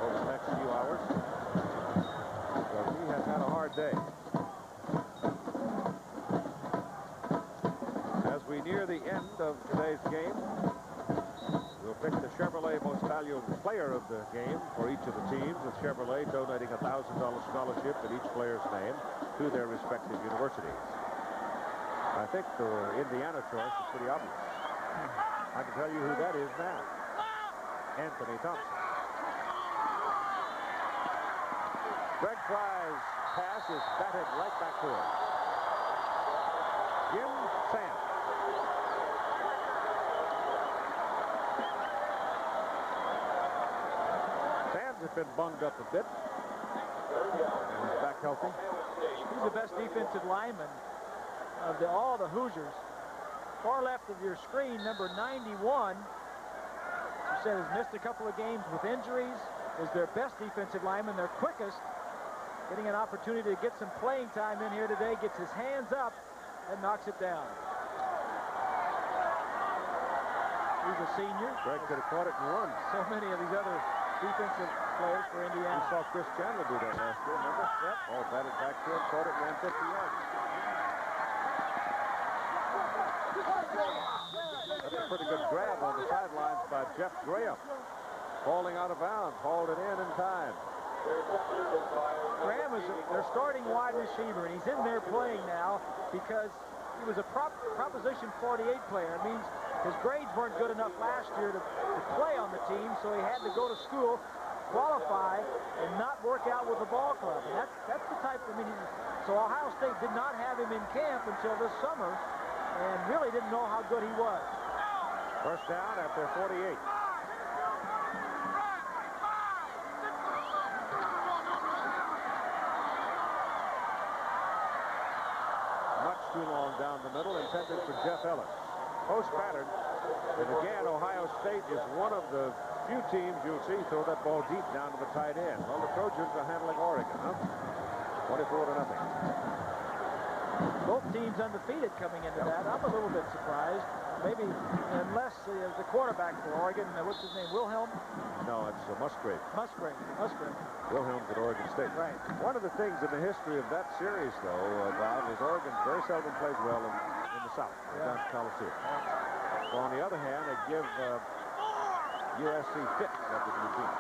over the next few hours, because he has had a hard day. As we near the end of today's game, we'll pick the Chevrolet Most Valuable Player of the game for each of the teams, with Chevrolet donating a $1,000 scholarship in each player's name to their respective universities. I think the Indiana choice is pretty obvious. I can tell you who that is now. Anthony Thompson. Greg Fry's pass is batted right back to him. Jim Sands. Sands has been bunged up a bit. He's back healthy. He's the best defensive lineman of all the Hoosiers. Far left of your screen, number 91, you said has missed a couple of games with injuries, is their best defensive lineman, their quickest, getting an opportunity to get some playing time in here today, gets his hands up and knocks it down. He's a senior. Greg could have caught it and run. So many of these other defensive players for Indiana. We saw Chris Chandler do that last year, remember? Yep. Ball batted back to him, caught it, ran 50 yards. That's a pretty good grab on the sidelines by Jeff Graham. Falling out of bounds, hauled it in time. Graham is their starting wide receiver, and he's in there playing now because he was a Proposition 48 player. It means his grades weren't good enough last year to play on the team, so he had to go to school, qualify, and not work out with the ball club. And that's the type, so Ohio State did not have him in camp until this summer, and really didn't know how good he was. First down at their 48. Much too long down the middle, intended for Jeff Ellis. Post pattern. And again, Ohio State is one of the few teams you'll see throw that ball deep down to the tight end. Well, the Trojans are handling Oregon, huh? 24-0. Both teams undefeated coming into that. I'm a little bit surprised. Maybe unless the quarterback for Oregon, what's his name, Wilhelm? No, it's Musgrave. Musgrave. Wilhelm's at Oregon State. Right. One of the things in the history of that series, though, Bob, is Oregon very seldom plays well in the South, down to Coliseum. So on the other hand, they give USC fits up with Eugene.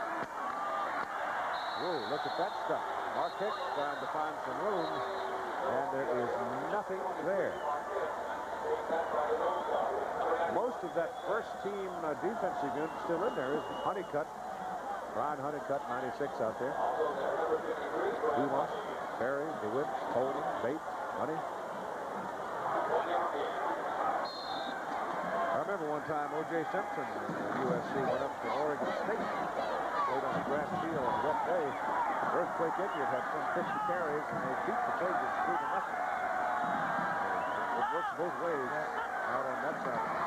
Whoa, look at that stuff. Mark Hicks trying to find some room, and there is nothing there. Most of that first team defensive unit still in there is Honeycutt. Brian Honeycutt, 96 out there. Dumas, Perry, DeWitt, Holden, Bates, Honey. I remember one time O.J. Simpson at USC went up to Oregon State, played on the grass field on a wet day. Earthquake Indians had some 50 carries, and they beat the Trojans 3-0. It works both ways out on that side.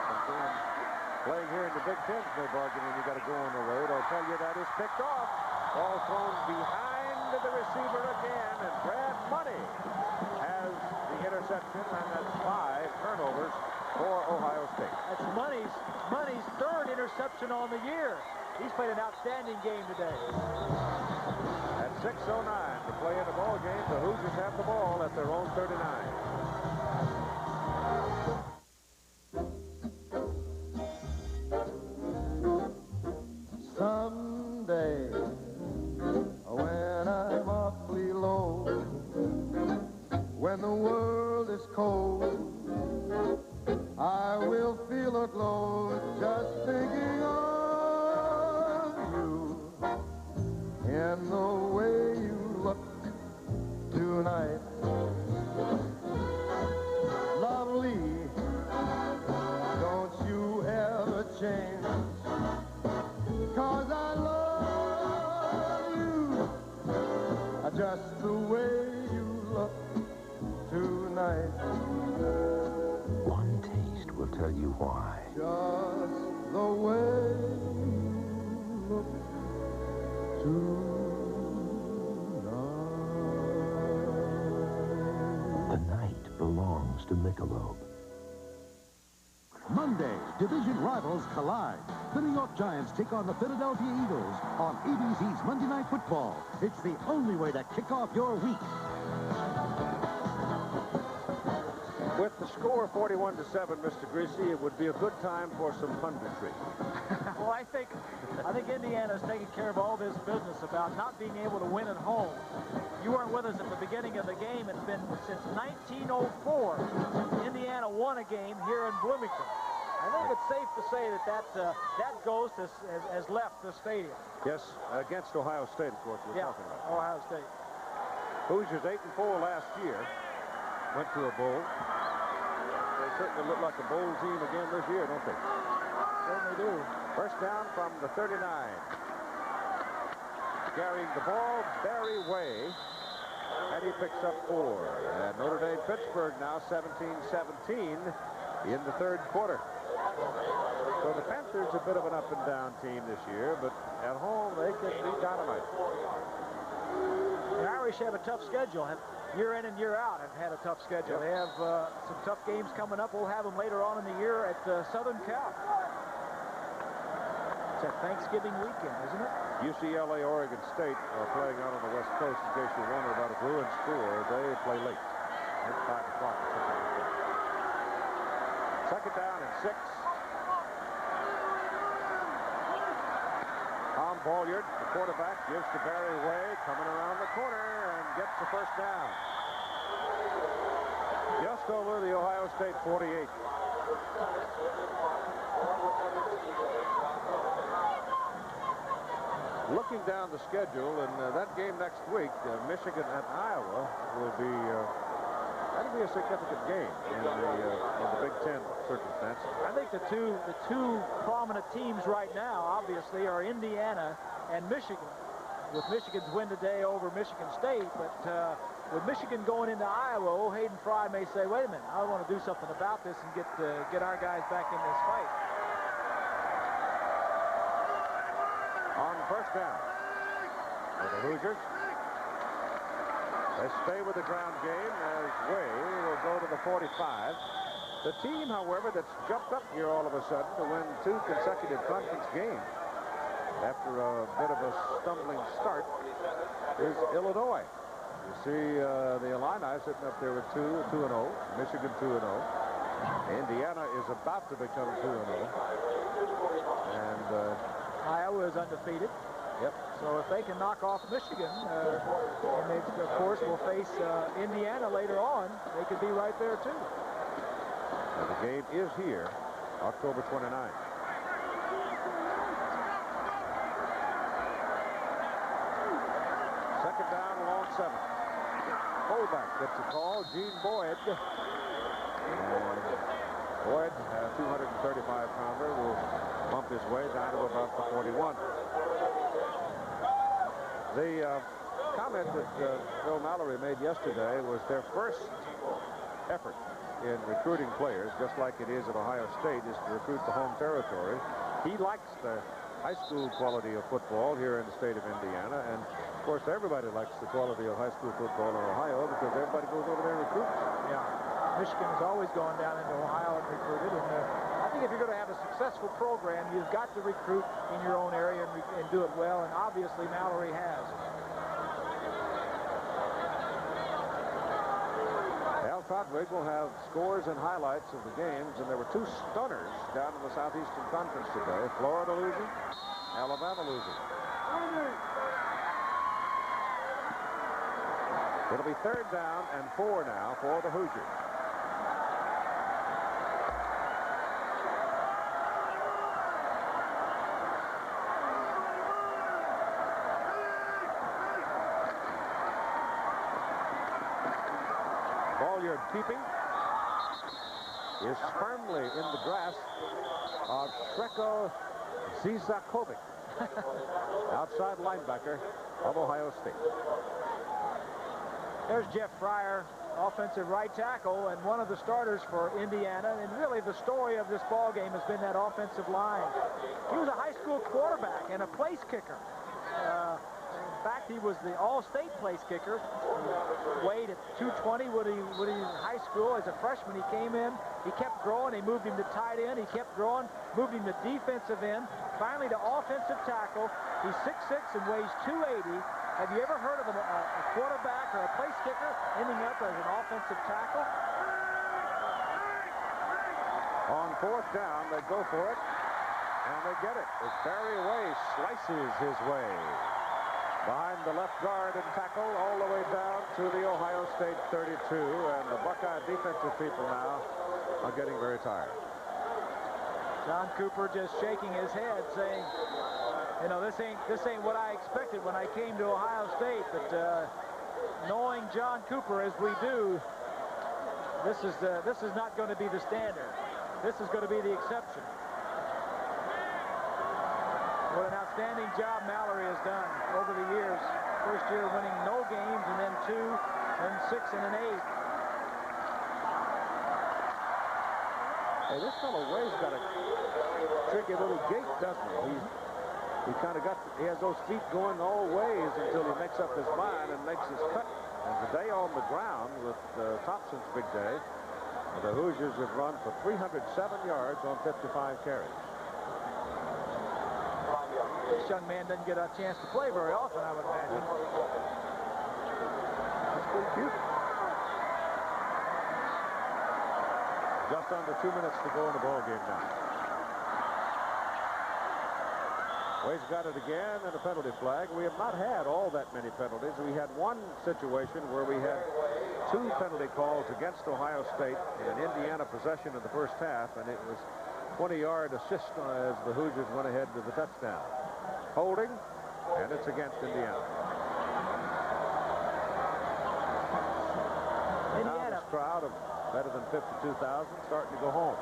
Playing here in the Big Ten, no bargain when you got to go on the road. I'll tell you that is picked off. Ball thrown behind the receiver again, and Brad Money has the interception, and that's 5 turnovers for Ohio State. That's Money's third interception on the year. He's played an outstanding game today. At 6:09 to play in the ball game, the Hoosiers have the ball at their own 39. Someday, when I'm awfully low, when the world is cold, I will feel a glow just thinking of you and the way you look tonight. Lovely, don't you ever change, 'cause I love you just the way you look tonight. One taste will tell you why. Just the way you look tonight. The night belongs to Michelob. Monday, division rivals collide. The New York Giants take on the Philadelphia Eagles on ABC's Monday Night Football. It's the only way to kick off your week. With the score 41-7, Mr. Greasy, it would be a good time for some punditry. Well, I think Indiana's taking care of all this business about not being able to win at home. You weren't with us at the beginning of the game. It's been since 1904 Indiana won a game here in Bloomington. I think it's safe to say that ghost has left the stadium. Yes, against Ohio State, of course, we're talking about. Ohio State. Hoosiers 8-4 last year. Went to a bowl. They certainly look like a bowl team again this year, don't they? Certainly do. First down from the 39. Carrying the ball, Barry Way. And he picks up 4. And Notre Dame Pittsburgh now 17-17 in the third quarter. So the Panthers a bit of an up and down team this year, but at home they can be dynamite. The Irish have a tough schedule. Year in and year out have had a tough schedule. Yep. They have some tough games coming up. We'll have them later on in the year at Southern Cal. It's a Thanksgiving weekend, isn't it? UCLA, Oregon State are playing out on the West Coast. In case you wonder about a Bruin score, they play late. It's 5 o'clock. Second down and 6. Tom Bolliard, the quarterback, gives to Barry Way, coming around the corner and gets the first down. Just over the Ohio State 48. Looking down the schedule, and that game next week, Michigan at Iowa, will be that'll be a significant game in the Big Ten circumstances. I think the two prominent teams right now, obviously, are Indiana and Michigan. With Michigan's win today over Michigan State, but with Michigan going into Iowa, Hayden Fry may say, "Wait a minute, I want to do something about this and get our guys back in this fight." On first down for the Hoosiers. They stay with the ground game as Way will go to the 45. The team, however, that's jumped up here all of a sudden to win 2 consecutive conference games after a bit of a stumbling start is Illinois. You see the Illini sitting up there with 2-0, Michigan 2-0. Indiana is about to become 2-0. And Iowa is undefeated. Yep. So if they can knock off Michigan, and they, of course, will face Indiana later on, they could be right there, too. And the game is here, October 29th. Second down along 7. Fullback gets a call, Gene Boyd. And Boyd, a 235-pounder, will bump his way down to about the 41. The comment that Bill Mallory made yesterday was their first effort in recruiting players, just like it is at Ohio State, is to recruit the home territory. He likes the high school quality of football here in the state of Indiana, and of course everybody likes the quality of high school football in Ohio because everybody goes over there and recruits. Yeah, Michigan has always gone down into Ohio and recruited, and I think if you're going to have a successful program, you've got to recruit in your own area and do it well, and obviously Mallory has. Al Todwig will have scores and highlights of the games, and there were 2 stunners down in the Southeastern Conference today. Florida losing, Alabama losing. It'll be third down and 4 now for the Hoosiers. Bolliard keeping is firmly in the grasp of Shreko Zizakovic, outside linebacker of Ohio State. There's Jeff Fryer, offensive right tackle, and one of the starters for Indiana. And really the story of this ball game has been that offensive line. He was a high school quarterback and a place kicker. In fact, he was the all-state place kicker. He weighed at 220 when he was in high school. As a freshman, he came in. He kept growing. They moved him to tight end. He kept growing, moved him to defensive end. Finally to offensive tackle. He's 6'6" and weighs 280. Have you ever heard of a quarterback or a place kicker ending up as an offensive tackle? On fourth down, they go for it, and they get it. As Barry Way slices his way behind the left guard and tackle all the way down to the Ohio State 32, and the Buckeye defensive people now are getting very tired. John Cooper just shaking his head, saying, you know, this ain't what I expected when I came to Ohio State, but knowing John Cooper as we do, this is not going to be the standard. This is going to be the exception. What an outstanding job Mallory has done over the years. First year winning no games, and then 2, and 6, and an 8. Hey, this fellow Way's got a tricky little gait, doesn't he? He has those feet going all ways until he makes up his mind and makes his cut. And today on the ground with Thompson's big day, the Hoosiers have run for 307 yards on 55 carries. This young man doesn't get a chance to play very often, I would imagine. That's pretty cute. Just under 2 minutes to go in the ball game now. Wade's got it again, and a penalty flag. We have not had all that many penalties. We had one situation where we had 2 penalty calls against Ohio State in an Indiana possession in the first half, and it was 20-yard assist as the Hoosiers went ahead with the touchdown. Holding, and it's against Indiana. Now this crowd of better than 52,000 starting to go home.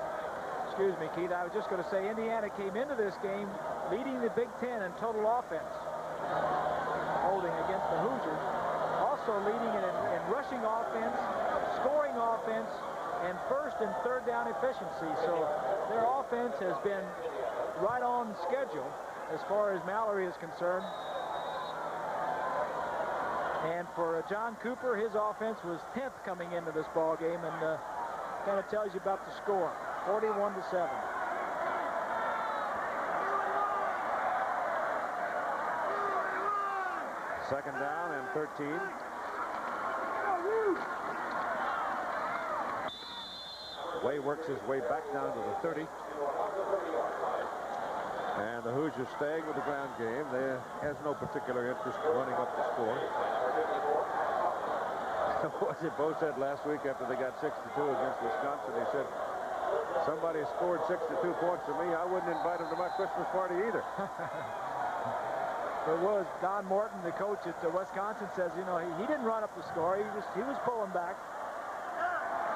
Excuse me, Keith. I was just going to say Indiana came into this game leading the Big Ten in total offense. Holding against the Hoosiers. Also leading in rushing offense, scoring offense, and first and third down efficiency. So their offense has been right on schedule as far as Mallory is concerned. And for John Cooper, his offense was 10th coming into this ball game, and kind of tells you about the score, 41-7. Second down and 13. Way works his way back down to the 30. And the Hoosiers staying with the ground game. They has no particular interest in running up the score. Was it Bo said last week after they got 62 against Wisconsin, he said, somebody scored 62 points to me, I wouldn't invite him to my Christmas party either. There was Don Morton, the coach at Wisconsin, says, you know, he didn't run up the score. He was pulling back.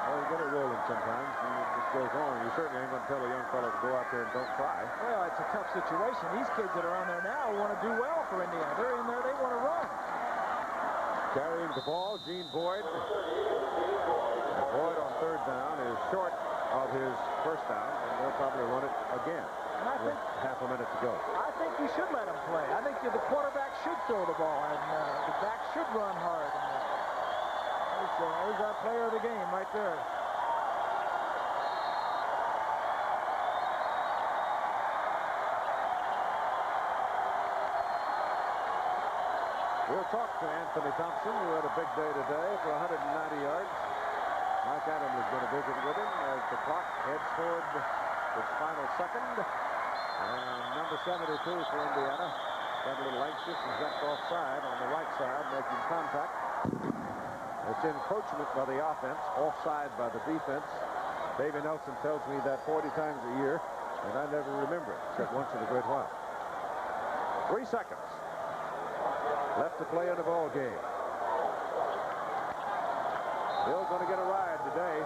Well, you get it rolling sometimes, and it just goes on. You certainly ain't going to tell a young fellow to go out there and don't try. Well, it's a tough situation. These kids that are on there now want to do well for Indiana. They're in there, they want to run. Carrying the ball, Gene Boyd. And Boyd on third down is short of his first down, and they'll probably run it again with half a minute to go. I think you should let him play. I think the quarterback should throw the ball, and the back should run hard. There's our player of the game right there. We'll talk to Anthony Thompson, who had a big day today for 190 yards. Mike Adams is going to visit with him as the clock heads toward its final second. And number 72 for Indiana got a little anxious and jumped offside on the right side, making contact. It's encroachment by the offense, offside by the defense. Davey Nelson tells me that 40 times a year, and I never remember it, except once in a great while. 3 seconds left to play in the ball game. Bill's going to get a ride today.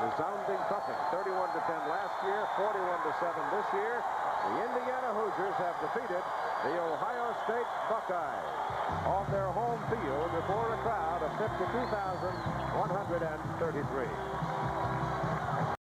And resounding thumping. 31-10 last year, 41-7 this year. The Indiana Hoosiers have defeated the Ohio State Buckeyes on their home field before a crowd of 52,133.